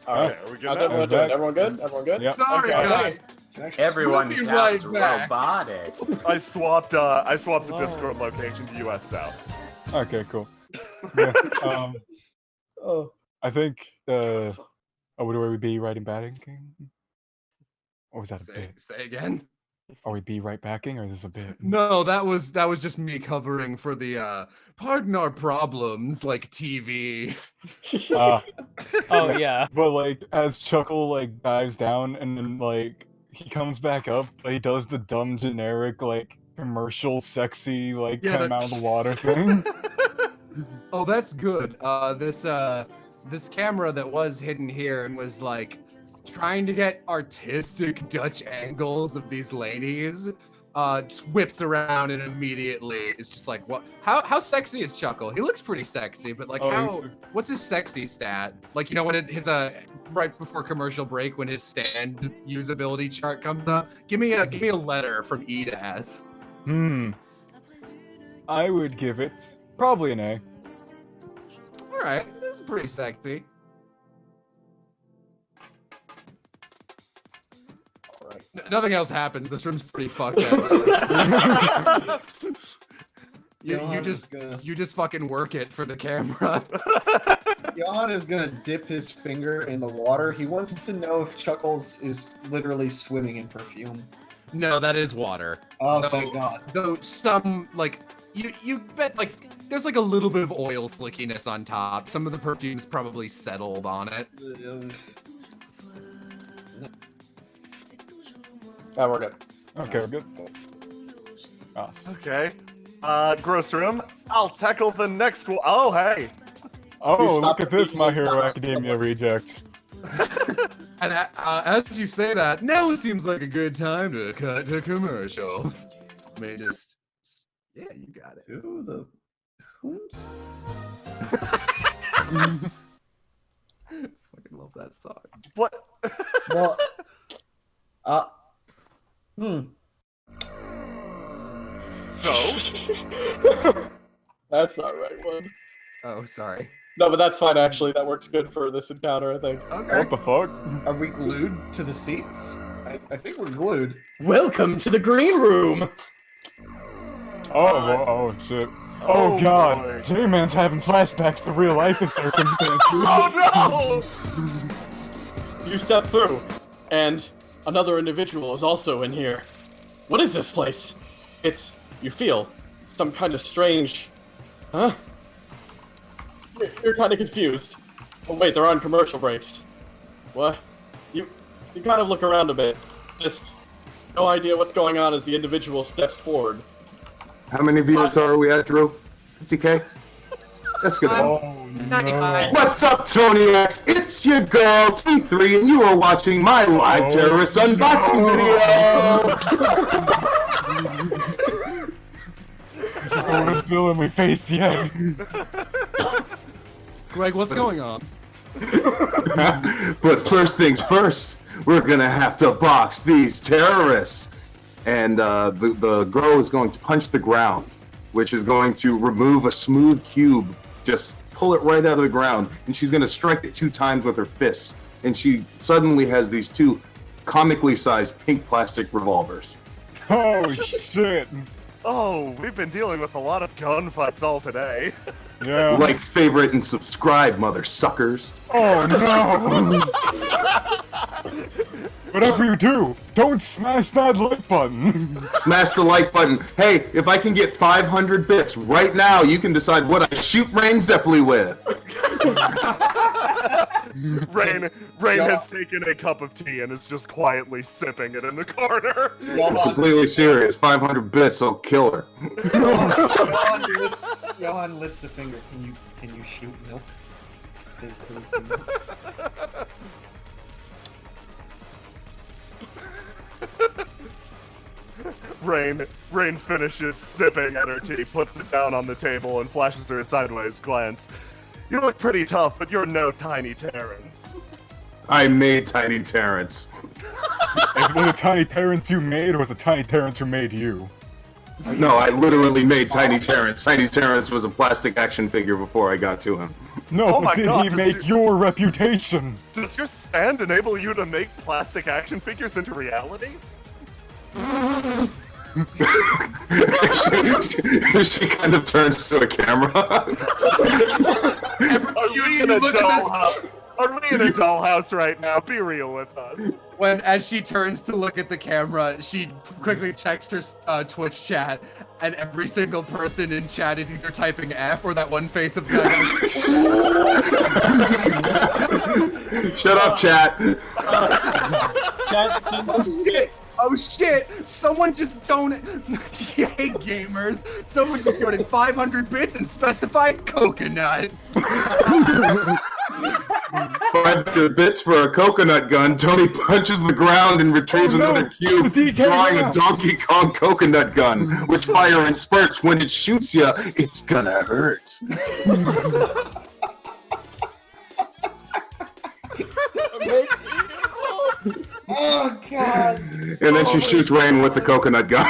Alright, are we good how's now? everyone doing? Everyone good? Everyone good? Yep. Sorry, Okay. guys. Everyone We'll be sounds right back. robotic. I swapped the Discord location to US South. Okay, cool. Yeah, Oh. I think, would we be right in batting? Or was that a bit? Say again. Are we be right backing, or is this a bit? No, that was just me covering for the pardon our problems, like TV. Oh yeah. But like, as Chuckle like dives down and then like he comes back up, but he does the dumb generic like commercial sexy like Yeah, come out of the water thing. Oh, that's good. This camera that was hidden here and was like trying to get artistic Dutch angles of these ladies, just whips around and immediately is just like, what? How sexy is Chuckle? He looks pretty sexy, but like, what's his sexy stat? Like, you know, when his right before commercial break, when his stand usability chart comes up, give me a letter from E to S. I would give it probably an A. All right, that's pretty sexy. Nothing else happens. This room's pretty fucked up. you just fucking work it for the camera. Johan is gonna dip his finger in the water. He wants to know if Chuckles is literally swimming in perfume. No, that is water. Oh, thank God. Though some like you bet like there's like a little bit of oil slickiness on top. Some of the perfume's probably settled on it. Oh, we're good. Okay, we're good. Awesome. Okay. Gross room. I'll tackle the next one. Oh, hey. Oh, look at this, My Hero Academia reject. And as you say that, now it seems like a good time to cut to commercial. I mean, yeah, you got it. Who the whom's? Fucking love that song. What? Well, So? That's not right one. Oh, sorry. No, but that's fine, actually. That works good for this encounter, I think. Okay. What the fuck? Are we glued to the seats? I think we're glued. Welcome to the green room. Oh shit. Oh god, boy. J-Man's having flashbacks to real life circumstances. Oh no! You step through, and another individual is also in here. What is this place? You feel some kind of strange... Huh? You're kind of confused. Oh wait, they're on commercial breaks. What? You kind of look around a bit. Just no idea what's going on as the individual steps forward. How many viewers are we at, Drew? 50K? That's good. 95. What's up, Toniacs? It's your girl, T3, and you are watching my live terrorist unboxing video! This is the worst villain we faced yet. Greg, what's going on? But first things first, we're gonna have to box these terrorists. And the girl is going to punch the ground, which is going to remove a smooth cube, just pull it right out of the ground, and she's gonna strike it 2 times with her fists. And she suddenly has these 2 comically sized pink plastic revolvers. Oh shit. Oh, we've been dealing with a lot of gunfights all today. Yeah. Like, favorite, and subscribe, mother suckers. Oh no! Whatever you do, don't smash that like button. Smash the like button. Hey, if I can get 500 bits right now, you can decide what I shoot Rain Zeppeli with. Rain has taken a cup of tea and is just quietly sipping it in the corner. Completely serious. 500 bits, I'll kill her. Johan lifts a finger. Can you shoot milk? Please do milk. Rain finishes sipping at her tea, puts it down on the table, and flashes her a sideways glance. You look pretty tough, but you're no Tiny Terrence. I made Tiny Terrence. Was it Tiny Terrence you made, or was it Tiny Terrence who made you? No, I literally made Tiny Terrence. Tiny Terrence was a plastic action figure before I got to him. No, Oh my did God, he does make your reputation? Does your stand enable you to make plastic action figures into reality? she kind of turns to a camera. Are we in a dollhouse? Are we in a dollhouse right now? Be real with us. As she turns to look at the camera, she quickly checks her Twitch chat, and every single person in chat is either typing F or that one face of guy. Shut up, chat. Oh shit! Someone just donated. Yay, gamers! Someone just donated 500 bits and specified coconut. 500 bits for a coconut gun. Tony punches the ground and retrieves another cube, drawing a Donkey Kong coconut gun, which fire in spurts. When it shoots you, it's gonna hurt. Oh god! And then she shoots Rain with the coconut gun.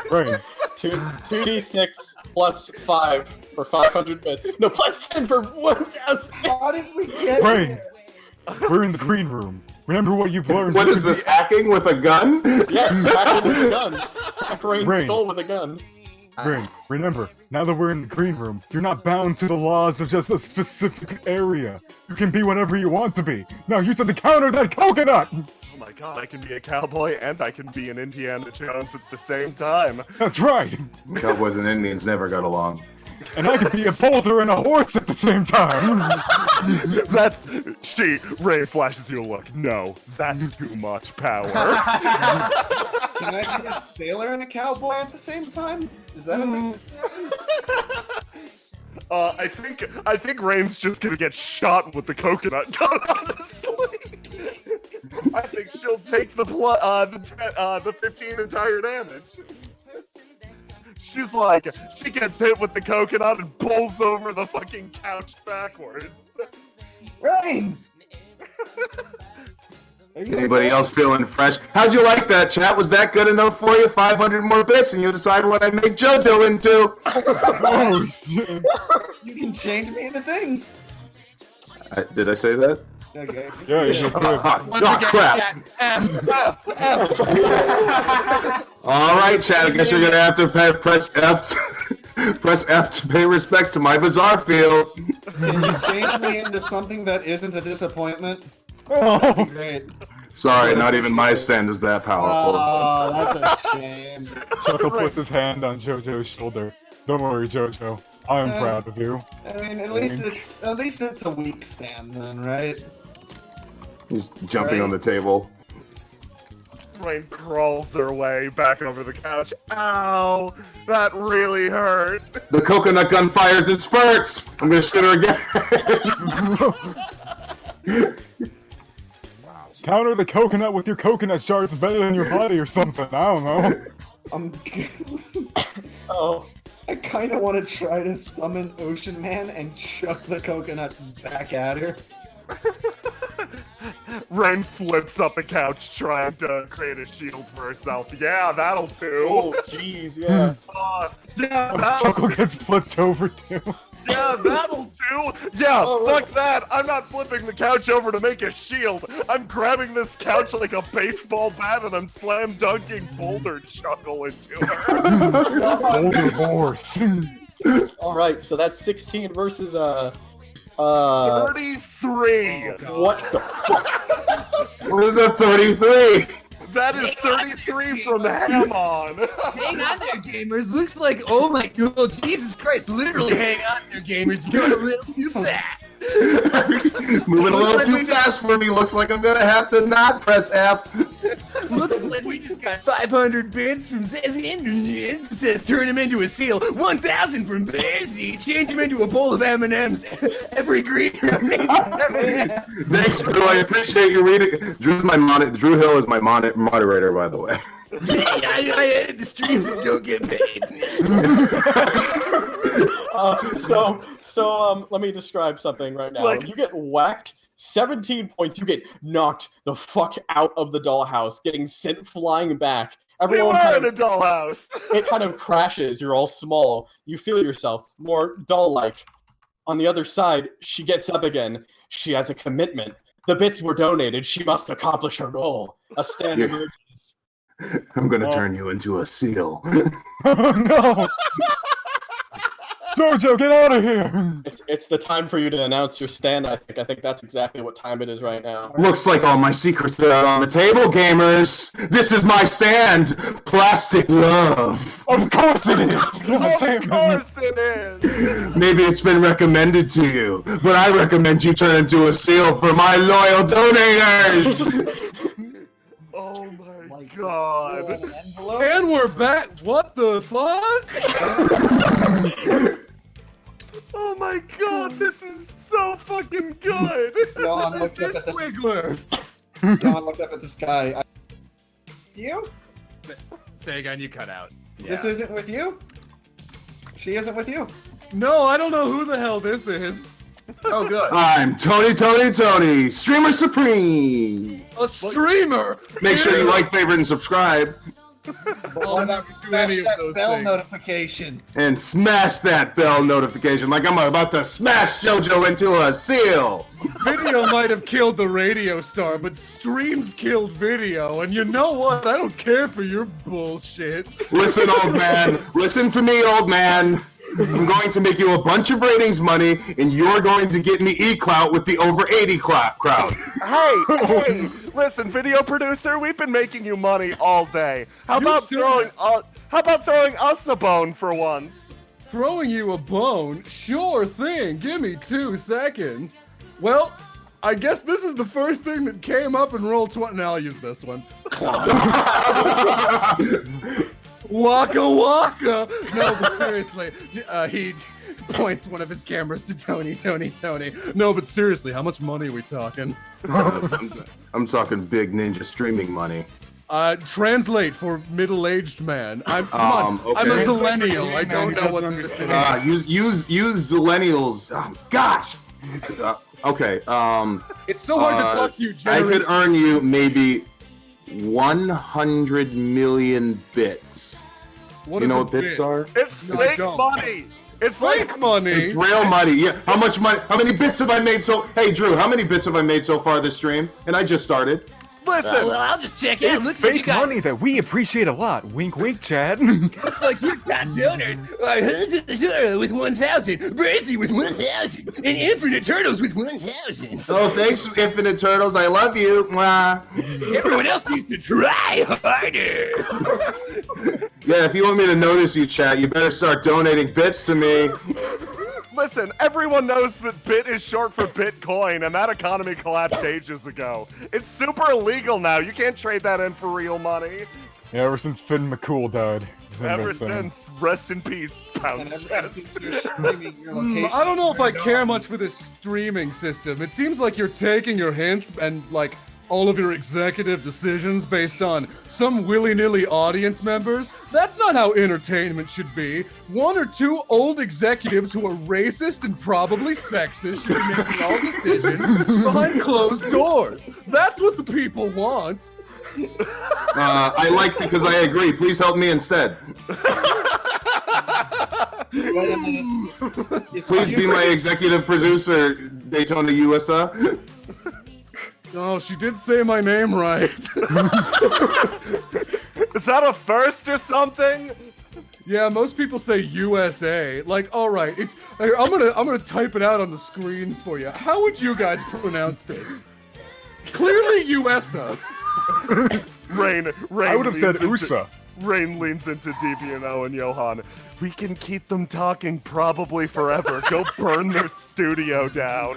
Rain. 2d6 plus 5 for 500 bits. No, plus 10 for 1,000. How did we get Rain, here? we're in the green room. Remember what you've learned. What is this, hacking with a gun? Yes, hacking with a gun. Hack Rain's Rain. skull with a gun. Rain, remember, now that we're in the green room, you're not bound to the laws of just a specific area. You can be whatever you want to be. Now use it to counter that coconut! Oh my god, I can be a cowboy and I can be an Indiana Jones at the same time. That's right! Cowboys and Indians never got along. And I can be a boulder and a horse at the same time! Ray flashes you a look. No, that's too much power. Can I be a sailor and a cowboy at the same time? Is that a thing? I think Rain's just gonna get shot with the coconut gun, honestly. I think she'll take the 15 entire damage. She's like, she gets hit with the coconut and pulls over the fucking couch backwards. Rain! Anybody else feeling fresh? How'd you like that, chat? Was that good enough for you? 500 more bits and you decide what I make JoJo into. Oh, shit. You can change me into things. Did I say that? Okay. Yeah, you should do it. Oh, crap. All right, chat. I guess you're gonna have to press F. Press F to pay respects to my bizarre field. Can you change me into something that isn't a disappointment? Oh. Great. Sorry, not even my stand is that powerful. Oh, that's a shame. Chuckle puts his hand on JoJo's shoulder. Don't worry, JoJo. I am proud of you. I mean, at least it's a weak stand then, right? He's jumping on the table. Rain crawls her way back over the couch. Ow! That really hurt. The coconut gun fires in spurts. I'm gonna shoot her again. Counter the coconut with your coconut shards better than your body or something. I don't know. Oh. I kind of want to try to summon Ocean Man and chuck the coconut back at her. Rain flips up the couch trying to create a shield for herself. Yeah, that'll do. Oh, jeez, yeah. Yeah, that'll Chuckle gets flipped over too. Yeah, that'll do. Yeah, fuck that. I'm not flipping the couch over to make a shield. I'm grabbing this couch like a baseball bat and I'm slam dunking Boulder Chuckle into her. Boulder horse. All right, so that's 16 versus 33. What the fuck? What is a 33? That is 33 from Hamon. Hang on there, gamers. Looks like, oh my god, Jesus Christ, literally hang on there, gamers. You're a little too fast. Moving a little too fast for me. Looks like I'm gonna have to not press F. Looks like we just got 500 bits from Sassy It says turn him into a seal. 1,000 from Bearsy. Change him into a bowl of M&Ms. Every green remains M&Ms. Thanks, Drew. I appreciate you reading. Drew Hill is my moderator, by the way. I edit the streams and don't get paid. So let me describe something right now. You get whacked 17 points. You get knocked the fuck out of the dollhouse, getting sent flying back. Everyone in a dollhouse. It kind of crashes. You're all small. You feel yourself more doll-like. On the other side, she gets up again. She has a commitment. The bits were donated. She must accomplish her goal. A stand emerges. I'm gonna turn you into a seal. Oh no! JoJo, get out of here! It's the time for you to announce your stand, I think. I think that's exactly what time it is right now. Looks like all my secrets are out on the table, gamers. This is my stand. Plastic love. Of course it is! Of course it is! Maybe it's been recommended to you, but I recommend you turn into a seal for my loyal donators! Oh my god. And we're back. What the fuck? Oh my god, this is so fucking good! John looks up at the John looks up at the sky. You? Say again, you cut out. This isn't with you? She isn't with you? No, I don't know who the hell this is. Oh, good. I'm Tony, Streamer Supreme! A streamer! Make sure you like, favorite, and subscribe. What about smash that bell notification? And smash that bell notification like I'm about to smash JoJo into a seal! Video might have killed the radio star, but streams killed video, and you know what? I don't care for your bullshit. Listen, old man. Listen to me, old man. I'm going to make you a bunch of ratings money, and you're going to get me e-clout with the over 80 crowd. Hey, listen, video producer, we've been making you money all day. How about throwing us a bone for once? Throwing you a bone? Sure thing. Give me 2 seconds. Well, I guess this is the first thing that came up in roll 20. Now I'll use this one. Waka waka! No, but seriously, he points one of his cameras to Tony. No, but seriously, how much money are we talking? I'm talking big ninja streaming money. Translate for middle-aged man. I'm a zillennial. I don't know what this is. Use zillennials. Oh, gosh. Okay. It's so hard to talk to you, I Jerry. could earn you maybe 100 million bits. What you is know a what bits bit? are? It's fake money. It's Fake money. It's real money. Yeah. How many bits have I made Hey, Drew, how many bits have I made so far this stream? And I just started. Listen. Well, I'll just check it. It's Looks like you fake got money that we appreciate a lot. Wink, wink, Chad. Looks like you got donors. With 1,000, Bracy with 1,000, and Infinite Turtles with 1,000. Oh, thanks, Infinite Turtles. I love you. Mwah. Everyone else needs to try harder. Yeah, if you want me to notice you, chat, you better start donating bits to me. Listen, everyone knows that bit is short for Bitcoin, and that economy collapsed ages ago. It's super illegal now. You can't trade that in for real money. Yeah, ever since Finn McCool died. Ever since, rest in peace, Pound And Chest. I don't know if I care much for this streaming system. It seems like you're taking your hints and, like, all of your executive decisions based on some willy-nilly audience members. That's not how entertainment should be. One or two old executives who are racist and probably sexist should be making all decisions behind closed doors. That's what the people want. I like because I agree. Please help me instead. Wait a minute. Please be my executive producer, Daytona USA. Oh, she did say my name right. Is that a first or something? Yeah, most people say USA. Like, all right, I'm gonna type it out on the screens for you. How would you guys pronounce this? Clearly, USA. Rain. I would have said leans into- USA. Rain leans into DVNO and Johan. We can keep them talking probably forever. Go burn their studio down.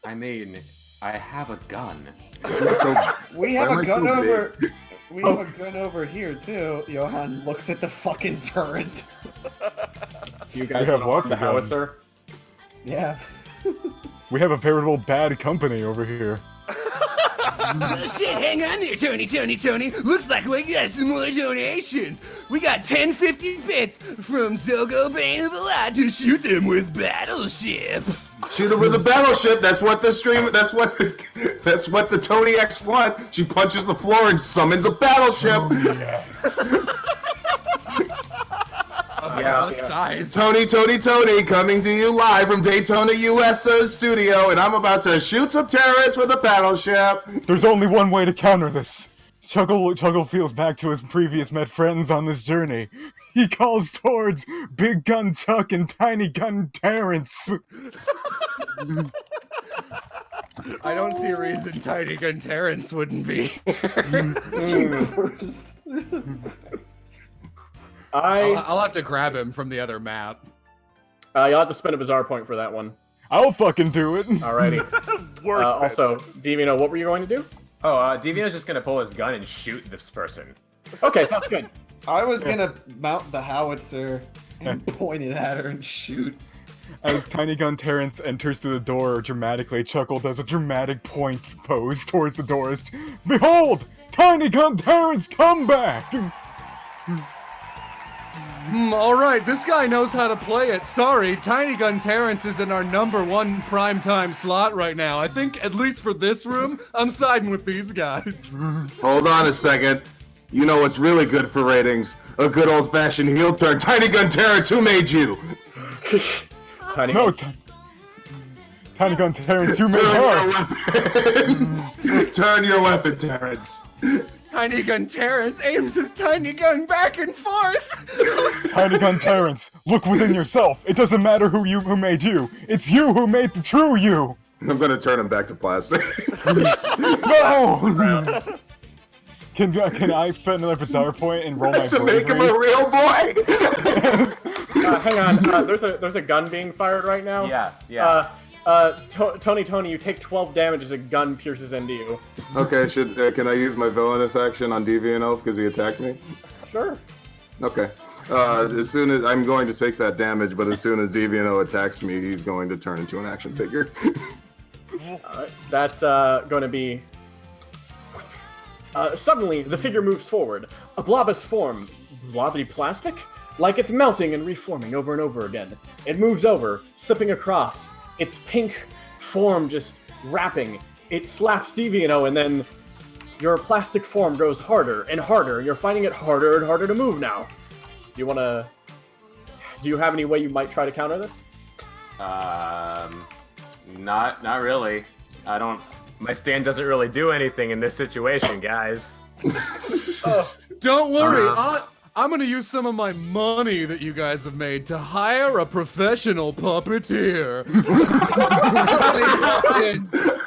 I mean, I have a gun. So, We have why am a I gun so over. big? We have a gun over here too. Johan looks at the fucking turret. You guys We have wanna lots arm of the guns. howitzer? Yeah. We have a veritable bad company over here. Shit, hang on there, Tony. Looks like we got some more donations. We got 1050 bits from Zogo Bane of a Lot to shoot them with Battleship. Shoot her with a battleship. That's what the stream. That's what the Tony X want. She punches the floor and summons a battleship. What size? Tony, coming to you live from Daytona USA studio, and I'm about to shoot some terrorists with a battleship. There's only one way to counter this. Chuggle feels back to his previous met friends on this journey. He calls towards Big Gun Chuck and Tiny Gun Terrence. I don't see a reason Tiny Gun Terrence wouldn't be. I'll have to grab him from the other map. You'll have to spend a bizarre point for that one. I'll fucking do it. Alrighty. Also, Divino, what were you going to do? Oh, Divino's just gonna pull his gun and shoot this person. Okay, sounds good. I was gonna mount the howitzer and point it at her and shoot. As Tiny Gun Terrence enters through the door dramatically, Chuckle does a dramatic point pose towards the doors. Behold! Tiny Gun Terrence, come back! Alright, this guy knows how to play it. Sorry, Tiny Gun Terrence is in our #1 primetime slot right now. I think, at least for this room, I'm siding with these guys. Hold on a second. You know what's really good for ratings? A good old-fashioned heel turn. Tiny Gun Terrence, who made you? Tiny Gun Terrence, you made her! Turn your weapon, Terrence. Tiny Gun Terrence aims his tiny gun back and forth. Tiny Gun Terrence, look within yourself. It doesn't matter who made you. It's you who made the true you. I'm gonna turn him back to plastic. No! Can I spend another bizarre point and roll my to make him a real boy. Hang on. There's a gun being fired right now. Yeah. Tony, you take 12 damage as a gun pierces into you. Okay, can I use my villainous action on DVNO because he attacked me? Sure. Okay. As soon as I'm going to take that damage, but as soon as DVNO attacks me, he's going to turn into an action figure. That's going to be. Suddenly, the figure moves forward. A blobous form, blobby plastic, like it's melting and reforming over and over again. It moves over, slipping across. Its pink form just wrapping. It slaps DVNO, and then your plastic form grows harder and harder. You're finding it harder and harder to move now. Do you have any way you might try to counter this? Not really. I don't My stand doesn't really do anything in this situation, guys. Don't worry, I'm gonna use some of my money that you guys have made to hire a professional puppeteer.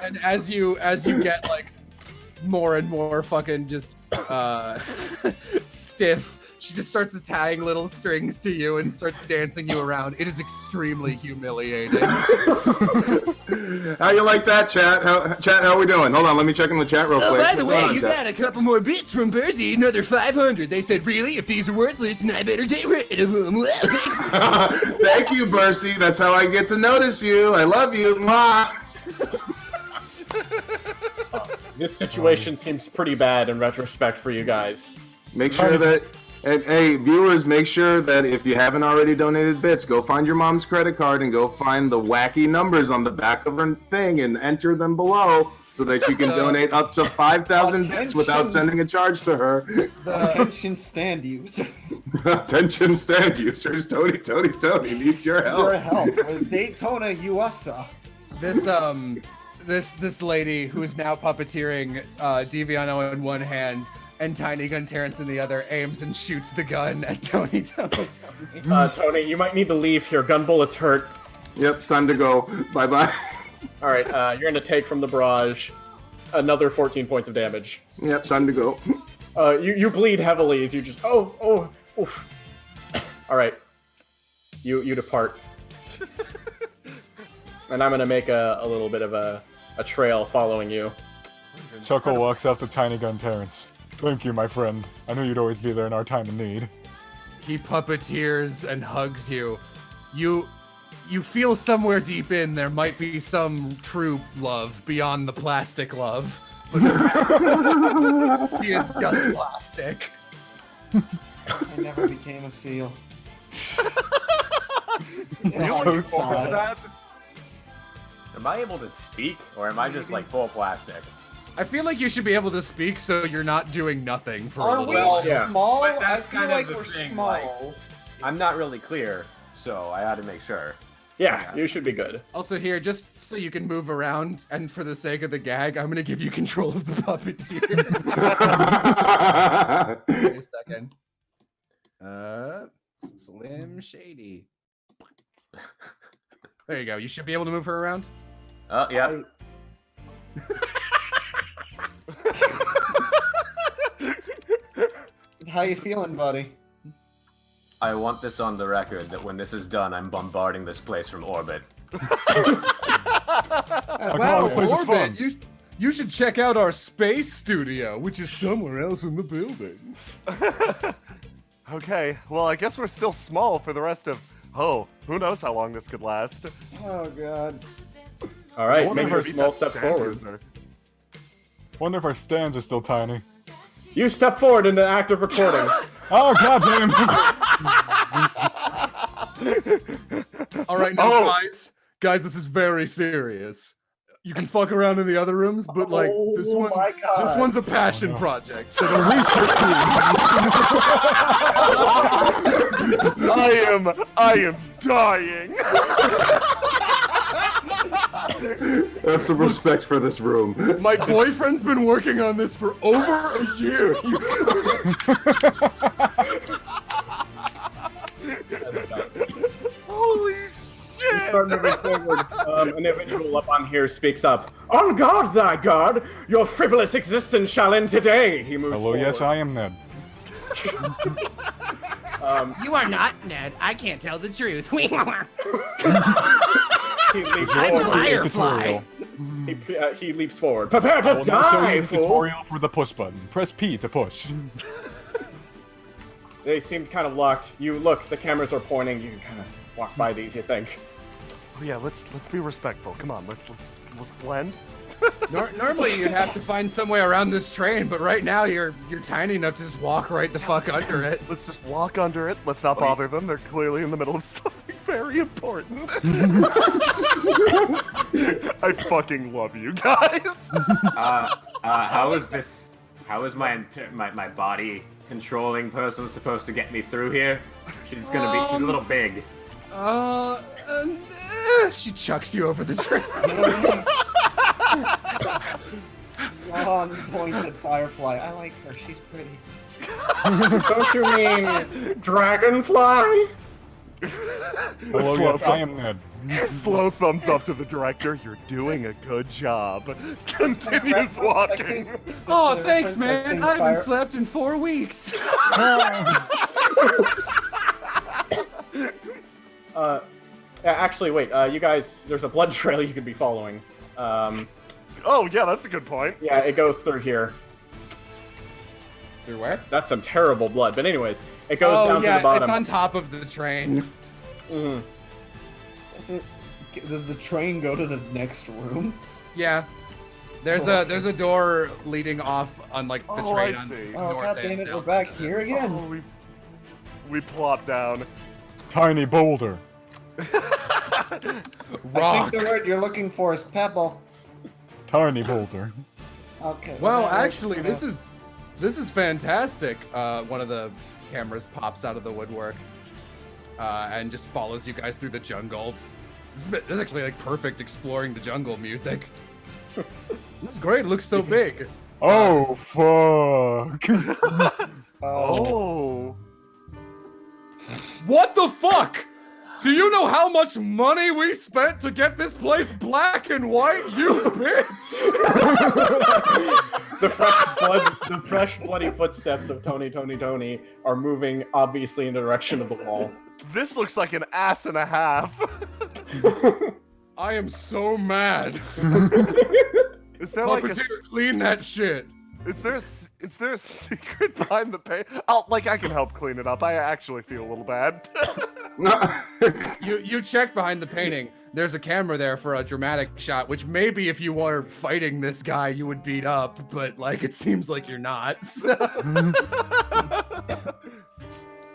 and as you get like more and more fucking just stiff, she just starts tying little strings to you and starts dancing you around. It is extremely humiliating. How you like that, chat? How we doing? Hold on, let me check in the chat real quick. By the way, you chat? got a couple more bits from Percy, another 500. They said, really? If these are worthless, then I better get rid of them. Thank you, Bercy. That's how I get to notice you. I love you. Mwah. This situation seems pretty bad in retrospect for you guys. Make sure that, and hey, viewers, make sure that if you haven't already donated bits, go find your mom's credit card and go find the wacky numbers on the back of her thing and enter them below so that you can donate up to 5,000 bits without sending a charge to her. Attention stand user. Attention stand users. Tony needs your help. Your help with Daytona USA. This lady who is now puppeteering Deviano in one hand and Tiny Gun Terrence in the other aims and shoots the gun at Tony. Tony, you might need to leave here. Gun bullets hurt. Yep, it's time to go. Bye-bye. All right, you're going to take from the barrage another 14 points of damage. Yep, time to go. You bleed heavily as you just... oof. All right. You depart. And I'm going to make a little bit of a trail following you. Chuckle walks up to Tiny Gun Terrence. Thank you, my friend. I knew you'd always be there in our time of need. He puppeteers and hugs you. You feel somewhere deep in there might be some true love beyond the plastic love. But he is just plastic. I never became a seal. You look forward to that? Am I able to speak, or am I just like full plastic? I feel like you should be able to speak so you're not doing nothing for a Are little we while. small? But I that's feel kind of like the we're thing, small. like, I'm not really clear, so I had to make sure. Yeah, you should be good. Also here, just so you can move around, and for the sake of the gag, I'm gonna give you control of the puppeteer. Wait a second. Slim Shady. There you go. You should be able to move her around. Oh, yeah. How you feeling, buddy? I want this on the record that when this is done, I'm bombarding this place from orbit. Wow, Orbit, you should check out our space studio, which is somewhere else in the building. Okay, well, I guess we're still small for the rest of... Oh, who knows how long this could last. Oh, God. All right, Wonder make if your that small steps stand forward. user- Wonder if our stands are still tiny. You step forward into active recording. Oh, goddamn! All right, now, guys, this is very serious. You can fuck around in the other rooms, but like this one, my God. this one's a passion project. So the I am dying. Have some respect for this room. My boyfriend's been working on this for over a year. Holy You shit! start moving forward. An individual up on here speaks up. On guard, thy guard! Your frivolous existence shall end today! He moves Hello, forward. yes, I am Ned. You are not Ned. I can't tell the truth. He leaps I'm a forward. Firefly. He leaps forward. Prepare I to will now show die, you the fool! tutorial for the push button. Press P to push. They seem kind of locked. You look, the cameras are pointing. You can kind of walk by these, you think. Oh yeah, let's be respectful. Come on, let's blend. Normally you'd have to find some way around this train, but right now you're tiny enough to just walk right the fuck under it. Let's just walk under it. Let's not bother them. They're clearly in the middle of something very important. I fucking love you guys. How is this? How is my body controlling person supposed to get me through here? She's gonna be. She's a little big. She chucks you over the train. Johan points at Firefly. I like her. She's pretty. Don't you mean Dragonfly? Hello, yes, I am Ned. Slow thumbs up to the director. You're doing a good job. Continues walking. Oh, thanks, man. I haven't slept in 4 weeks. Actually, wait. You guys, there's a blood trail you could be following. Oh, yeah, that's a good point. Yeah, it goes through here. Through where? That's some terrible blood. But anyways, it goes down to the bottom. It's on top of the train. Mm. Does the train go to the next room? Yeah. There's a door leading off on like the train. I see. Oh, north god and damn it, south. we're back here again. Oh, we plop down. Tiny boulder. I Rock. think the word you're looking for is pebble. Tiny boulder. Okay. Well, that actually, works. this is fantastic. One of the cameras pops out of the woodwork and just follows you guys through the jungle. This is actually like perfect exploring the jungle music. This is great. It looks so big. Oh, fuck. Oh. What the fuck? Do you know how much money we spent to get this place black and white, you bitch? The fresh bloody footsteps of Tony are moving obviously in the direction of the wall. This looks like an ass and a half. I am so mad. Is there like a clean that shit? Is there a secret behind the paint? I can help clean it up. I actually feel a little bad. You check behind the painting. There's a camera there for a dramatic shot, which maybe if you were fighting this guy, you would beat up, but like it seems like you're not. So.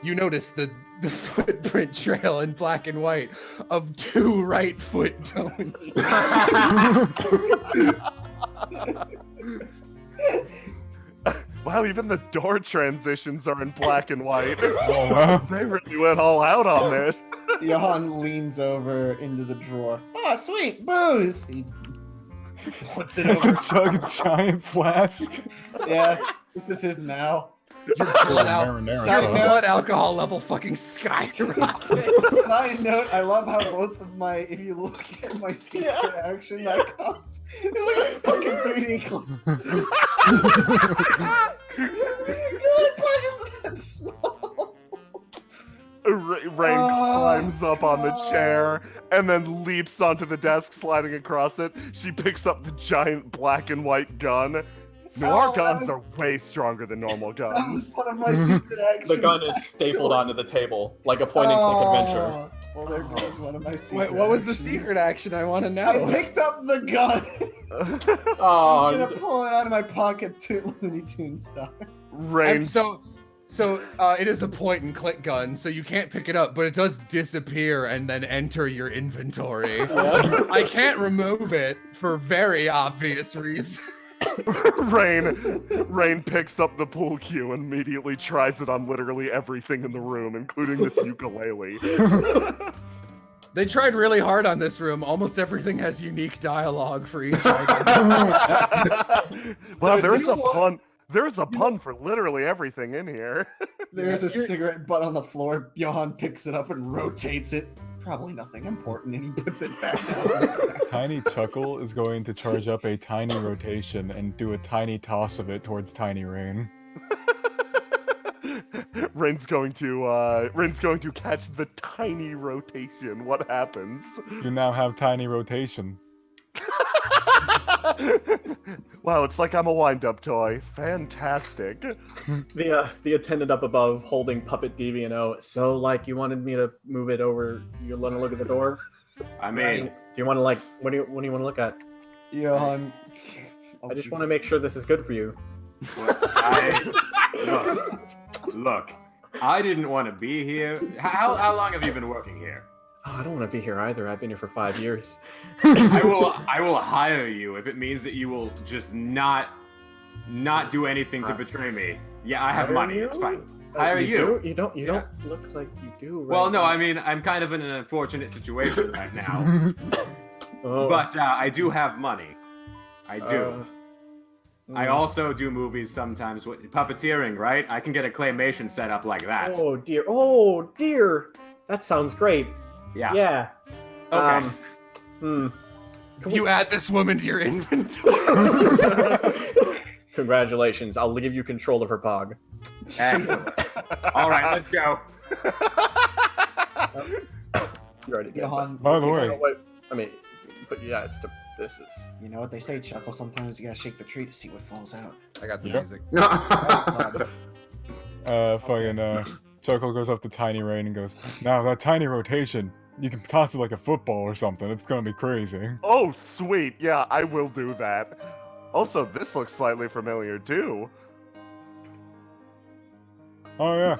You notice the footprint trail in black and white of 2 right foot Tony. Wow, even the door transitions are in black and white. Oh, wow. They really went all out on this. Johan leans over into the drawer. Oh, sweet booze! He puts it over. Chug a giant flask. Yeah, this is his now. Your blood alcohol level fucking skyrockets. Side note, I love how both of my, if you look at my secret action icons, they look like fucking 3D clones. That small. Rain climbs up on the chair and then leaps onto the desk, sliding across it. She picks up the giant black and white gun. Noir guns are way stronger than normal That guns. was one of my secret actions. The gun is stapled onto the table like a point-and-click adventure. Well, there goes one of my secret Wait, what was the actions. secret action? I want to know. I picked up the gun. Oh, I'm gonna pull it out of my pocket to Looney Tunes style. Rain. So it is a point and click gun, so you can't pick it up, but it does disappear and then enter your inventory. I can't remove it for very obvious reasons. Rain picks up the pool cue and immediately tries it on literally everything in the room, including this ukulele. They tried really hard on this room. Almost everything has unique dialogue for each item. Wow, there's a pun. There's a pun for literally everything in here. There's a cigarette butt on the floor. Johan picks it up and rotates it. Probably nothing important, and he puts it back down. Tiny Chuckle is going to charge up a tiny rotation and do a tiny toss of it towards Tiny Rain. Rain's going to catch the tiny rotation. What happens? You now have tiny rotation. Wow, it's like I'm a wind-up toy. Fantastic. The attendant up above holding Puppet DV&O. So, like, you wanted me to move it over. You want to look at the door? I mean, Do you want to like? What do you want to look at? Johan. I just want to make sure this is good for you. Look, I didn't want to be here. How long have you been working here? Oh, I don't want to be here either. I've been here for 5 years. I will hire you if it means that you will just not do anything to betray me. Yeah, I have money. It's fine. Hire you. You don't look like you do. Right Well, no, now. I mean, I'm kind of in an unfortunate situation right now. Oh. But I do have money. I do. I also do movies sometimes with puppeteering, right? I can get a claymation set up like that. Oh dear. Oh dear. That sounds great. Yeah. Yeah. Okay. You add this woman to your inventory. Congratulations. I'll give you control of her pog. Excellent. All right, let's go. You already did. Johan, By the way, Wait, I mean, put you guys to. This is. you know what they say, Chuckle? Sometimes you gotta shake the tree to see what falls out. I got the Yep. music. Chuckle goes up to Tiny Rain and goes, "Now that tiny rotation, you can toss it like a football or something. It's gonna be crazy." Oh, sweet. Yeah, I will do that. Also, this looks slightly familiar too. Oh yeah.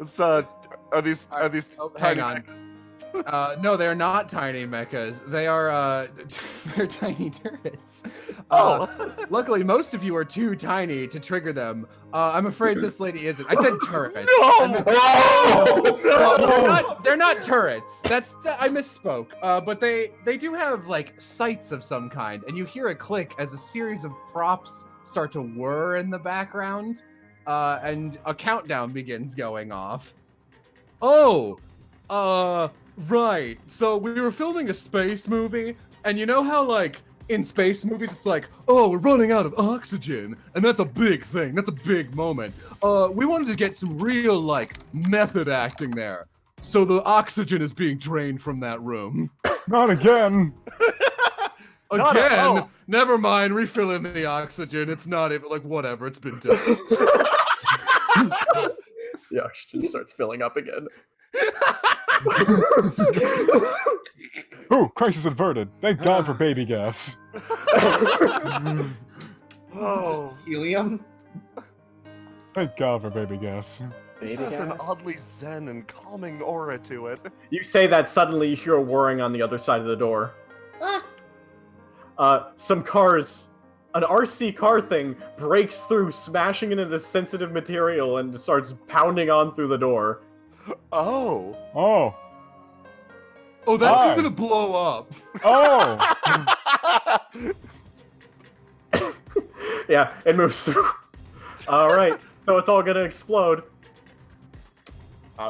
It's, are these Oh, tiny hang on. mechas? No, they're not tiny mechas. They are, they're tiny turrets. Luckily, most of you are too tiny to trigger them. I'm afraid this lady isn't. I said turrets. They're not turrets. I misspoke. But they do have, like, sights of some kind, and you hear a click as a series of props start to whir in the background, and a countdown begins going off. Right. So we were filming a space movie, and you know how, like, in space movies it's like, oh, we're running out of oxygen, and that's a big thing. That's a big moment. We wanted to get some real, like, method acting there. So the oxygen is being drained from that room. Not again. Again? Never mind, refill in the oxygen. It's not even, like, whatever, it's been done. The oxygen starts filling up again. Ooh, crisis averted. Thank God for baby gas. Oh, Helium? Thank God for baby gas. this has an oddly zen and calming aura to it. You say that suddenly you hear a whirring on the other side of the door. Some cars, an RC car thing breaks through, smashing into the sensitive material and starts pounding on through the door. Oh. Oh. Oh, that's Why? gonna blow up. Oh. Yeah, it moves through. All right, so it's all gonna explode.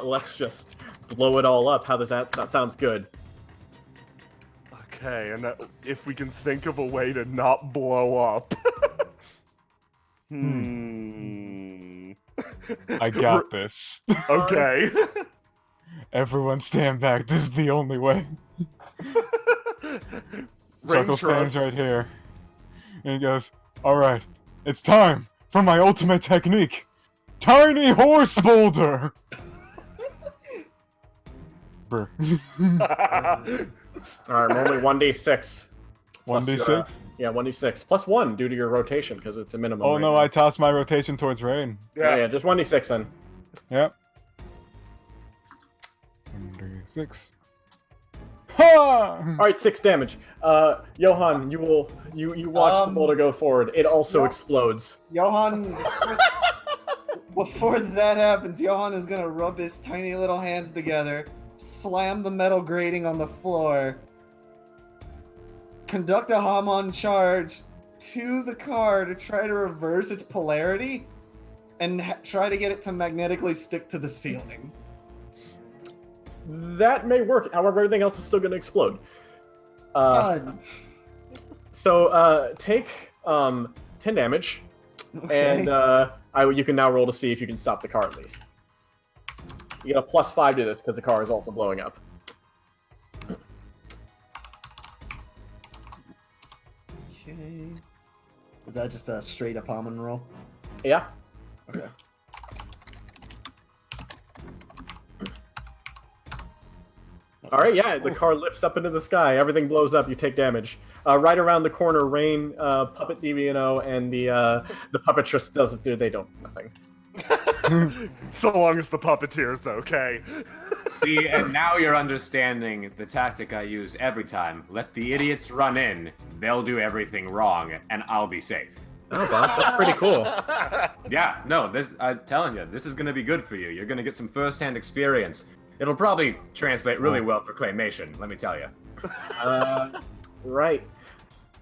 Let's just blow it all up. How does that sound? Sounds good. Okay, and if we can think of a way to not blow up. I got this. Okay. Everyone stand back. This is the only way. Chuckle stands right here. And he goes, "Alright, it's time for my ultimate technique. Tiny horse boulder!" Brr. Alright, roll me 1d6. 1d6? Yeah, 1d6. Plus 1 due to your rotation, because it's a minimum. Oh right no, now. I tossed my rotation towards Rain. Yeah, just 1d6 then. Yep. 1d6. Ha! Alright, 6 damage. Johan, you watch the boulder go forward. It also explodes. Johan, before that happens, Johan is gonna rub his tiny little hands together, slam the metal grating on the floor, conduct a Hamon charge to the car to try to reverse its polarity, and try to get it to magnetically stick to the ceiling. That may work. However, everything else is still going to explode. Fun. So take 10 damage, Okay. and you can now roll to see if you can stop the car at least. You get a +5 to this because the car is also blowing up. Okay. Is that just a straight up Hamon roll? Yeah. Okay. All right, yeah, the car lifts up into the sky. Everything blows up. You take damage. Right around the corner, Rain, Puppet DVNO, and the puppetress doesn't do. They don't nothing. So long as the puppeteer's okay. See, and now you're understanding the tactic I use every time. Let the idiots run in. They'll do everything wrong, and I'll be safe. Oh, boss, that's pretty cool. Yeah, no, I'm telling you, this is gonna be good for you. You're gonna get some first-hand experience. It'll probably translate really well for claymation, let me tell you. Right.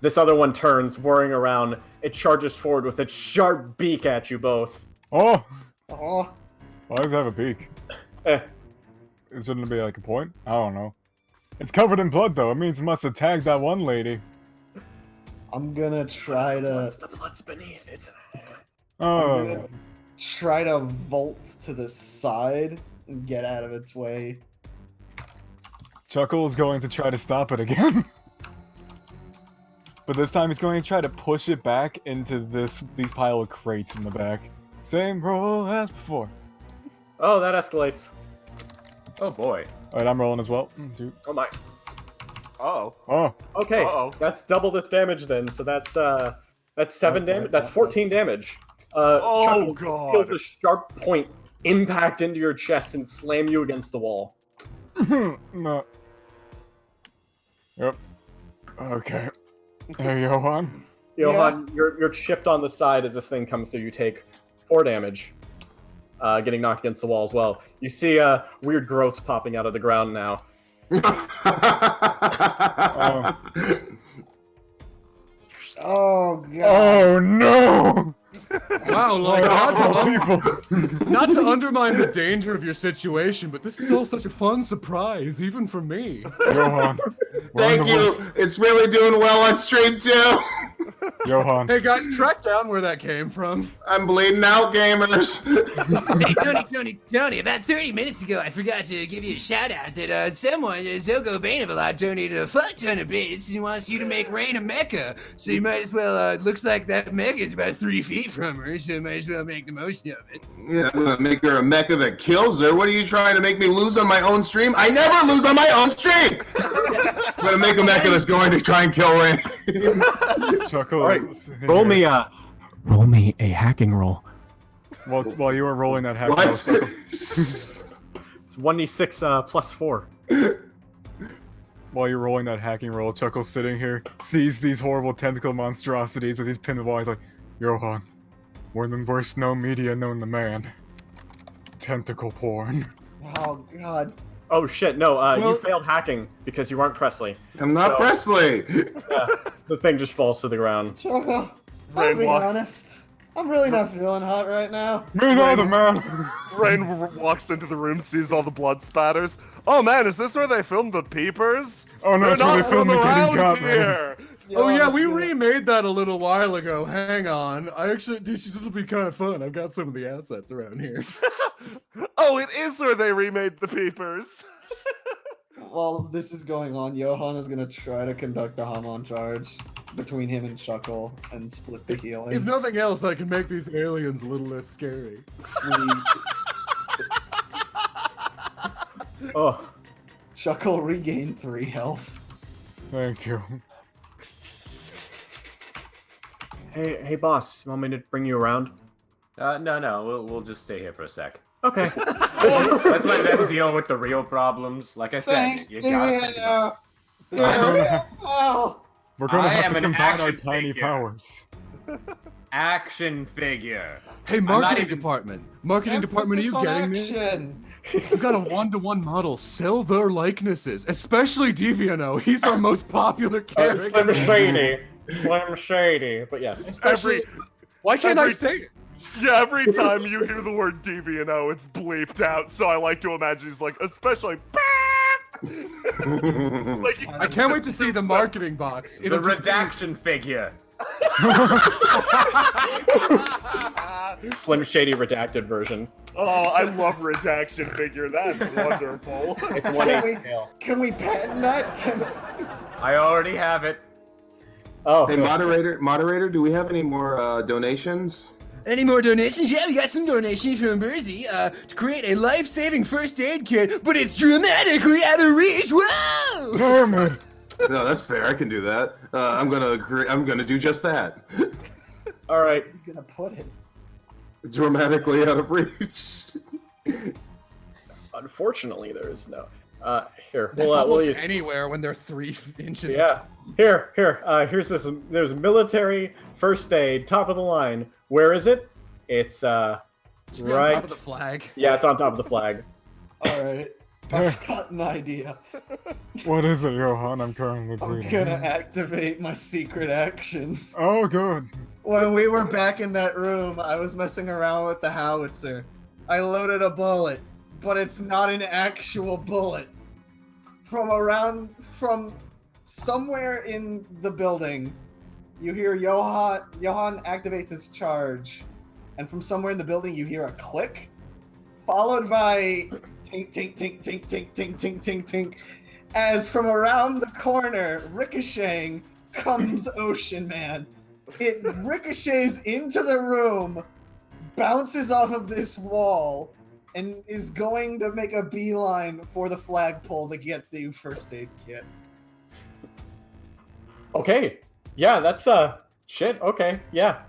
This other one turns, whirring around. It charges forward with its sharp beak at you both. Oh! Oh, Why does it have a beak? Eh. Shouldn't it be like a point? I don't know. It's covered in blood, though. It means it must have tagged that one lady. I'm gonna try to The blood's beneath it. Oh. try to vault to the side and get out of its way. Chuckle is going to try to stop it again. But this time he's going to try to push it back into these pile of crates in the back. Same roll as before. Oh, that escalates. Oh boy. Alright, I'm rolling as well. Dude. Oh my. Oh. Oh. Okay, Uh-oh. that's double this damage then. So that's 7 Okay, damage. That's 14 damage. Oh, Chuckle God. feels a sharp point impact into your chest and slam you against the wall. No. Yep. Okay. Hey, Johan. Johan, you're chipped on the side as this thing comes through. You take 4 damage, getting knocked against the wall as well. You see weird growths popping out of the ground now. Oh god. Oh no! Wow, like, People. not to undermine the danger of your situation, but this is all such a fun surprise, even for me. Johan. Thank you. It's really doing well on stream too. Johan. Hey guys, track down where that came from. I'm bleeding out, gamers. Hey, Tony, about 30 minutes ago, I forgot to give you a shout out that someone, Zogo Banevalot, donated a fuck ton of bits and wants you to make Rain a mecha. So you might as well, looks like that mecha is about 3 feet from her, so you might as well make the most of it. Yeah, I'm gonna make her a mecha that kills her. What are you trying to make me lose on my own stream? I never lose on my own stream. I'm gonna make a mecha that's going to try and kill Rain. Chuckle. All right, roll me a hacking roll. While you were rolling that hack roll, What? Chuckle, It's 1d6 plus 4. while you're rolling that hacking roll, Chuckle's sitting here, sees these horrible tentacle monstrosities with these pinned wall. He's like, Johan, more than worst known media known the man. Tentacle porn. Oh god. Oh shit! No, you failed hacking because you weren't Presley. I'm not Presley. The thing just falls to the ground. Choco, I'll be honest. I'm really not feeling hot right now. Me neither, man. Rain walks into the room, sees all the blood spatters. Oh man, is this where they filmed the peepers? Oh no, They're it's where not they filmed the around getting caught, here. man. Oh yeah, we remade that a little while ago. Hang on, this will be kind of fun. I've got some of the assets around here. Oh, it is where they remade the peepers. While this is going on, Johan is gonna try to conduct a Hamon charge between him and Chuckle and split the healing. If nothing else, I can make these aliens a little less scary. Oh, Chuckle regained 3 health. Thank you. hey, boss. You want me to bring you around? No, we'll just stay here for a sec. Okay. Let's let them deal with the real problems. Like I said, Thanks, you gotta think about We're gonna I have am to an combine our action tiny figure. powers. action figure. Hey, I'm not marketing even- department. Marketing department, are you getting me? We've got a 1-to-1 model. Sell their likenesses, especially Deviano. He's our most popular character. Slim Shady. Slim Shady. But yes. Why can't I every- say it? Yeah, every time you hear the word Deviano, it's bleeped out. So I like to imagine he's like, especially. Like, I can't wait to see the marketing box. The It'll just be- redaction figure. Slim Shady redacted version. Oh, I love redaction figure. That's wonderful. It's Can we patent that? I already have it. Oh, hey, moderator, do we have any more donations? Any more donations? Yeah, we got some donations from Burzy to create a life-saving first aid kit, but it's dramatically out of reach. Whoa! Damn it. No, that's fair. I can do that. I'm gonna do just that. All right. I'm gonna put it. Dramatically out of reach. Unfortunately, there is no. Here. That's we'll almost use... anywhere when they're 3 inches. Yeah. Here. Here's this. There's military first aid, top of the line. Where is it? It's Should be on right. top of the flag. Yeah, it's on top of the flag. All right. I've got an idea. What is it, Johan? I'm currently I'm bleeding. gonna activate my secret action. Oh, good. When we were back in that room, I was messing around with the howitzer. I loaded a bullet, but it's not an actual bullet. From somewhere in the building, you hear Johan activates his charge, and from somewhere in the building you hear a click, followed by tink tink tink tink tink tink tink tink tink, as from around the corner, ricocheting, comes Ocean Man. It ricochets into the room, bounces off of this wall, and is going to make a beeline for the flagpole to get the first aid kit. Okay. Yeah, that's shit. Okay. Yeah.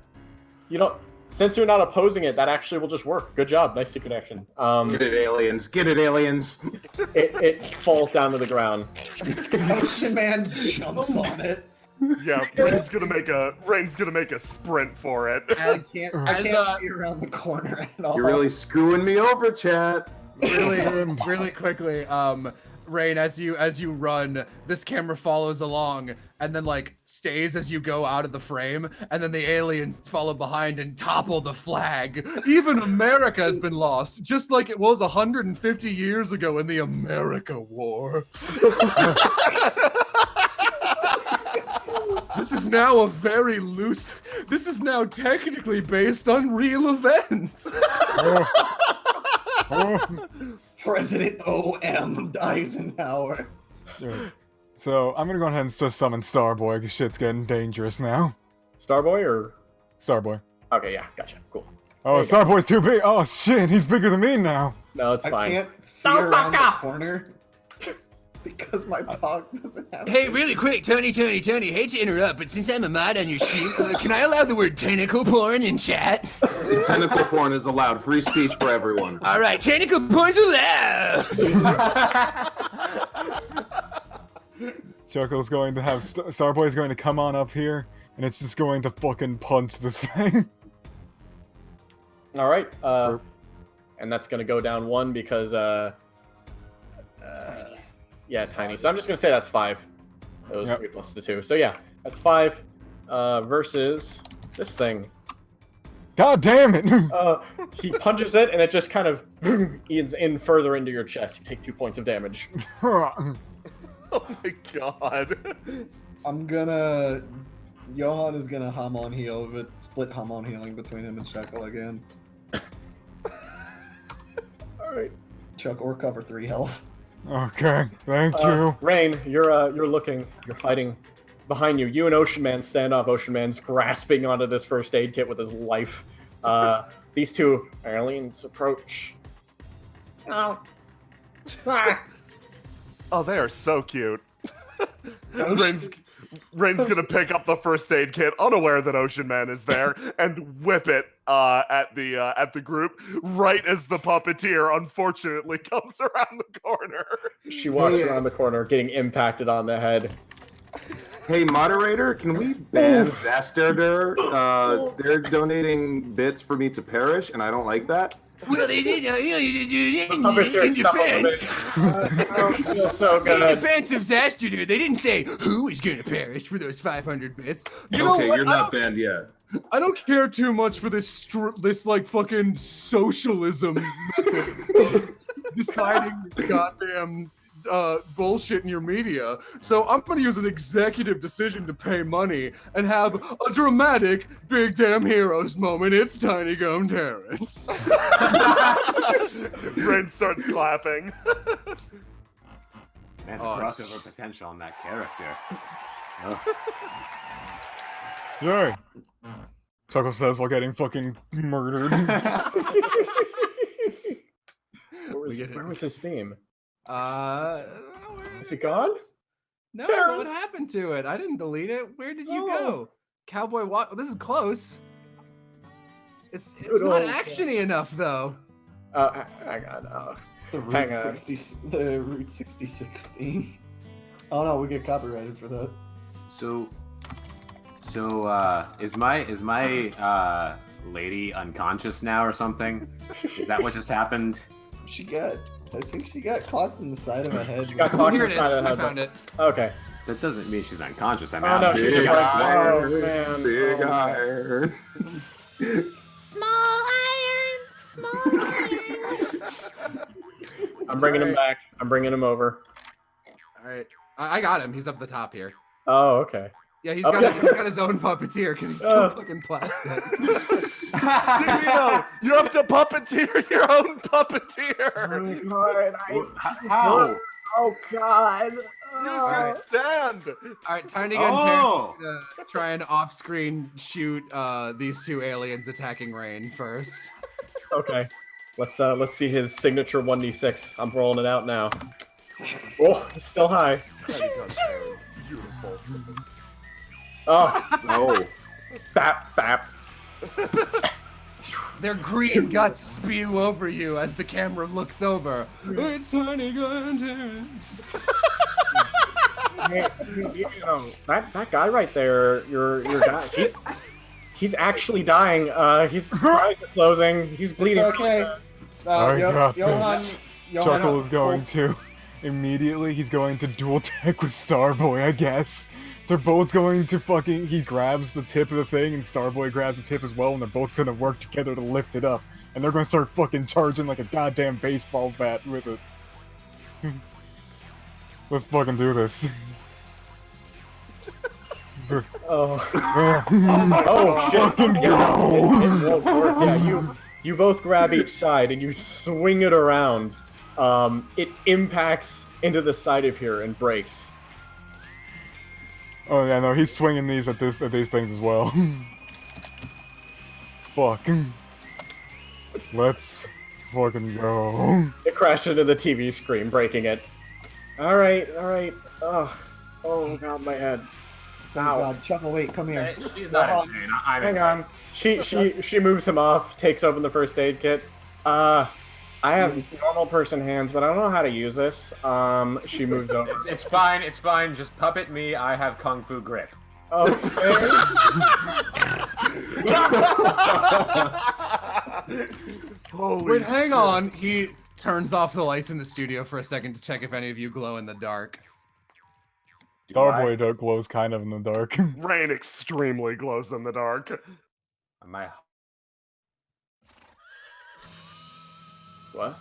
Since you're not opposing it, that actually will just work. Good job. Nice secret action. Get it, aliens. Get it, aliens. It falls down to the ground. Ocean Man jumps on it. Yeah, Rain's gonna make a sprint for it. I can't see around the corner at all. You're really screwing me over, chat. Really quickly, Rain, as you run, this camera follows along and then stays as you go out of the frame, and then the aliens follow behind and topple the flag. Even America has been lost, just like it was 150 years ago in the America War. This is now this is now technically based on real events. President O.M. Eisenhower. Sure. So, I'm gonna go ahead and just summon Starboy, because shit's getting dangerous now. Starboy or? Starboy. Okay, yeah, gotcha. Cool. Oh, Starboy's too big. Oh, shit, he's bigger than me now. No, it's fine. I can't see around the corner because my pog doesn't have. Hey, really quick, Tony, hate to interrupt, but since I'm a mod on your stream, can I allow the word tentacle porn in chat? Tentacle porn is allowed. Free speech for everyone. All right, tentacle porn's allowed. Chuckle's going to have Starboy's going to come on up here, and it's just going to fucking punch this thing. All right. And that's going to go down 1 because yeah, tiny. So I'm just gonna say that's 5. It was 3 plus the 2. So yeah, that's 5 versus this thing. God damn it! He punches it, and it just kind of eats in further into your chest. You take 2 points of damage. Oh my god. Johan is gonna hum on heal, but split hum on healing between him and Chuckle again. Alright. Chuck, or cover 3 health. Okay, thank you. Rain, you're looking, you're fighting behind you. You and Ocean Man stand off. Ocean Man's grasping onto this first aid kit with his life. These 2 aliens approach. Oh. Oh, they are so cute. Rain's gonna pick up the first aid kit, unaware that Ocean Man is there, and whip it at the group right as the puppeteer unfortunately comes around the corner. She walks around the corner, getting impacted on the head. Hey, moderator, can we ban Zastarder? They're donating bits for me to perish, and I don't like that. Well, they did, in defense. So good. In defense of Zastrader, they didn't say who is going to perish for those 500 bits. You know Okay, what? you're not banned yet. I don't care too much for this fucking socialism method deciding goddamn bullshit in your media. So I'm gonna use an executive decision to pay money and have a dramatic big damn heroes moment. It's Tiny Gum Terrence. Rain starts clapping. Man, the crossover potential on that character. Yay. Chuckle says while getting fucking murdered. Where was his theme? Is it gone? No, Terrence. what happened to it? I didn't delete it. Where did you Oh. go? Cowboy Walk. This is close. It's Good not old- actiony enough though. Hang on. The Hang Route on. 66 theme. Oh no, we get copyrighted for that. So is my lady unconscious now or something? Is that what just happened? She got I think she got caught in the side of my head. She got caught in Here the it side is. of the I head. found it. Okay. That doesn't mean she's unconscious. I'm Oh no, she's just like, oh Big man. Big oh. iron. Small iron, small iron. I'm bringing him back. I'm bringing him over. All right, I got him. He's up the top here. Oh, okay. Yeah, he's Okay. got his own puppeteer because he's so fucking plastic. Jamiro, you have to puppeteer your own puppeteer. How? Oh God. Use your stand. All right, time to get Oh. to try and off-screen shoot these two aliens attacking Rain first. Okay. Let's see his signature 1d6. I'm rolling it out now. Oh, it's still high. Beautiful. Oh, No. bap bap. Their green guts spew over you as the camera looks over. It's Tiny Gun. Hey, you know, that guy right there, your guy, he's actually dying. His eyes are closing. He's bleeding. It's okay. I got Johan, this. Johan, Chuckle is going to immediately. He's going to dual tech with Starboy, I guess. They're both going to fucking. He grabs the tip of the thing, and Starboy grabs the tip as well, and they're both gonna work together to lift it up. And they're gonna start fucking charging like a goddamn baseball bat with it. Let's fucking do this. Oh. Oh shit! Fucking Yeah, go. it won't work. Yeah, you both grab each side and you swing it around. It impacts into the side of here and breaks. Oh yeah, no, he's swinging these at these things as well. Fuck. Let's fucking go. It crashed into the TV screen, breaking it. All right. Oh god, my head. Thank Ow. God. Chuckle, wait, come here. She's not in pain. I'm in Hang on. She moves him off, takes open the first aid kit. I have normal person hands, but I don't know how to use this. She moves over. It's fine. It's fine. Just puppet me. I have kung fu grip. Okay. Holy Wait, hang shit. on. He turns off the lights in the studio for a second to check if any of you glow in the dark. Starboy glows kind of in the dark. Rain extremely glows in the dark. Am I? What?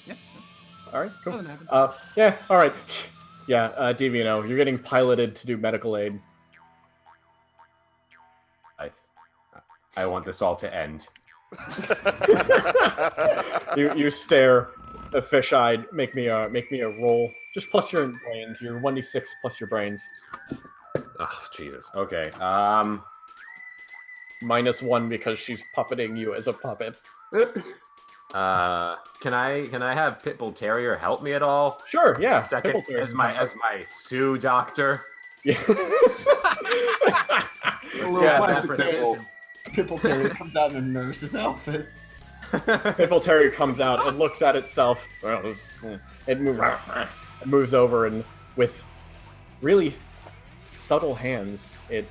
Yeah. All right, cool. Nothing happened. Yeah, all right. Yeah, Divino, you're getting piloted to do medical aid. I want this all to end. You stare, fish-eyed. Make me a roll. Just plus your brains. Your 1d6 plus your brains. Oh Jesus. Okay. -1 because she's puppeting you as a puppet. Can I have Pitbull Terrier help me at all? Sure. Yeah. Second, Pitbull Terrier. as my Sue doctor. Yeah. A little Yeah, plastic that's Pitbull. Pitbull Terrier comes out in a nurse's outfit. Pitbull Terrier comes out and looks at itself. Well, it moves over and with really subtle hands, it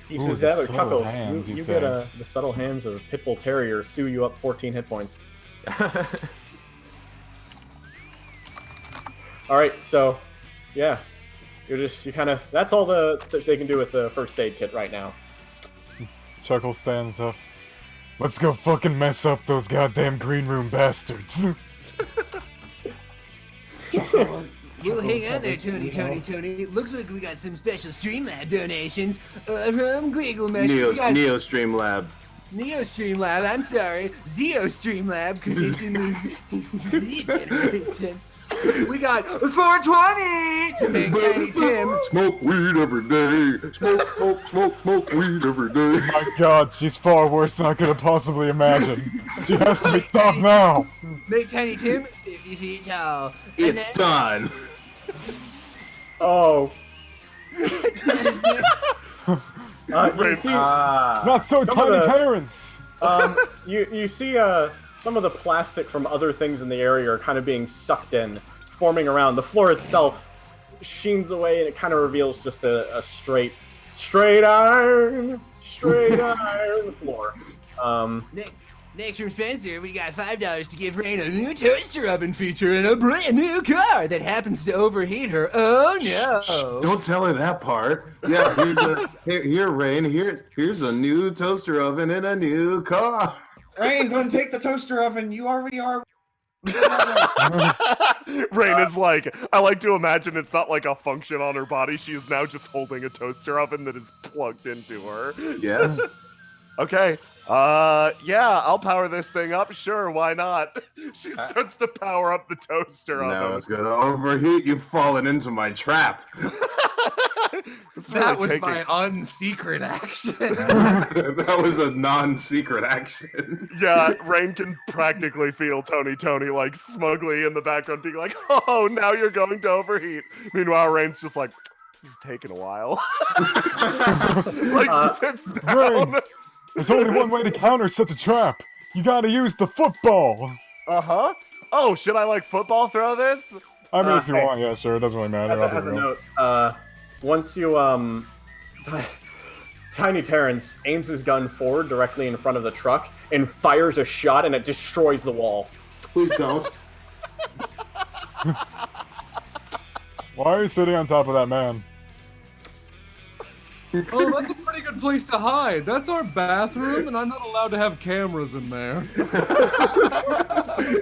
pieces the together. subtle Chuckle. hands, you You say. get the subtle hands of Pitbull Terrier sue you up 14 hit points. All right, so yeah, you kind of that's all they can do with the first aid kit right now. Chuckle stands up. Let's go fucking mess up those goddamn green room bastards. Well, hang on there, Tony. Looks like we got some special Streamlab donations from Gleaglemesh. Neo Streamlab. Neo Streamlab, I'm sorry. Zeo Streamlab, because it's in the Z generation. We got 420 to make Tiny Tim. Smoke weed every day. Smoke weed every day. My god, she's far worse than I could have possibly imagined. She has to be stopped now. Make Tiny Tim 50 feet tall. It's done. Oh. Uh, You see, Not so some of tiny, the- Terrence. you see some of the plastic from other things in the area are kind of being sucked in, forming around. The floor itself sheens away, and it kind of reveals just a straight iron floor. Next from Spencer, we got $5 to give Rain a new toaster oven feature and a brand new car that happens to overheat her. Oh no! Don't tell her that part. Yeah, here, Rain. Here's a new toaster oven and a new car. Rain, don't take the toaster oven. You already are. Rain is like, I like to imagine it's not like a function on her body. She is now just holding a toaster oven that is plugged into her. Yes. Okay. Yeah, I'll power this thing up. Sure, why not? She starts to power up the toaster Now oven. it's gonna overheat. You've fallen into my trap. That was my unsecret action. That was a non-secret action. Yeah, Rain can practically feel Tony like smugly in the background being like, oh, now you're going to overheat. Meanwhile, Rain's just like, this is taking a while. Like, sits down. Rain, there's only one way to counter such a trap. You gotta use the football. Uh-huh. Oh, should I, like, football throw this? I mean, if you want, yeah, sure. It doesn't really matter. As a note, once you, Tiny Terrence aims his gun forward directly in front of the truck and fires a shot, and it destroys the wall. Please don't. Why are you sitting on top of that man? Oh, that's a pretty good place to hide. That's our bathroom, and I'm not allowed to have cameras in there.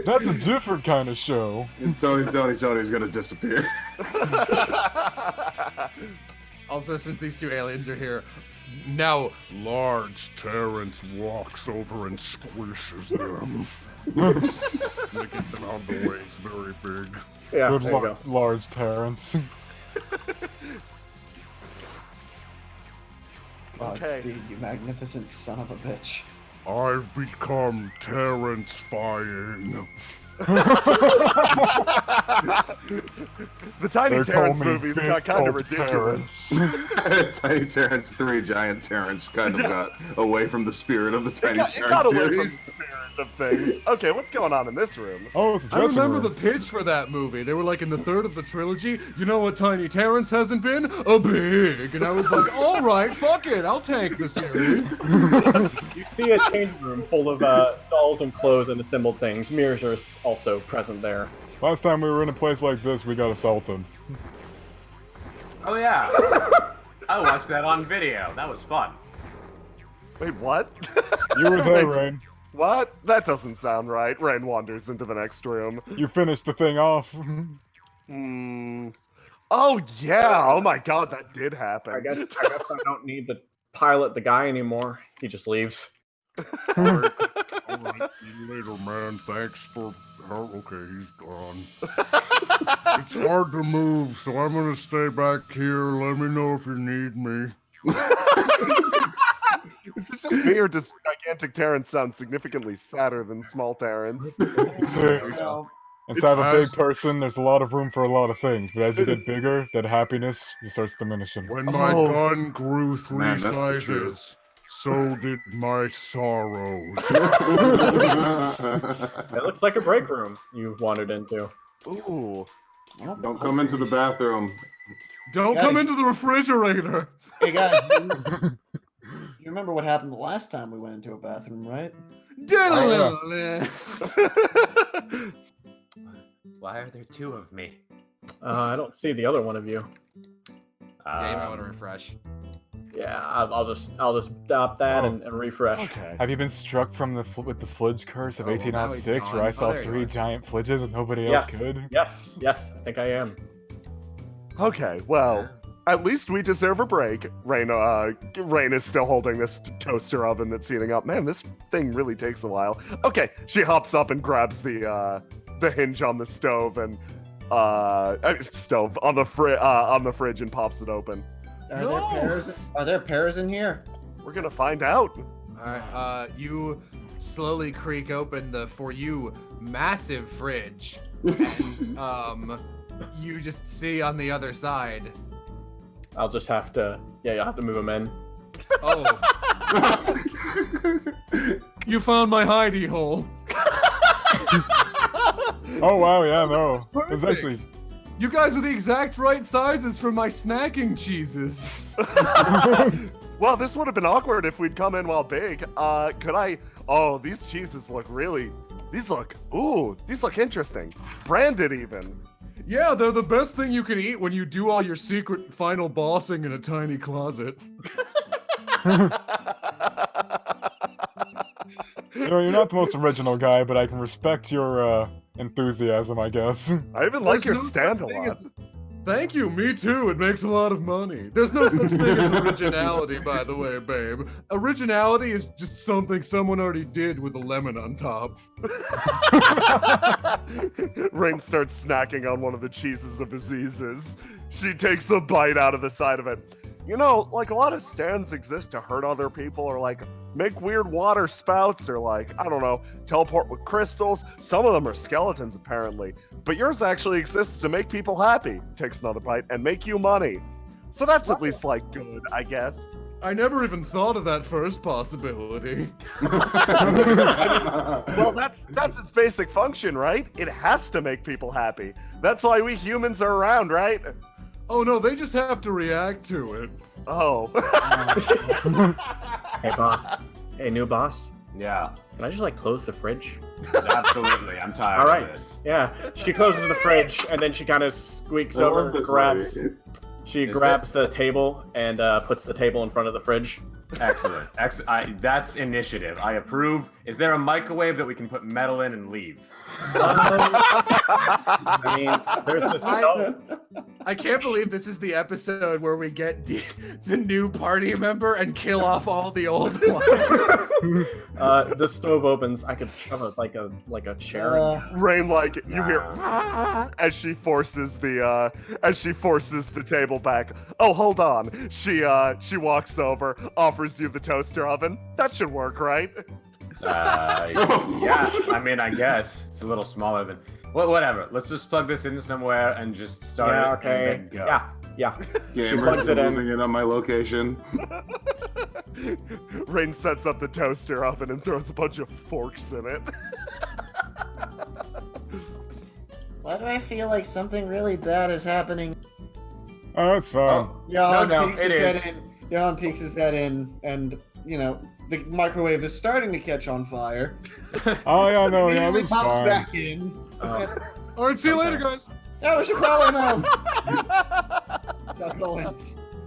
That's a different kind of show. And Tony's gonna disappear. Also, since these two aliens are here, now large Terrence walks over and squishes them. Making them out of the way. It's very big. Yeah, Good there you go. large Terrence. Godspeed, you magnificent son of a bitch. I've become Terrence-fying. The Tiny They Terrence call me movies Big got kind of Old ridiculous. Tiny Terrence 3, Giant Terrence kind of got away from the spirit of the Tiny It Terrence got away from the series. spirit of things. Okay, what's going on in this room? Oh, it's a I dressing remember room. the pitch for that movie. They were like in the third of the trilogy. You know what Tiny Terrence hasn't been? A big. And I was like, all right, fuck it. I'll take the series. You see a change room full of dolls and clothes and assembled things. Mirrors are also present there. Last time we were in a place like this, we got assaulted. Oh yeah. I watched that on video. That was fun. Wait, what? You were there, Rain. What? That doesn't sound right. Rain wanders into the next room. You finished the thing off. Oh, yeah. Oh, my God, that did happen. I guess I don't need to pilot the guy anymore. He just leaves. All right, see you later, man. Thanks for... Oh, okay, he's gone. It's hard to move, so I'm gonna stay back here. Let me know if you need me. Is it just me, or does gigantic Terrence sound significantly sadder than small Terrence? Inside of a big person, there's a lot of room for a lot of things, but as you get bigger, that happiness starts diminishing. When my gun grew 3 Man, that's the truth. sizes, so did my sorrows. It looks like a break room you've wandered into. Ooh. Don't come into the bathroom. Don't come into the refrigerator. Hey guys, you remember what happened the last time we went into a bathroom, right? Why are there 2 of me? I don't see the other one of you. Yeah, you might want to refresh. Yeah, I'll just stop that and refresh. Okay. Have you been struck from with the flidge curse of Oh, well, now he's 1806, where gone. I saw there you 3 are. giant flidges and nobody else could? Yes, I think I am. Okay, well, at least we deserve a break. Rain is still holding this toaster oven that's heating up. Man, this thing really takes a while. Okay, she hops up and grabs the hinge on the stove and stove on the fridge and pops it open. Are there pears in here? We're gonna find out. Alright, you slowly creak open the, for you, massive fridge. And, you just see on the other side. I'll just have to. Yeah, you'll have to move him in. Oh. You found my hidey hole. Oh wow, yeah, no. It's Perfect. actually You guys are the exact right sizes for my snacking cheeses. Well, this would have been awkward if we'd come in while big. Could I? Oh, these cheeses look really. These look interesting. Branded even. Yeah, they're the best thing you can eat when you do all your secret final bossing in a tiny closet. You're not the most original guy, but I can respect your enthusiasm, I guess. I even like your stand a lot. Thank you, me too. It makes a lot of money. There's no such thing as originality, by the way, babe. Originality is just something someone already did with a lemon on top. Rain starts snacking on one of the cheeses of diseases. She takes a bite out of the side of it. You know, like a lot of stands exist to hurt other people or like make weird water spouts or like, I don't know, teleport with crystals. Some of them are skeletons apparently. But yours actually exists to make people happy. Takes another bite and make you money. So that's at least like good, I guess. I never even thought of that first possibility. Well, that's its basic function, right? It has to make people happy. That's why we humans are around, right? Oh no, they just have to react to it. Oh. Hey, boss. Hey, new boss. Yeah. Can I just like close the fridge? Absolutely. I'm tired All right. of this. Yeah. She closes the fridge and then she kind of squeaks I over, love this grabs. lady. She Is grabs the table and puts the table in front of the fridge. Excellent. That's initiative. I approve. Is there a microwave that we can put metal in and leave? I mean, there's this. I can't believe this is the episode where we get the new party member and kill off all the old ones. The stove opens. I could shove it like a chair. Rain, like you hear as she forces the table back. Oh, hold on. She walks over, offers you the toaster oven. That should work, right? Yeah. I mean, I guess it's a little smaller than. Well, whatever. Let's just plug this in somewhere and just start it. Okay. And then go. Yeah. Gamers moving in on my location. Rain sets up the toaster oven and throws a bunch of forks in it. Why do I feel like something really bad is happening? Oh, it's fine. Johan peeks his head in, and you know the microwave is starting to catch on fire. Oh yeah, no, yeah, Immediately this is pops fine. back in. All right, see you later, guys. Yeah, we should probably move. Chuckle and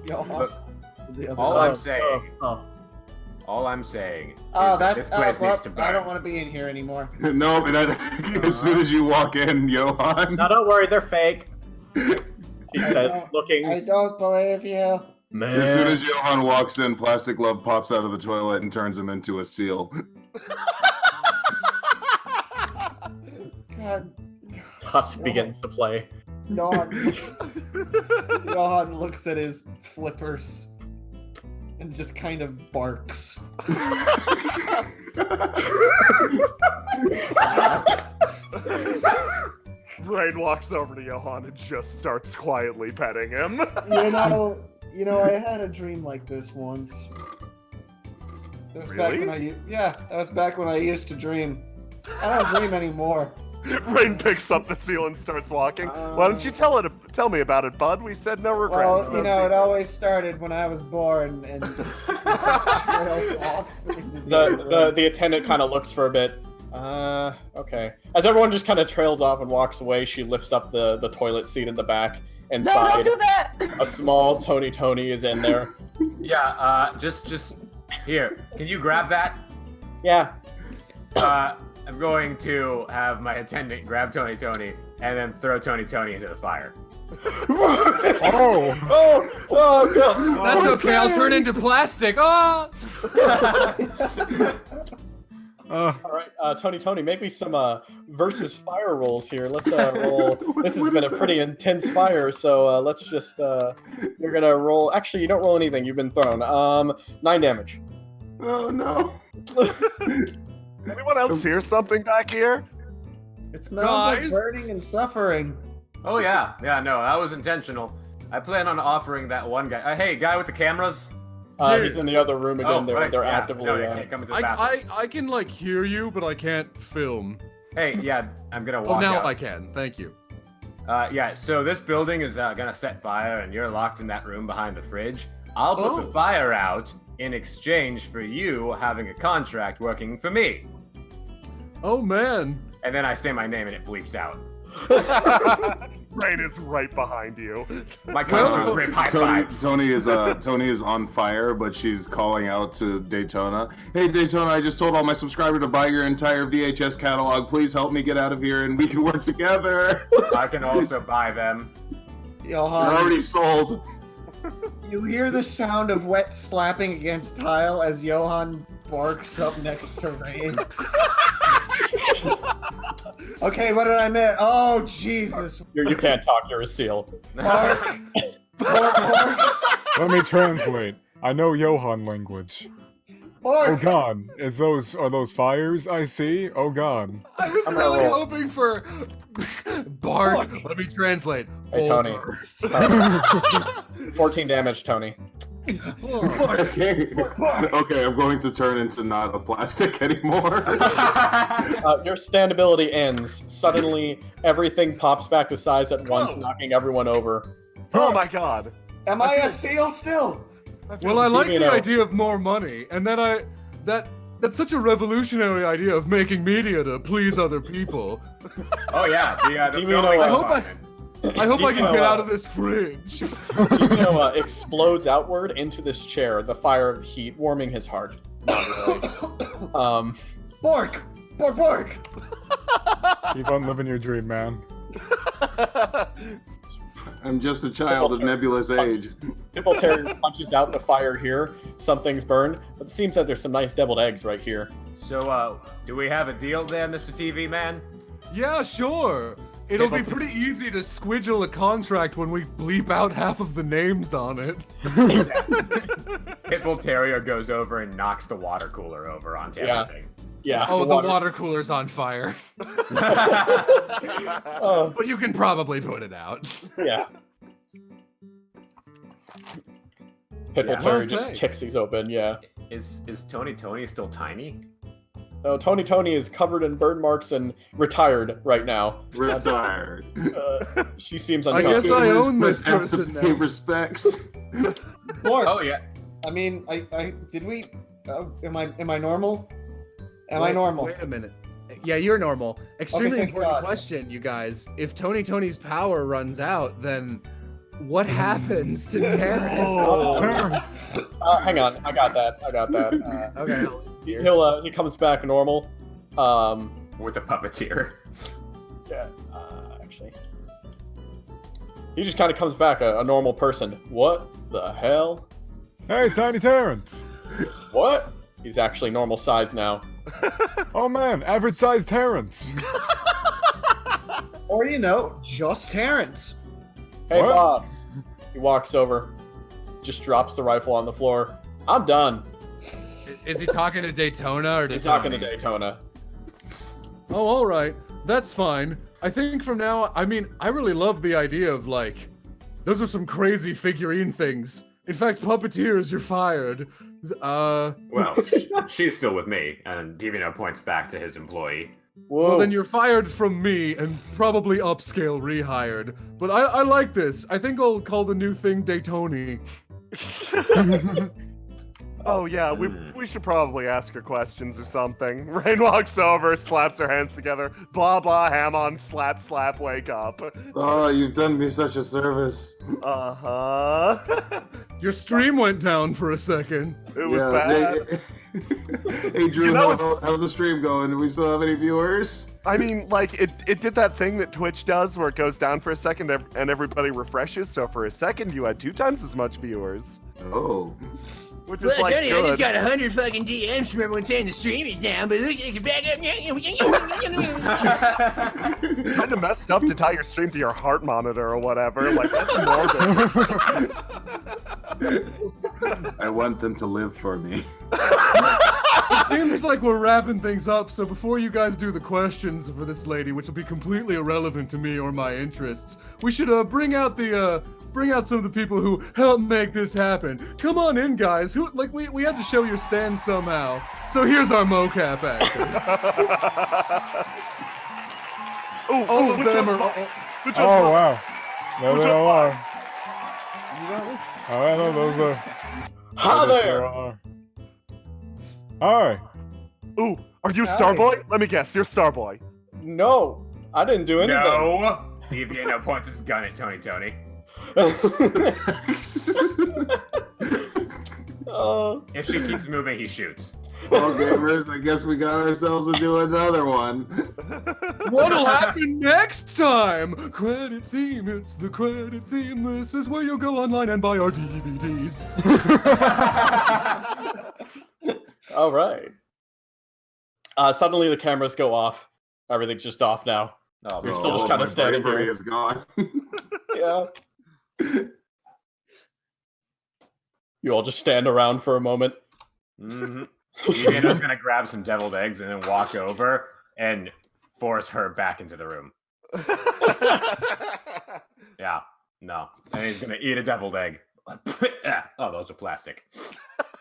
Johan. All I'm saying. All I'm saying is that this place needs to burn. I don't want to be in here anymore. No, but as soon as you walk in, Johan. No, don't worry, they're fake. She says, looking. I don't believe you. Man. As soon as Johan walks in, Plastic Love pops out of the toilet and turns him into a seal. God. Tusk begins to play. Johan looks at his flippers and just kind of barks. Rain walks over to Johan and just starts quietly petting him. You know, I had a dream like this once. It was back when that was back when I used to dream. I don't dream anymore. Rain picks up the seal and starts walking. Why don't you tell me about it, bud? We said no regrets. Well, you know, it always started when I was born and just trails off. The attendant kind of looks for a bit. Okay. As everyone just kind of trails off and walks away, she lifts up the toilet seat in the back. Inside, no, don't do that! A small Tony is in there. Yeah, just here. Can you grab that? Yeah. I'm going to have my attendant grab Tony and then throw Tony into the fire. Oh! God. That's okay, I'll turn into plastic. Oh! All right, Tony, maybe some versus fire rolls here. Let's roll. This has been a pretty intense fire, so let's just. You're gonna roll. Actually, you don't roll anything. You've been thrown. 9 damage. Oh no! Anyone else hear something back here? It smells like burning and suffering. Oh yeah, no, that was intentional. I plan on offering that one guy. Hey, guy with the cameras. He's in the other room again. They're actively. No, you can't come into the bathroom. I can like hear you, but I can't film. Hey, yeah, I'm gonna walk now out. I can. Thank you. Yeah, so this building is gonna set fire, and you're locked in that room behind the fridge. I'll put the fire out, in exchange for you having a contract working for me. Oh man. And then I say my name and it bleeps out. Rain is right behind you. My coworkers rip high fives. Tony is on fire, but she's calling out to Daytona. Hey Daytona, I just told all my subscribers to buy your entire VHS catalog. Please help me get out of here and we can work together. I can also buy them. Johan, You're already sold. you hear the sound of wet slapping against tile as Johan barks up next to Rain. Okay, what did I miss? Oh, Jesus. You can't talk, you're a seal. Bark. Bark. Let me translate. I know Johan language. Bark. Oh god, are those fires I see? Oh god. I was really hoping for Bark. Let me translate. Hey, Tony. 14 damage, Tony. Okay. Okay, I'm going to turn into not a plastic anymore. Your stand ability ends. Suddenly, everything pops back to size at once, knocking everyone over. Oh my god. Am I a seal still? Well, I like the idea of more money, and then that's such a revolutionary idea of making media to please other people. Oh yeah, I hope I can get out of this fridge. Jamiro explodes outward into this chair, the fire of heat warming his heart. Bark! Bark, bark! Keep on living your dream, man. I'm just a child of nebulous age. Terry punches out the fire here. Something's burned, but it seems that there's some nice deviled eggs right here. So, do we have a deal there, Mr. TV Man? Yeah, sure. It'll be pretty easy to squidgle a contract when we bleep out half of the names on it. Pitbull Terrier goes over and knocks the water cooler over onto everything. Yeah. Oh, the water cooler's on fire. But you can probably put it out. Yeah. Pitbull Terrier just kicks these open, yeah. Is Tony still tiny? No, Tony is covered in burn marks and retired right now. Retired. She seems I guess I own this person now. Pay respects. Bark. Oh yeah. I mean, did we? Am I normal? Am I normal? Wait a minute. Yeah, you're normal. Extremely thank important God. question, you guys. If Tony's power runs out, then what happens to Terrence? Hang on, I got that. Okay. He comes back normal. With a puppeteer. Yeah, actually. He just kind of comes back a normal person. What the hell? Hey, Tiny Terrence! What? He's actually normal size now. Oh man, average sized Terrence! Or, just Terrence. Hey, What? boss. He walks over, just drops the rifle on the floor. I'm done. Is he talking to Daytona or He's talking to Daytona. Oh, all right. That's fine. I think from now, I really love the idea of, those are some crazy figurine things. In fact, puppeteers, you're fired. Well, she's still with me, and Divino points back to his employee. Whoa. Well, then you're fired from me and probably upscale rehired. But I like this. I think I'll call the new thing Daytona. Oh yeah, we should probably ask her questions or something. Rain walks over, slaps her hands together. Blah blah, ham on, slap slap, wake up. Oh, you've done me such a service. Uh-huh. Your stream went down for a second. It was bad. Hey Drew, how's the stream going? Do we still have any viewers? I mean, it did that thing that Twitch does where it goes down for a second and everybody refreshes, so for a second you had 2 times as much viewers. Oh. Which is Tony, good. I just got 100 fucking DMs from everyone saying the stream is down, but it looks like you're back up. Kind of messed up to tie your stream to your heart monitor or whatever. That's morbid. I want them to live for me. It seems like we're wrapping things up, so before you guys do the questions for this lady, which will be completely irrelevant to me or my interests, we should bring out some of the people who helped make this happen. Come on in, guys. We had to show your stand somehow. So here's our mocap actors. All of them are. Oh wow. There they all are. Oh, I know those are. Hi there! Hi. Ooh, are you Hi. Starboy? Let me guess, you're Starboy. No, I didn't do anything. No. Deviano points his gun at Tony. If she keeps moving, he shoots. Well, gamers, I guess we got ourselves to do another one. What'll happen next time? Credit theme, it's the credit theme. This is where you'll go online and buy our DVDs. All right. Suddenly the cameras go off. Everything's just off now. Oh, We're still just kind my of standing bravery here. is gone. Yeah. You all just stand around for a moment. Mm-hmm. Deviano's gonna grab some deviled eggs and then walk over and force her back into the room. Yeah, no. And he's gonna eat a deviled egg. Oh, those are plastic.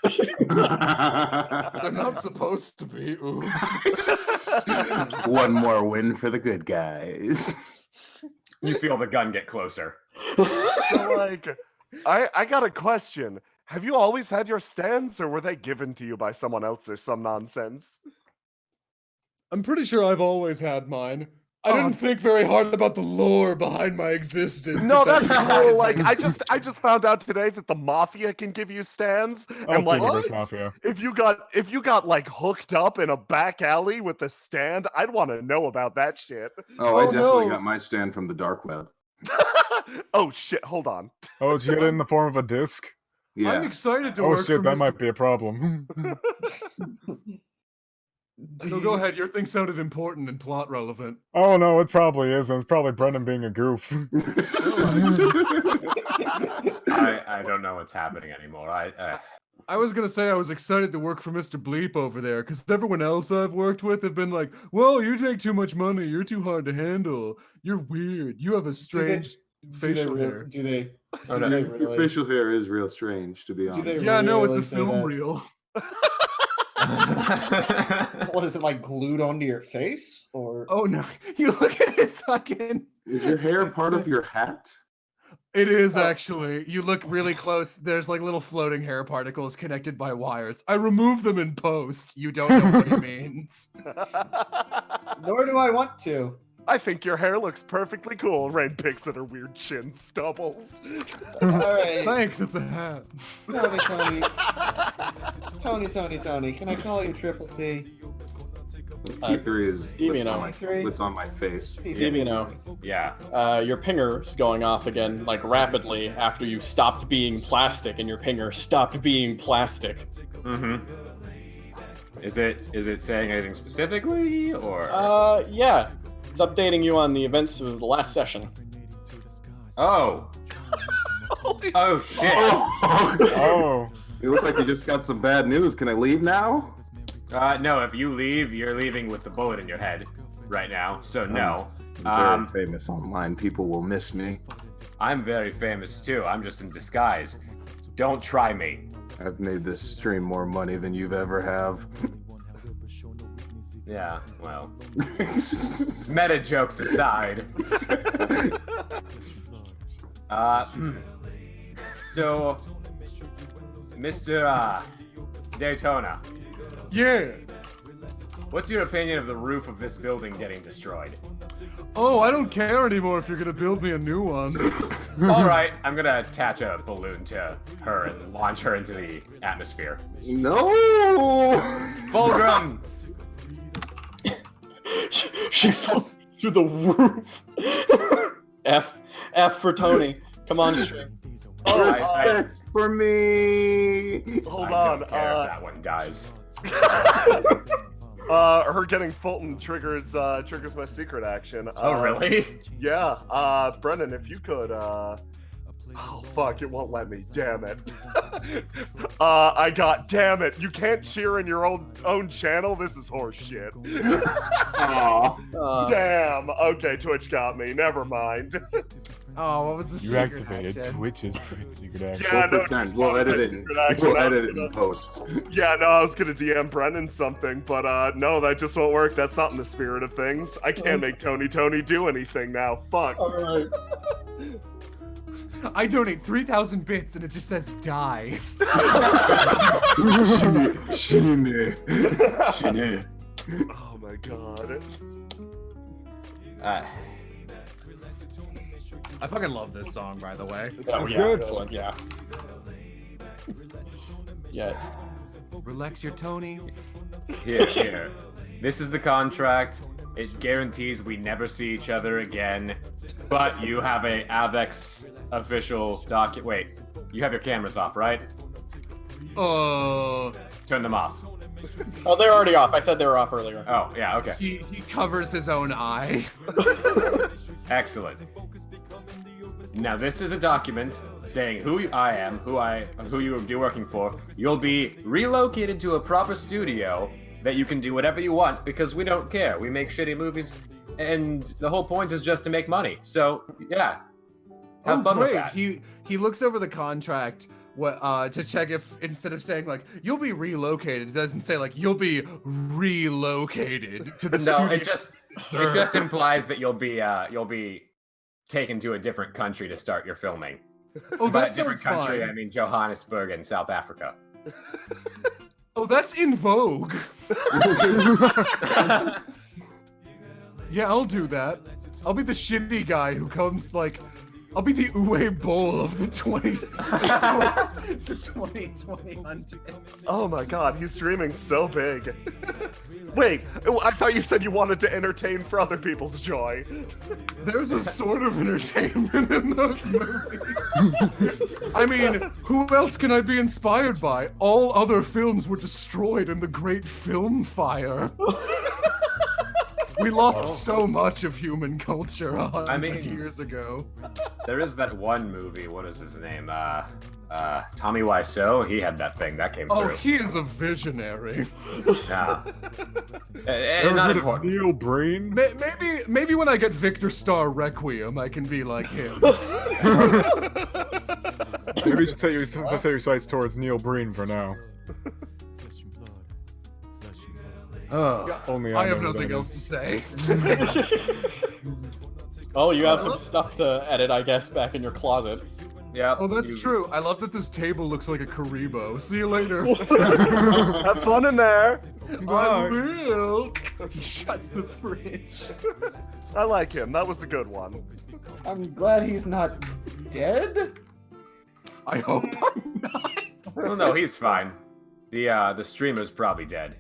They're not supposed to be. Oops. One more win for the good guys. You feel the gun get closer. So, like, I got a question. Have you always had your stands, or were they given to you by someone else or some nonsense? I'm pretty sure I've always had mine. I didn't think very hard about the lore behind my existence. No, if that's surprising. cool. Like, I just found out today that the Mafia can give you stands, and like, Mafia. if you got like hooked up in a back alley with a stand, I'd want to know about that shit. Oh, I definitely got my stand from the dark web. Oh shit! Hold on. Oh, did you get it in the form of a disc? Yeah. I'm excited to Oh work shit, for that Mr. might be a problem. No, go ahead. Your thing sounded important and plot relevant. Oh no, it probably isn't. It's probably Brendan being a goof. I don't know what's happening anymore. I was gonna say I was excited to work for Mr. Bleep over there, because everyone else I've worked with have been like, well, you make too much money, you're too hard to handle, you're weird, you have a strange facial hair. Do they Your really? facial hair is real strange, to be honest. they Yeah, no, it's a really say film that? reel. What is it, like glued onto your face, or? Oh no, you look at his fucking... Is your hair part of your hat? It is actually. You look really close. There's like little floating hair particles connected by wires. I remove them in post. You don't know what he means. Nor do I want to. I think your hair looks perfectly cool. Rain picks at her weird chin stubbles. All right. Thanks, it's a hat. Tony. Can I call you Triple T? T3 is Deviano. what's on my face. Deviano. Yeah. Your pinger's going off again, like rapidly, after you stopped being plastic and your pinger stopped being plastic. Mm-hmm. Is it saying anything specifically, or? Yeah. It's updating you on the events of the last session. Oh. Oh shit. Oh. You look like you just got some bad news. Can I leave now? No, if you leave, you're leaving with the bullet in your head right now, so no. I'm very famous online. People will miss me. I'm very famous too. I'm just in disguise. Don't try me. I've made this stream more money than you've ever have. Yeah, well. Meta jokes aside. So, Mr. Daytona. Yeah. What's your opinion of the roof of this building getting destroyed? Oh, I don't care anymore if you're gonna build me a new one. Alright, I'm gonna attach a balloon to her and launch her into the atmosphere. No! Fulgrim! She fell through the roof. F for Tony. Come on, String. Oh, Respect for me! Hold I on. don't care if that one dies. Her getting Fulton triggers my secret action. Oh, really? Yeah. Brendan, if you could, oh fuck, it won't let me. Damn it. Damn it. You can't cheer in your own channel. This is horse shit. Damn. Okay, Twitch got me. Never mind. Oh, what was the You secret activated action? Twitch's secret action. Yeah, We'll pretend. We'll edit it in post. Yeah, no, I was gonna DM Brendan something, but no, that just won't work. That's not in the spirit of things. I can't make Tony do anything now. Fuck. Alright. I donate 3,000 bits and it just says die. Shine. Oh my god. I fucking love this song, by the way. It's good. Yeah. Yeah. Relax your Tony. Here. This is the contract. It guarantees we never see each other again. But you have a Avex official document. Wait, you have your cameras off, right? Turn them off. Oh, they're already off. I said they were off earlier. Oh, yeah, okay. He covers his own eye. Excellent. Now this is a document saying who I am, who you will be working for. You'll be relocated to a proper studio that you can do whatever you want because we don't care. We make shitty movies, and the whole point is just to make money. So yeah, have fun with that. He looks over the contract to check if instead of saying like you'll be relocated, it doesn't say like you'll be relocated to the studio. No, it just implies that you'll be taken to a different country to start your filming. Oh, By that a different sounds country, fine. I mean Johannesburg in South Africa. Oh, that's in vogue. Yeah, I'll do that. I'll be the shitty guy who comes like, I'll be the Uwe Boll of the 2020s. Oh my god, he's dreaming so big. Wait, I thought you said you wanted to entertain for other people's joy. There's a sort of entertainment in those movies. I mean, who else can I be inspired by? All other films were destroyed in the Great Film Fire. We lost so much of human culture 100 years ago. There is that one movie. What is his name? Tommy Wiseau. He had that thing that came Oh, through. he is a visionary. Nah. Ever Not heard of important. Neil Brain? Maybe when I get Victor Star Requiem, I can be like him. Maybe you should set your sights towards Neil Breen for now. Only I have know who nothing that else to is. say. Oh, you have some stuff to edit, I guess, back in your closet. Yeah. Oh, that's true. I love that this table looks like a Karibo. See you later. Have fun in there. I will. He shuts the fridge. I like him. That was a good one. I'm glad he's not dead. I hope I'm not. Oh no, he's fine. The streamer's probably dead.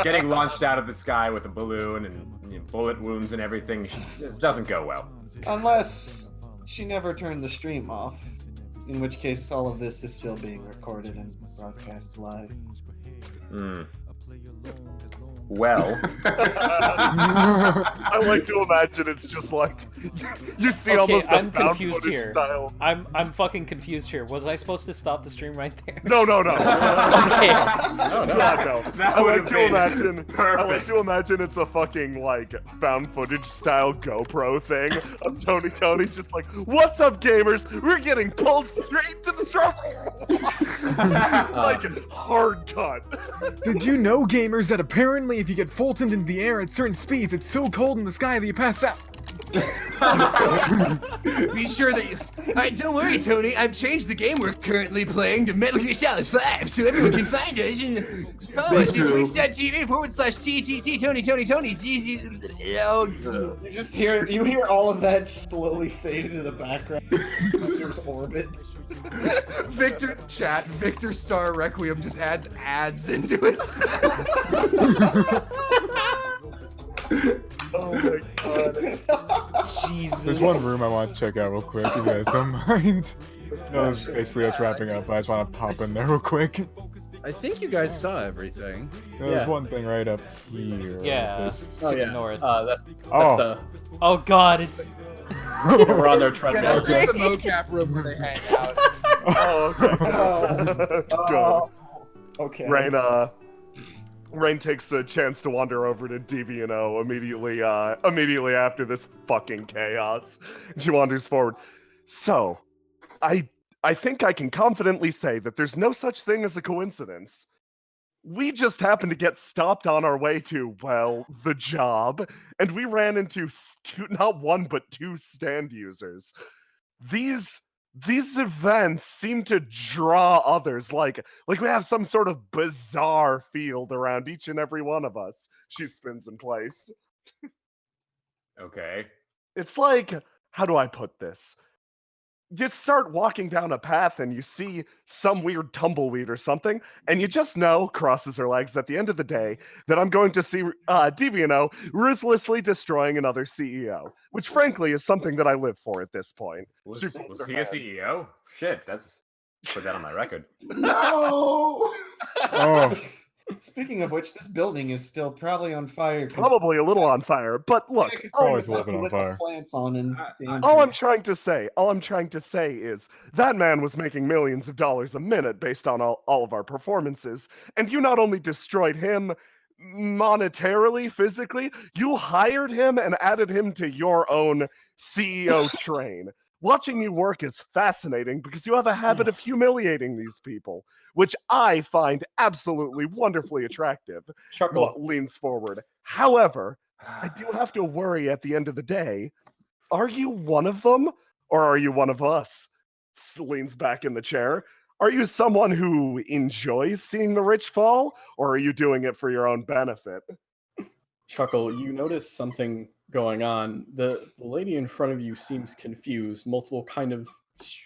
Getting launched out of the sky with a balloon and bullet wounds and everything just doesn't go well. Unless she never turned the stream off, in which case all of this is still being recorded and broadcast live. Well, I like to imagine it's just like you see almost a I'm found confused footage here. style. I'm fucking confused here. Was I supposed to stop the stream right there? No. Okay. No. I like to imagine it's a fucking like found footage style GoPro thing of Tony just like, "What's up, gamers? We're getting pulled straight to the struggle." Like hard cut. Did you know, gamers, that apparently if you get Fultoned into the air at certain speeds, it's so cold in the sky that you pass out? Be sure that you... Alright, don't worry, Tony. I've changed the game we're currently playing to Metal Gear Solid 5, so everyone can find us and follow us at twitch.tv/TTT Tony. ZZ... Oh, You just hear all of that slowly fade into the background. There's orbit. Victor Star Requiem just adds ads into his. Oh my god. Jesus. There's one room I want to check out real quick, if you guys don't mind. No, this is basically us wrapping up. I just want to pop in there real quick. I think you guys saw everything. There's one thing right up here. Yeah. This- To the north. Oh, god, it's... we're on their Yeah, treadmill. that's just the mocap room where they hang out. Oh, okay. Okay. Good. Rain takes a chance to wander over to DV&O immediately after this fucking chaos. She wanders forward. So, I think I can confidently say that there's no such thing as a coincidence. We just happened to get stopped on our way to, well, the job, and we ran into not one but two stand users. these events seem to draw others, like we have some sort of bizarre field around each and every one of us. She spins in place. Okay. It's like, how do I put this? You start walking down a path and you see some weird tumbleweed or something, and you just know, crosses her legs, at the end of the day, that I'm going to see Deviano ruthlessly destroying another CEO, which frankly is something that I live for at this point. Was She folds her he a hand. CEO? Shit, that's put that on my record. No. Oh, Speaking of which, this building is still probably on fire. Probably a little on fire, but look, always a little bit on fire. Plants on and all I'm trying to say is that man was making millions of dollars a minute based on all of our performances, and you not only destroyed him monetarily, physically, you hired him and added him to your own CEO train. Watching you work is fascinating because you have a habit of humiliating these people, which I find absolutely wonderfully attractive. Chuckle. Leans forward. However, I do have to worry at the end of the day. Are you one of them, or are you one of us? Leans back in the chair. Are you someone who enjoys seeing the rich fall, or are you doing it for your own benefit? Chuckle, you notice something going on. The lady in front of you seems confused. Multiple kind of.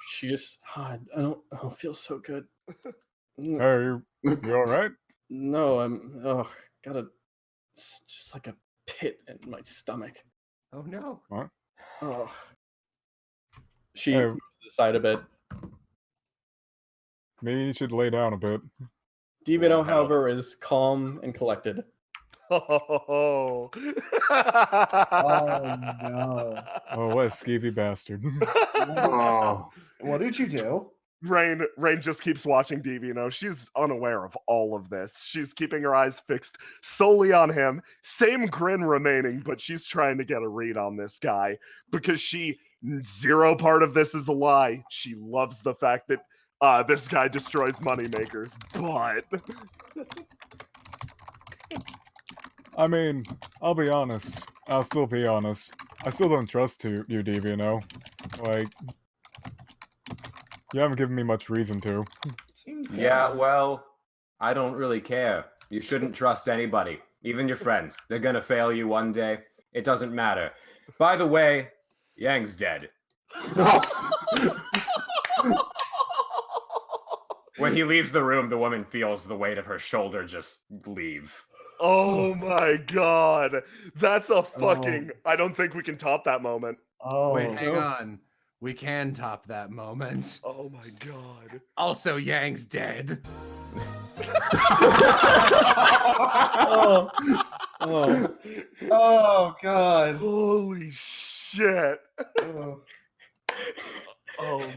She just. I don't feel so good. Hey, you all right? No, I'm. Oh, it's just like a pit in my stomach. Oh no. What? Oh. She Hey. moves to the side a bit. Maybe you should lay down a bit. Devino, however, is calm and collected. Oh, no. Oh, what a skeevy bastard. Oh. What did you do? Rain just keeps watching Devino. She's unaware of all of this. She's keeping her eyes fixed solely on him. Same grin remaining, but she's trying to get a read on this guy because zero part of this is a lie. She loves the fact that this guy destroys moneymakers, but... I mean, I'll be honest. I'll still be honest. I still don't trust you, Devino. Like, you haven't given me much reason to. Yeah, well, I don't really care. You shouldn't trust anybody, even your friends. They're gonna fail you one day. It doesn't matter. By the way, Yang's dead. When he leaves the room, the woman feels the weight of her shoulder just leave. Oh my god. That's a fucking... I don't think we can top that moment. Oh. Wait, hang on. We can top that moment. Oh my god. Also, Yang's dead. Oh. Oh god. Holy shit. Oh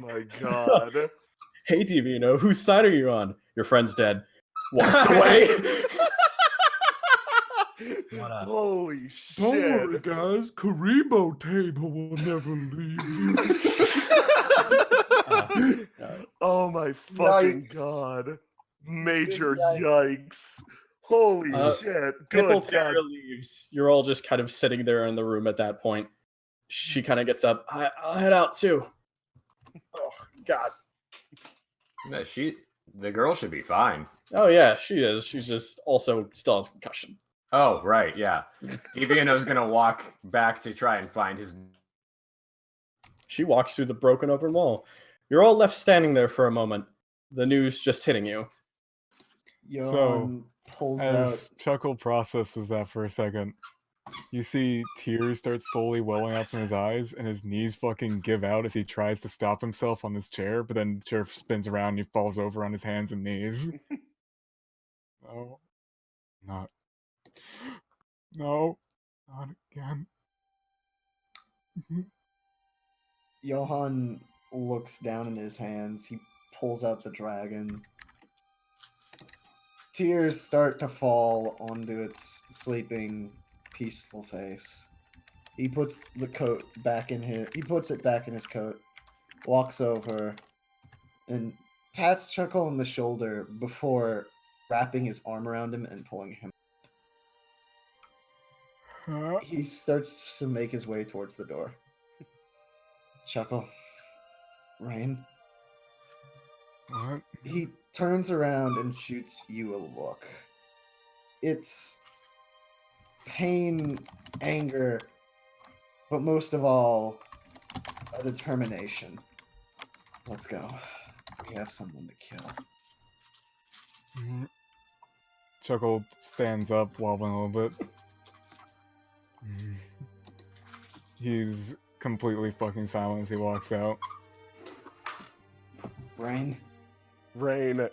my god. Hey, Devino, whose side are you on? Your friend's dead. Walks away. Holy Don't shit. worry, guys. Karibo table will never leave you. Oh my fucking Yikes. god. Major Big yikes. Holy shit. Pipple Good Terror god. leaves. You're all just kind of sitting there in the room at that point. She kind of gets up. I'll head out too. Oh, God. No, the girl should be fine. Oh, yeah, she is. She's just also still has concussion. Oh, right, yeah. Deviano's gonna walk back to try and find his... She walks through the broken open wall. You're all left standing there for a moment. The news just hitting you. Johan pulls as out. Chuckle processes that for a second, you see tears start slowly welling up from his eyes, and his knees fucking give out as he tries to stop himself on this chair, but then the chair spins around and he falls over on his hands and knees. No. Not again. Johan looks down in his hands. He pulls out the dragon. Tears start to fall onto its sleeping, peaceful face. He puts the coat back in his. He puts it back in his coat. Walks over, and pats Chuckle on the shoulder before wrapping his arm around him and pulling him. He starts to make his way towards the door. Chuckle, Rain. What? He turns around and shoots you a look. It's pain, anger, but most of all, a determination. Let's go. We have someone to kill. Chuckle stands up, wobbling a little bit. He's completely fucking silent as he walks out. Rain? Rain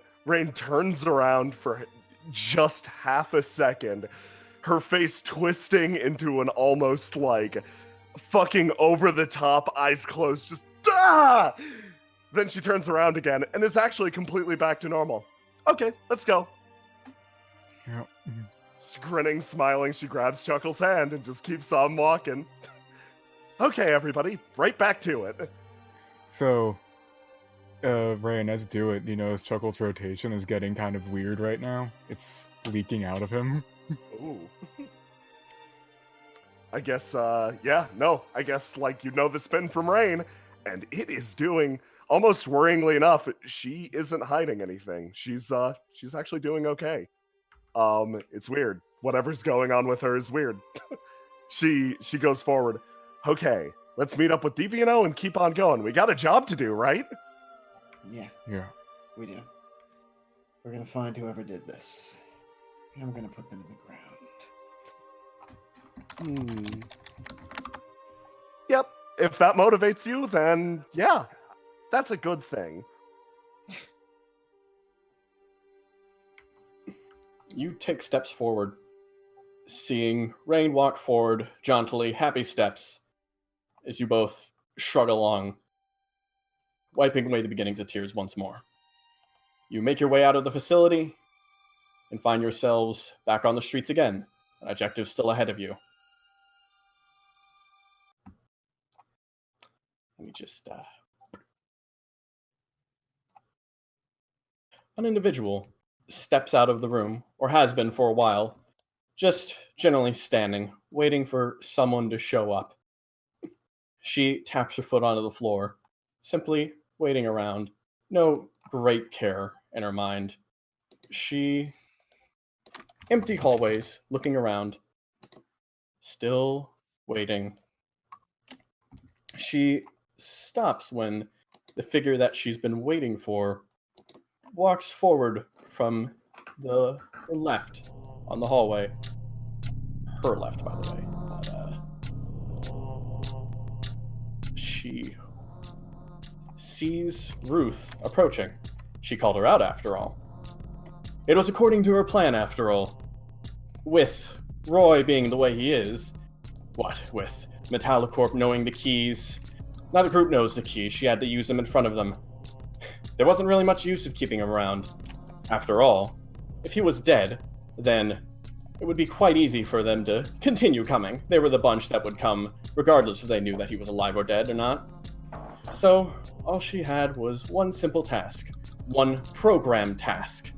turns around for just half a second, her face twisting into an almost like fucking over the top, eyes closed, just ah! Then she turns around again and is actually completely back to normal. Okay, let's go. Yep. She's grinning, smiling, she grabs Chuckle's hand and just keeps on walking. Okay, everybody, right back to it. So, Ray, and as do it, you notice Chuckle's rotation is getting kind of weird right now. It's leaking out of him. Ooh. I guess, I guess, like, you know the spin from Rain, and it is doing, almost worryingly enough, she isn't hiding anything. She's actually doing okay. It's weird. Whatever's going on with her is weird. She goes forward. Okay, let's meet up with Deviano and keep on going. We got a job to do, right? Yeah. Yeah. We do. We're gonna find whoever did this. And we're gonna put them in the ground. Yep. If that motivates you, then yeah, that's a good thing. You take steps forward, seeing Rain walk forward jauntily, happy steps, as you both shrug along, wiping away the beginnings of tears once more. You make your way out of the facility and find yourselves back on the streets again. An objective still ahead of you. Let me just... An individual steps out of the room, or has been for a while, just generally standing, waiting for someone to show up. She taps her foot onto the floor, simply waiting around. No great care in her mind. She... Empty hallways, looking around. Still waiting. She stops when the figure that she's been waiting for walks forward from the left on the hallway. Her left, by the way. She sees Ruth approaching. She called her out, after all. It was according to her plan, after all. With Roy being the way he is, what with JelloApocalypse knowing the keys, now the group knows the keys, she had to use them in front of them. There wasn't really much use of keeping him around. After all, if he was dead, then it would be quite easy for them to continue coming. They were the bunch that would come, regardless if they knew that he was alive or dead or not. So, all she had was one simple task. One program task.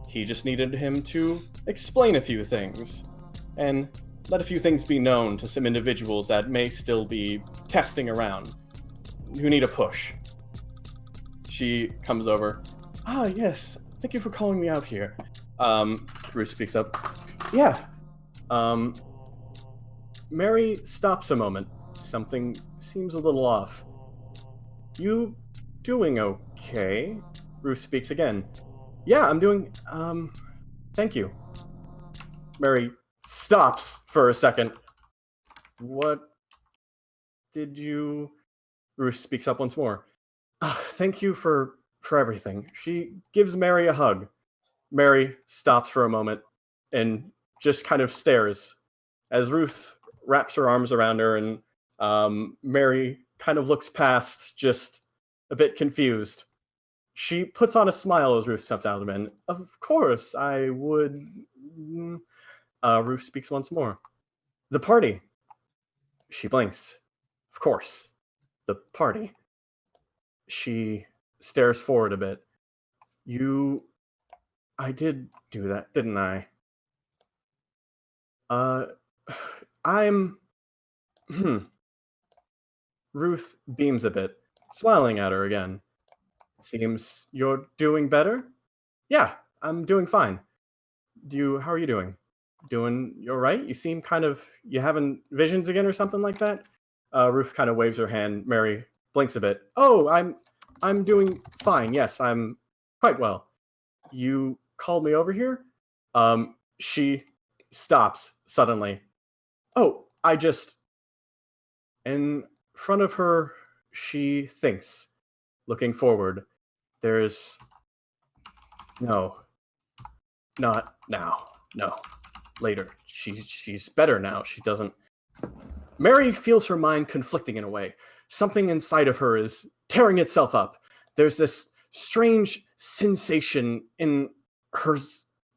He just needed him to explain a few things, and let a few things be known to some individuals that may still be testing around, who need a push. She comes over. Ah, yes, thank you for calling me out here. Bruce speaks up. Yeah. Mary stops a moment. Something seems a little off. You doing okay? Bruce speaks again. Yeah, I'm doing, thank you. Mary stops for a second. What did you... Bruce speaks up once more. Thank you for everything. She gives Mary a hug. Mary stops for a moment and just kind of stares as Ruth wraps her arms around her, and Mary kind of looks past, just a bit confused. She puts on a smile as Ruth steps out of the bed. Of course, I would... Ruth speaks once more. The party. She blinks. Of course. The party. She stares forward a bit. I did do that, didn't I? I'm... Ruth beams a bit. smiling at her again. Seems you're doing better? Yeah, I'm doing fine. How are you doing? You're right? You seem you having visions again or something like that? Ruth kind of waves her hand. Mary blinks a bit. Oh, I'm doing fine. Yes, I'm quite well. You called me over here? She stops suddenly. Oh, in front of her, she thinks, looking forward. There's no, not now. No, later. She's better now. She doesn't. Mary feels her mind conflicting in a way. Something inside of her is tearing itself up. There's this strange sensation in her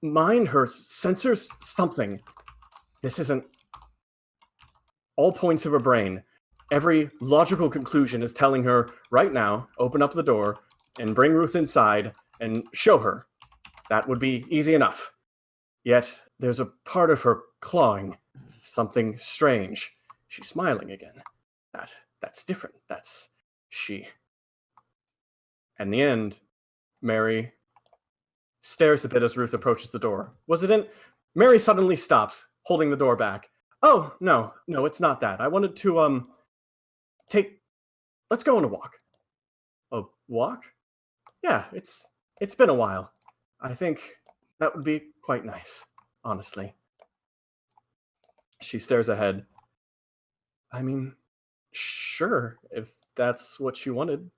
mind, her sensors, something. This isn't. All points of her brain, every logical conclusion is telling her right now, open up the door and bring Ruth inside and show her. That would be easy enough. Yet there's a part of her clawing, something strange. She's smiling again. That's different. That's she. In the end, Mary stares a bit as Ruth approaches the door. Was it in? Mary suddenly stops, holding the door back. Oh, no, it's not that. I wanted to, let's go on a walk. A walk? Yeah, it's been a while. I think that would be quite nice, honestly. She stares ahead. I mean, sure, if that's what you wanted.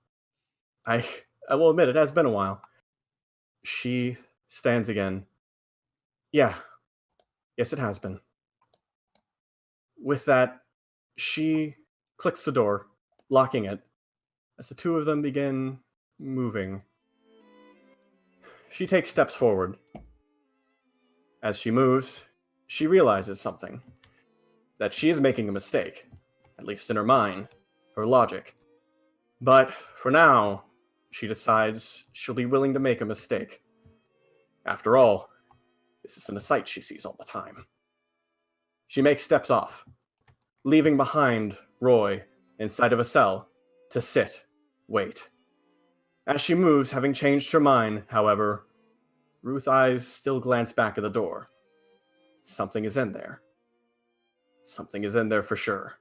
I will admit, it has been a while. She stands again. Yeah. Yes, it has been. With that, she clicks the door, locking it, as the two of them begin moving. She takes steps forward. As she moves, she realizes something. That she is making a mistake, at least in her mind, her logic. But for now, she decides she'll be willing to make a mistake. After all, this isn't a sight she sees all the time. She makes steps off, leaving behind Roy inside of a cell to sit, wait. As she moves, having changed her mind, however, Ruth's eyes still glance back at the door. Something is in there. Something is in there for sure.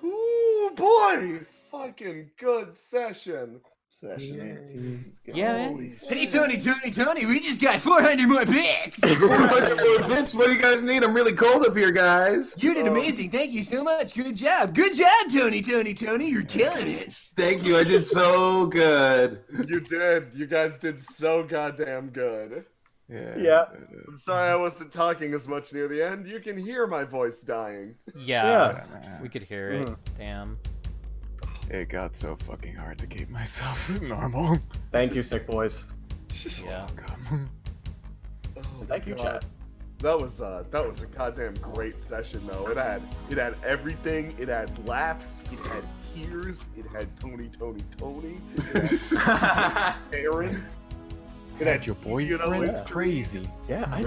Ooh, boy! Fucking good session. Session 18. Yeah. Hey, Tony, we just got 400 more bits! 400 more bits? What do you guys need? I'm really cold up here, guys. You did amazing. Thank you so much. Good job. Good job, Tony. You're killing it. Thank you. I did so good. You did. You guys did so goddamn good. Yeah. I'm sorry I wasn't talking as much near the end. You can hear my voice dying. Yeah. We could hear it. Damn. It got so fucking hard to keep myself normal. Thank you, sick boys. Yeah. Oh, Thank you, chat. That was a goddamn great session though. It had everything. It had laughs. It had tears. It had Tony. It had parents. It had your boyfriend. Crazy. Yeah, I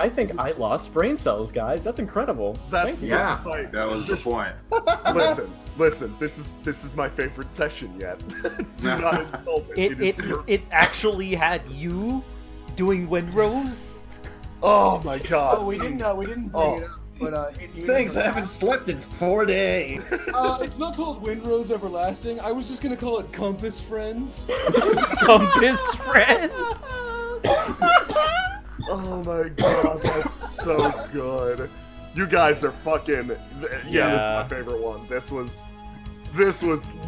think I lost brain cells, guys. That's incredible. That was the point. Listen. This is my favorite session yet. Do not insult it. It actually had you doing windrows. Oh my god. Oh, we didn't bring it up. But Thanks, I haven't slept in 4 days. It's not called Windrose Everlasting. I was just gonna call it Compass Friends. Compass Friends? Oh my god, that's so good. You guys are fucking... Yeah, this is my favorite one. This was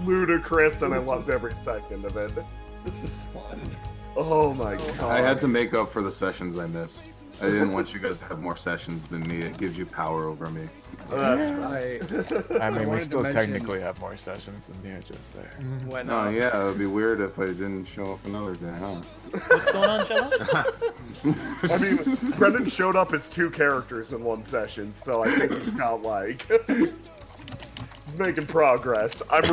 ludicrous and I loved every second of it. This is fun. Oh my god. I had to make up for the sessions I missed. I didn't want you guys to have more sessions than me. It gives you power over me. That's right. I mean, we still technically have more sessions than you, just saying. Oh yeah, it would be weird if I didn't show up another day, huh? What's going on, Jello? I mean, Brendan showed up as 2 characters in one session, so I think he's got like... He's making progress. I'm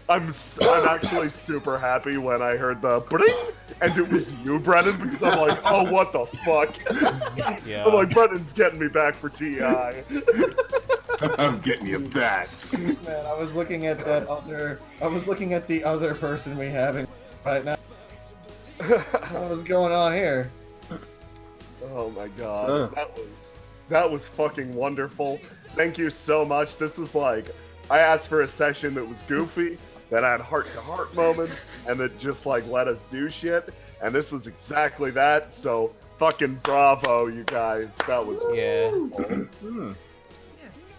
actually super happy when I heard the bring, and it was you, Brennan, because I'm like, oh, what the fuck? Yeah. I'm like, Brennan's getting me back for TI. I'm getting you back. Man, I was looking at the other person we have in right now. What's going on here? Oh my god, that was fucking wonderful. Thank you so much. This was like, I asked for a session that was goofy, that had heart-to-heart moments, and that just like let us do shit. And this was exactly that. So fucking bravo, you guys. That was wonderful.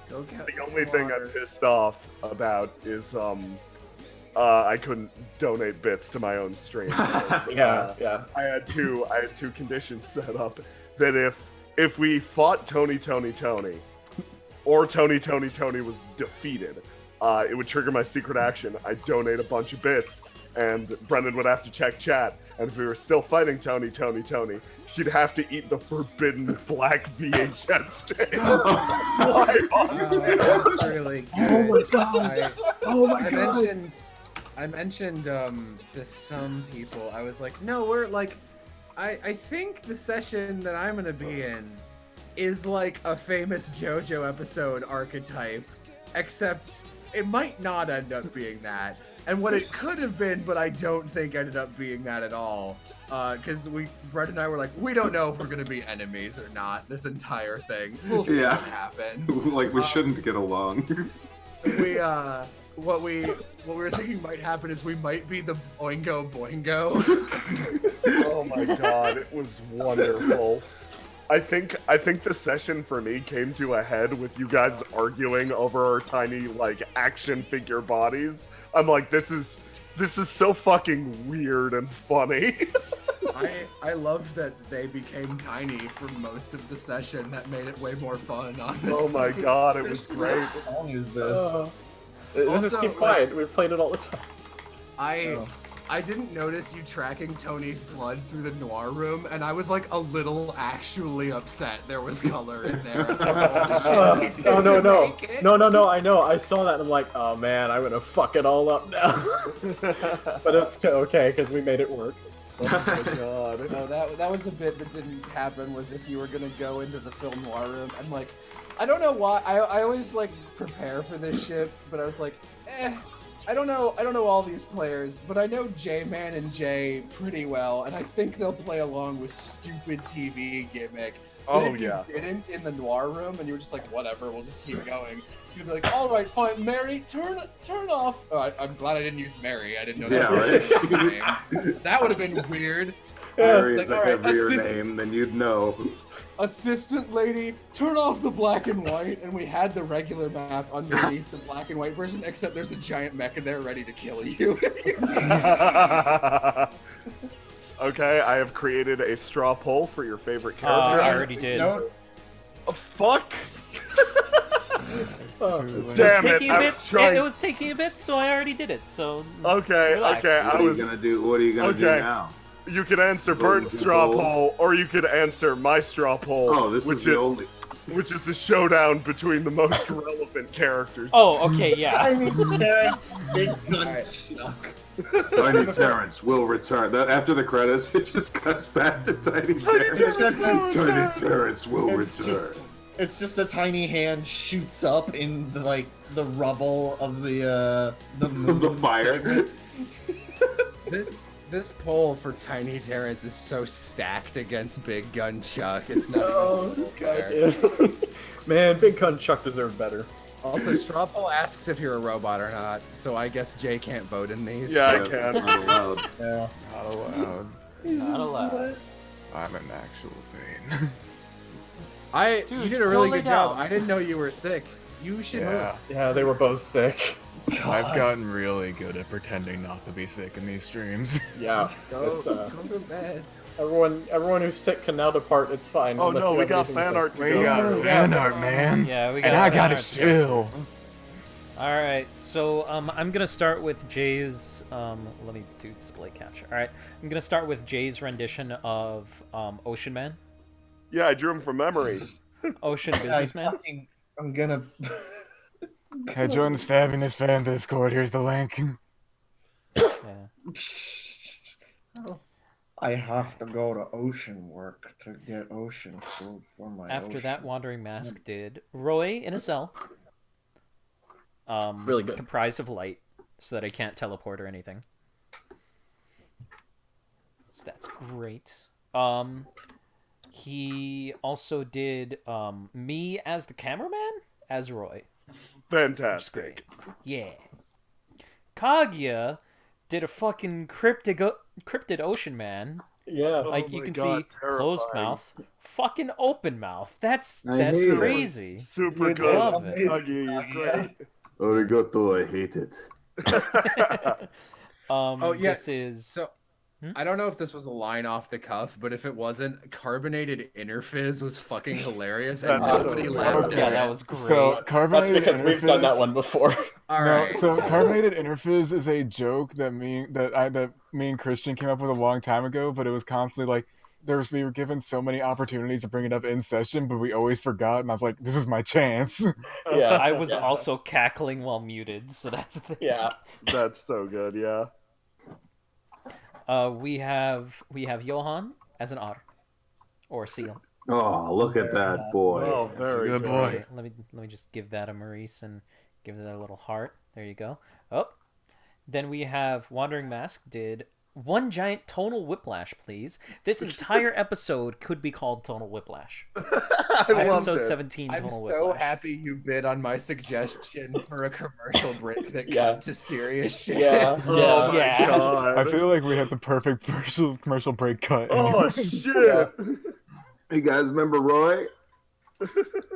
Go get The only thing I'm pissed off about is I couldn't donate bits to my own stream. Because, Yeah. I had two conditions set up that if we fought Tony, or Tony was defeated, it would trigger my secret action. I'd donate a bunch of bits, and Brendan would have to check chat. And if we were still fighting Tony, she'd have to eat the forbidden black VHS tape. That's really good. Oh my god! I mentioned to some people, I was like, no, we're like, I think the session that I'm gonna be in is like a famous JoJo episode archetype, except it might not end up being that. And what it could have been, but I don't think ended up being that at all. Because Brett and I were like, we don't know if we're gonna be enemies or not this entire thing. We'll see what happens. Like we shouldn't get along. What we were thinking might happen is we might be the Boingo Boingo. Oh my god, it was wonderful. I think the session for me came to a head with you guys arguing over our tiny like action figure bodies. I'm like, this is so fucking weird and funny. I loved that they became tiny for most of the session. That made it way more fun, honestly. Oh my god, it was great. How long is this? Let's just Also, keep quiet. We've played it all the time. I didn't notice you tracking Tony's blood through the noir room, and I was like a little actually upset there was color in there. No, I know. I saw that and I'm like, oh man, I'm gonna fuck it all up now. But it's okay, because we made it work. Oh my god. No, that was a bit that didn't happen, was if you were gonna go into the film noir room. I'm like, I don't know why, I always like prepare for this shit, but I was like, I don't know all these players, but I know J-Man and Jay pretty well, and I think they'll play along with stupid TV gimmick. But if you didn't in the noir room, and you were just like, whatever, we'll just keep going. It's gonna be like, all right, fine, Mary, turn off. Oh, I'm glad I didn't use Mary. I didn't know that was her name. That would have been weird. Mary is like, a heavier name than you'd know. Assistant lady, turn off the black and white, and we had the regular map underneath the black and white version, except there's a giant mecha there ready to kill you. Okay, I have created a straw poll for your favorite character. I already did. Oh, fuck! Damn it! It was taking a bit, so I already did it. So okay. What are you gonna do now? You could answer Burton's straw poll, or you could answer my straw poll. Oh, which is a showdown between the most relevant characters. Oh, okay, yeah. I mean, big gun chuck. Tiny Terrence will return. After the credits, it just cuts back to Tiny Terrence. Tiny Terrence will return. It's just a tiny hand shoots up in the rubble of the fire. This poll for Tiny Terrence is so stacked against Big Gun Chuck. It's not even fair. Man, Big Gun Chuck deserved better. Also, Straw Poll asks if you're a robot or not, so I guess Jay can't vote in these. Yeah, I can. Not allowed. Yeah. Not allowed. Not allowed. I'm in actual pain. You did a really good job. I didn't know you were sick. You should. Yeah, they were both sick. I've gotten really good at pretending not to be sick in these streams. Yeah. Go to bed. Everyone who's sick can now depart. It's fine. Oh no, we got fan art to go. We got fan art, man. Yeah, we got. And I gotta chill. All right, so I'm gonna start with Jay's. Let me do display capture. All right, I'm gonna start with Jay's rendition of Ocean Man. Yeah, I drew him from memory. Ocean Businessman. I'm gonna. Hey, join the Stabbyness fan Discord. Here's the link. Yeah. I have to go to ocean work to get ocean food for my After that, ocean. Wandering Mask did Roy in a cell. Really good. Comprised of light, so that I can't teleport or anything. So that's great. He also did me as the cameraman as Roy. Fantastic. Yeah. Kaguya did a fucking cryptid ocean man. Yeah. Like Oh you my can God, see closed terrifying. mouth, fucking open mouth. That's I hate it. crazy. Super You good. Love it. Huggy, you're great. Arigato, I hate it. Oh, yeah, This is So, I don't know if this was a line off the cuff, but if it wasn't, carbonated interfizz was fucking hilarious, and That's nobody so laughed yeah, at that it. was great. So That's carbonated because we've done that interfizz- one before. All No, right. so carbonated interfizz is a joke that me and Christian came up with a long time ago, but it was constantly like we were given so many opportunities to bring it up in session, but we always forgot, and I was like, this is my chance. Yeah. I was yeah. also cackling while muted, so that's the thing. Yeah. That's so good, yeah. We have Johan as an otter or seal. Oh, look at that boy. Oh, very good good. boy. Let me just give that a Maurice and give that a little heart. There you go. Oh, then we have Wandering Mask did one giant tonal whiplash, please. This entire episode could be called Tonal Whiplash. I loved Episode it. 17 I'm Tonal so Whiplash. happy you bid on my suggestion for a commercial break that Yeah. cut to serious shit. Yeah. Oh my Yeah. God. I feel like we had the perfect commercial break cut. Oh shit. Hey guys, remember Roy?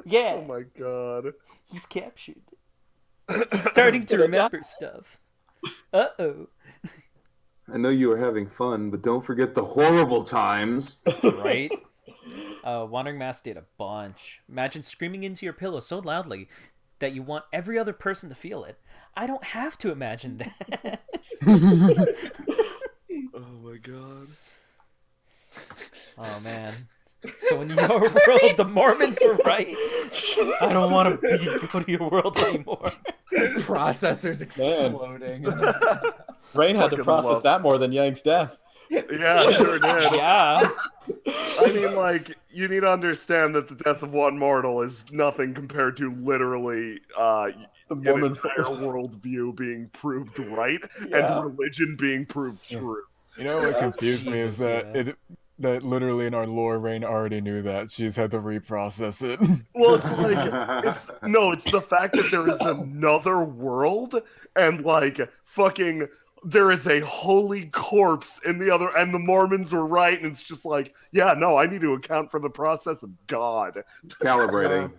Yeah, Oh my God. he's captured. He's starting to remember stuff. Uh-oh. I know you were having fun, but don't forget the horrible times. Right? Wandering Mask did a bunch. Imagine screaming into your pillow so loudly that you want every other person to feel it. I don't have to imagine that. Oh my God. Oh man. So in your world, the Mormons were right. I don't want to go to your world anymore. Processors exploding. Rain had to Fucking process love- that more than Yang's death. Yeah, sure did. Yeah. I mean, like, you need to understand that the death of one mortal is nothing compared to literally The an Mormon entire worldview being proved right Yeah. and religion being proved true. You know what confused me is Jesus, that yeah. that literally in our lore, Rain already knew that. She's had to reprocess it. Well, it's like it's the fact that there is another world and like fucking there is a holy corpse in the other, and the Mormons were right, and it's just like, yeah, no, I need to account for the process of God. Calibrating.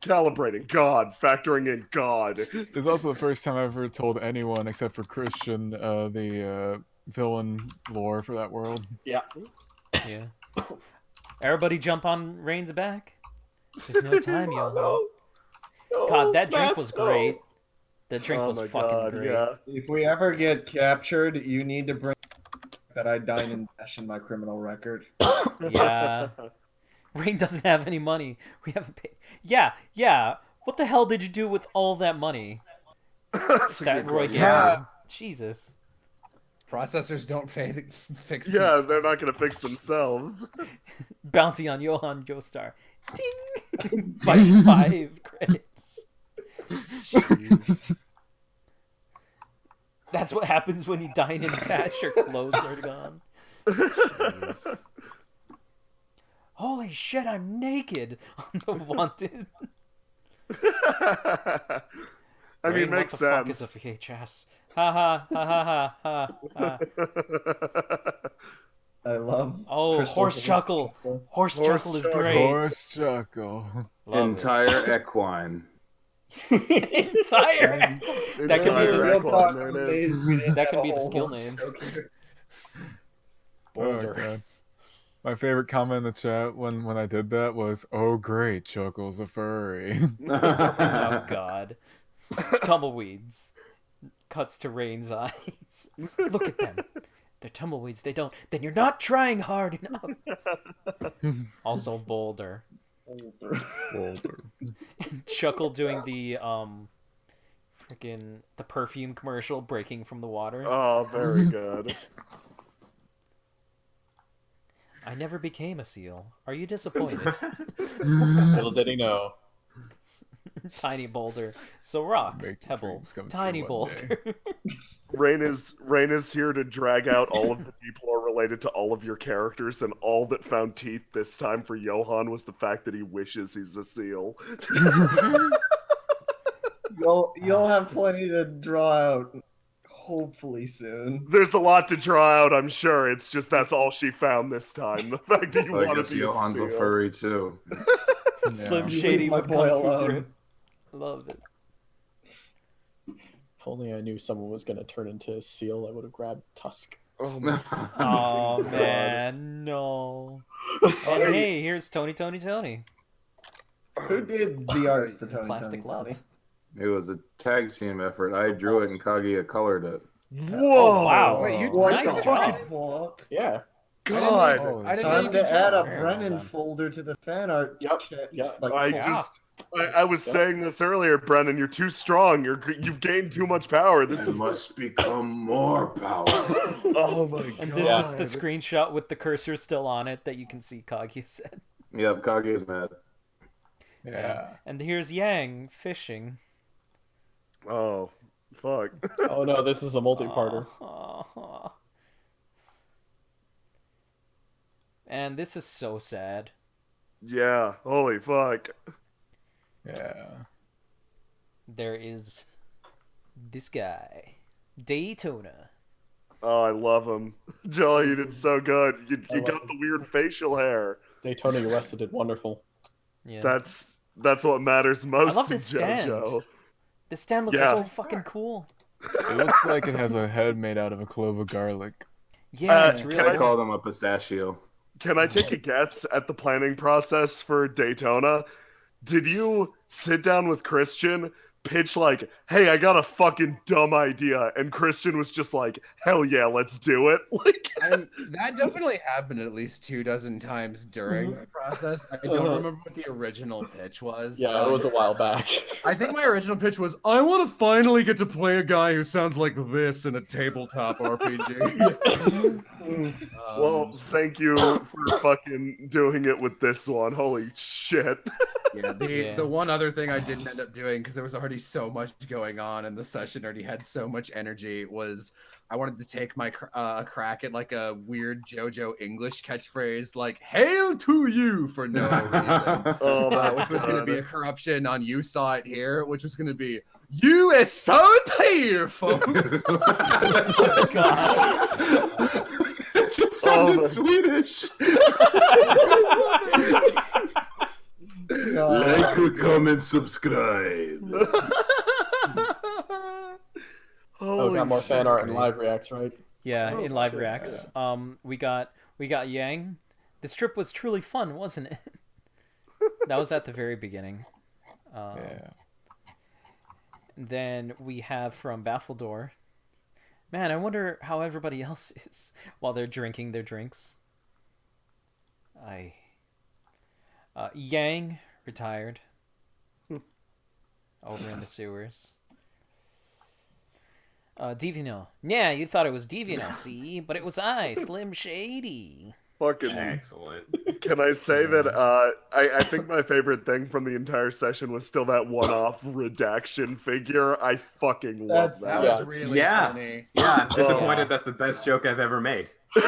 Calibrating God, factoring in God. It's also the first time I've ever told anyone except for Christian the villain lore for that world. Yeah. Yeah. Everybody jump on Rain's back. There's no time, yo. God, that drink was great. That drink Oh was my fucking God, great. yeah. If we ever get captured, you need to bring that I dine and dash in my criminal record. Yeah. Rain doesn't have any money. We haven't paid. Yeah. What the hell did you do with all that money That's a that good Roy question. gave you? Jesus. Processors don't fix Yeah, these. they're not gonna fix themselves. Bounty on Johan Joestar. Ding! By 5 credits. Jeez. That's what happens when you dine and dash. Your clothes are gone. Jeez. Holy shit, I'm naked on the Wanted. I mean, Rain, makes what the fuck is sense. a VHS? Ha ha ha ha ha ha. I love. Oh, Crystal horse Horse chuckle. Horse chuckle is great. Horse chuckle. Love Entire equine. it. Entire. That could be Entire the equine, there it is. that could be the skill name. Oh, God. My favorite comment in the chat when I did that was, "Oh great, Chuckle's a furry." Oh God. Tumbleweeds. Cuts to Rain's eyes. Look at them. They're tumbleweeds. They don't. Then you're not trying hard enough. Also Boulder. Boulder. Chuckle doing the Freaking the perfume commercial breaking from the water. Oh, very good. I never became a seal. Are you disappointed? Little did he know. Tiny boulder. So rock, Make your pebble, dreams come tiny true one day. boulder. Rain is here to drag out all of the people who are related to all of your characters, and all that found teeth this time for Johan was the fact that he wishes he's a seal. You'll have plenty to draw out, hopefully soon. There's a lot to draw out, I'm sure. It's just that's all she found this time. The fact that you I want guess to be Johan's a a seal. furry too. Slim You Shady leave my with boy Kung Fu alone. grip. Love it. If only I knew someone was going to turn into a seal, I would have grabbed Tusk. Oh my Oh man, no. And hey, here's Tony. Who did the art for Tony? Plastic Tony, love. Tony? It was a tag team effort. I drew it and Kaguya colored it. Whoa! Wow. Wait, you What Nice the job. fuck? Yeah. God! I didn't Time know you to could add draw. a Very well Brennan done. folder to the fan art. Yep, chat. yep. Like, I cool. just, I was saying this earlier, Brennan. You're too strong. You've gained too much power. This I is. must become more powerful. Oh my god! And this is the screenshot with the cursor still on it that you can see Kaguya said. Yep, Kaguya's mad. Yeah. And here's Yang fishing. Oh, fuck. Oh no, this is a multi-parter. And this is so sad. Yeah. Holy fuck. Yeah. There is this guy, Daytona. Oh, I love him. Jelly, you did so good. You love got the weird facial hair. Daytona Uresta did wonderful. Yeah. That's what matters most. I love in this stand. JoJo. This stand looks Yeah. so fucking cool. It looks like it has a head made out of a clove of garlic. Yeah, it's can really I I call them a pistachio. Can I take a guess at the planning process for Daytona? Did you sit down with Christian, pitch like, hey, I got a fucking dumb idea, and Christian was just like, hell yeah, let's do it? Like, That definitely happened at least 24 times during the process. I don't remember what the original pitch was. Yeah, it was a while back. I think my original pitch was, I want to finally get to play a guy who sounds like this in a tabletop RPG. well, thank you for fucking doing it with this one. Holy shit. Yeah, the one other thing I didn't end up doing because there was already so much going on and the session already had so much energy was I wanted to take my crack at like a weird JoJo English catchphrase like "Hail to you" for no reason, which was going to be a corruption on "You Saw It Here," which was going to be "You is so here, folks." It just sounded Swedish. Like, comment, subscribe. Oh, got more fan art and live reacts, right? Yeah, Oh, in live shit, reacts. We got Yang. This trip was truly fun, wasn't it? That was at the very beginning. Yeah. Then we have from Baffledore. Man, I wonder how everybody else is while they're drinking their drinks. Yang retired. Over in the sewers. Divino. Yeah, you thought it was Divino, see? But it was I, Slim Shady. Fucking Excellent. Can I say that I think my favorite thing from the entire session was still that one-off redaction figure. I fucking love that. That was really funny. Yeah, I'm disappointed that's the best joke I've ever made. We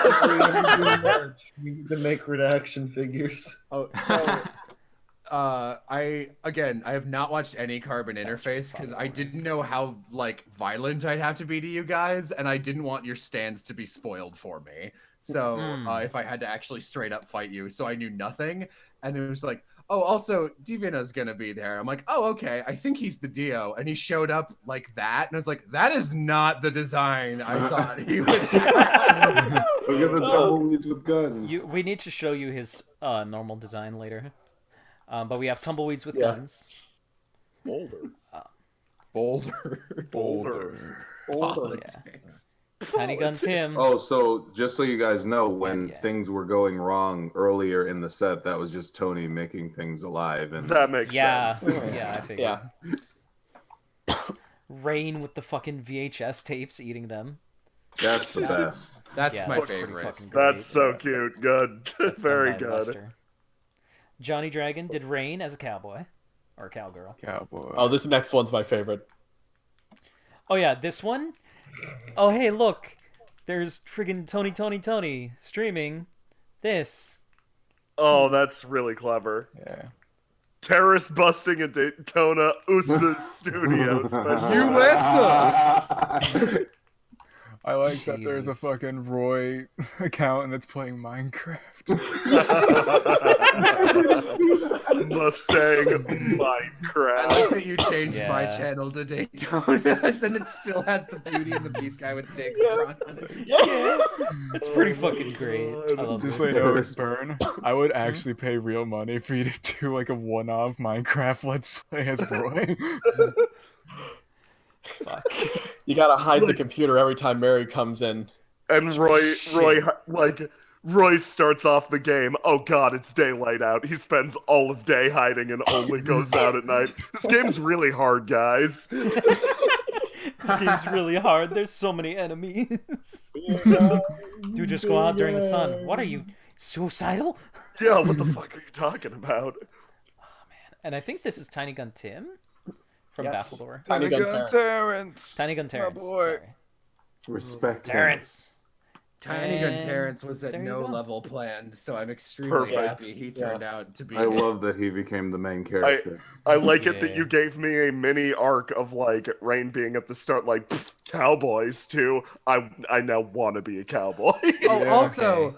need to make redaction figures. Oh, so I have not watched any Carbon Interface because I didn't know how like violent I'd have to be to you guys, and I didn't want your stands to be spoiled for me. So if I had to actually straight up fight you, so I knew nothing, and it was like, oh, also Divina's gonna be there. I'm like, oh, okay, I think he's the Dio, and he showed up like that, and I was like, that is not the design I thought he would have. Look at the tumbleweeds with guns. We need to show you his normal design later. But we have tumbleweeds with guns. Boulder. Boulder. Tiny Guns him. Oh, so just so you guys know, when things were going wrong earlier in the set, that was just Tony making things alive, and that makes sense. Yeah, I figured. Rain with the fucking VHS tapes eating them. That's the best. That's Yeah, my that's pretty favorite. fucking great. That's so cute. Good. That's Very done by good. Buster. Johnny Dragon did Rain as a cowboy. Or cowgirl. Cowboy. Oh, this next one's my favorite. Oh yeah, this one? Oh hey, look! There's friggin' Tony streaming this. Oh, that's really clever. Yeah. Terrorist busting into Daytona USA Studios. USA! I like that there's a Jesus. fucking Roy account that's playing Minecraft. Mustang I Minecraft. like that you changed my Yeah. channel to Daytona's, and it still has the Beauty and the Beast guy with dicks drawn on it. It's pretty fucking great. I love Just this. so you know, Burn, I would actually pay real money for you to do like a one-off Minecraft Let's Play as Roy. Fuck. You gotta hide the computer every time Mary comes in. And Roy starts off the game. Oh god, it's daylight out. He spends all of day hiding and only goes out at night. This game's really hard, guys. This game's really hard. There's so many enemies. Dude, just go out during the sun. What are you, suicidal? Yeah, what the fuck are you talking about? And I think this is Tiny Gun Tim from Yes. Baffledore. Tiny Gun Terrence. Terrence. Tiny Gun Terrence. boy. Sorry. Respect him. Terrence. Tiny Gun And Terrence was at there you no go. level planned, so I'm extremely Perfect. happy he turned out to be. I love that he became the main character. I like it that Yeah. you gave me a mini arc of like Rain being at the start, like "Pfft, cowboys too. I now want to be a cowboy. Oh, Yeah, also,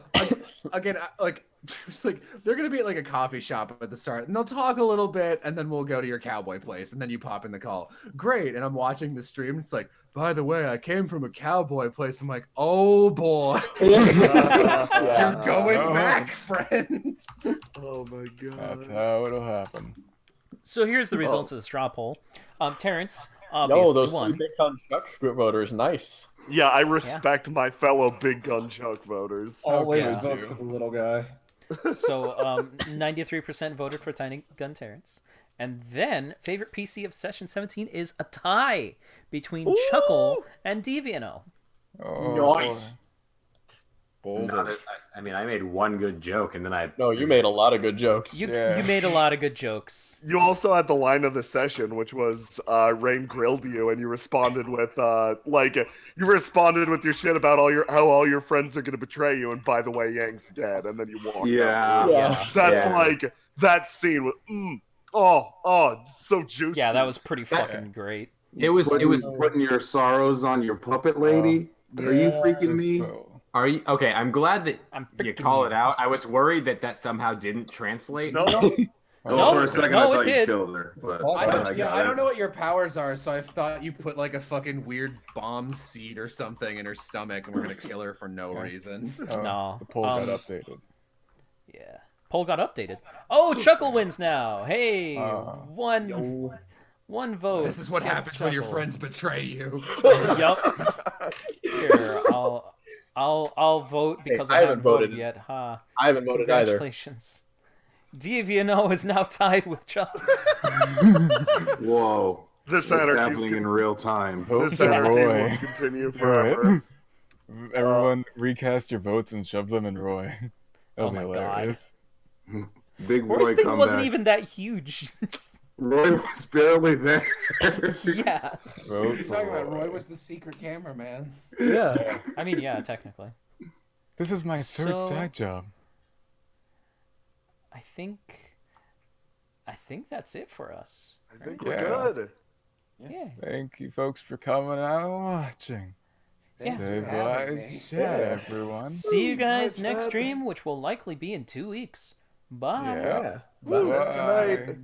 again, like, just like they're gonna be at like a coffee shop at the start, and they'll talk a little bit, and then we'll go to your cowboy place, and then you pop in the call. Great, and I'm watching the stream. It's like, by the way, I came from a cowboy place. I'm like, oh boy, you're going Oh. back, friends. Oh my That's god. how it'll happen. So here's the results of the straw poll. Terrence Yo, obviously those won. three big gun Chuck voters, nice. Yeah, I respect my fellow big gun Chuck voters. Always Yeah. vote for the little guy. So 93% voted for Tiny Gun Terrence. And then favorite PC of session 17 is a tie between Chuckle and Deviano. Oh, Nice. I mean, I made one good joke, and then I. No, you made a lot of good jokes. You Yeah. made a lot of good jokes. You also had the line of the session, which was Rain grilled you, and you responded with you responded with your shit about how all your friends are gonna betray you, and by the way, Yang's dead, and then you walked out. Yeah. That's Yeah. like that scene with so juicy. Yeah, that was pretty fucking great. It was putting your sorrows on your puppet lady. Are you freaking me? So, Are you okay? I'm glad that I'm you freaking call it out. I was worried that somehow didn't translate. No. Well, for a second, no, I it thought you did. killed her. But I but don't, got I it. don't know what your powers are, so I thought you put like a fucking weird bomb seed or something in her stomach, and we're gonna kill her for no reason. No. The poll got updated. Yeah. Poll got updated. Oh, Chuckle wins now. Hey, one vote. This is what against happens when your Chuckle. friends betray you. Yup. Here, I'll vote because Hey, I haven't voted voted. yet. Ha. I haven't voted either. Congratulations. Deviano is now tied with Chuck. Whoa. This It's anarchy's happening in real time. Vote This for anarchy will Roy. continue Do forever. it. Everyone recast your votes and shove them in Roy. That'll Oh be my God. hilarious. Big Roy's Roy thing comeback. wasn't even that huge. Roy was barely there. Yeah. Vote You're for talking about Roy was the secret cameraman. Yeah. I mean, yeah, technically. This is my third So- side job. I think that's it for us. I think we're Yeah. good. Yeah. Thank you, folks, for coming out and watching. Yeah. Say for having bye, me. chat, everyone. See you guys Bye, next Chad. stream, which will likely be in 2 weeks. Bye. Yeah. Bye. Good night. Bye.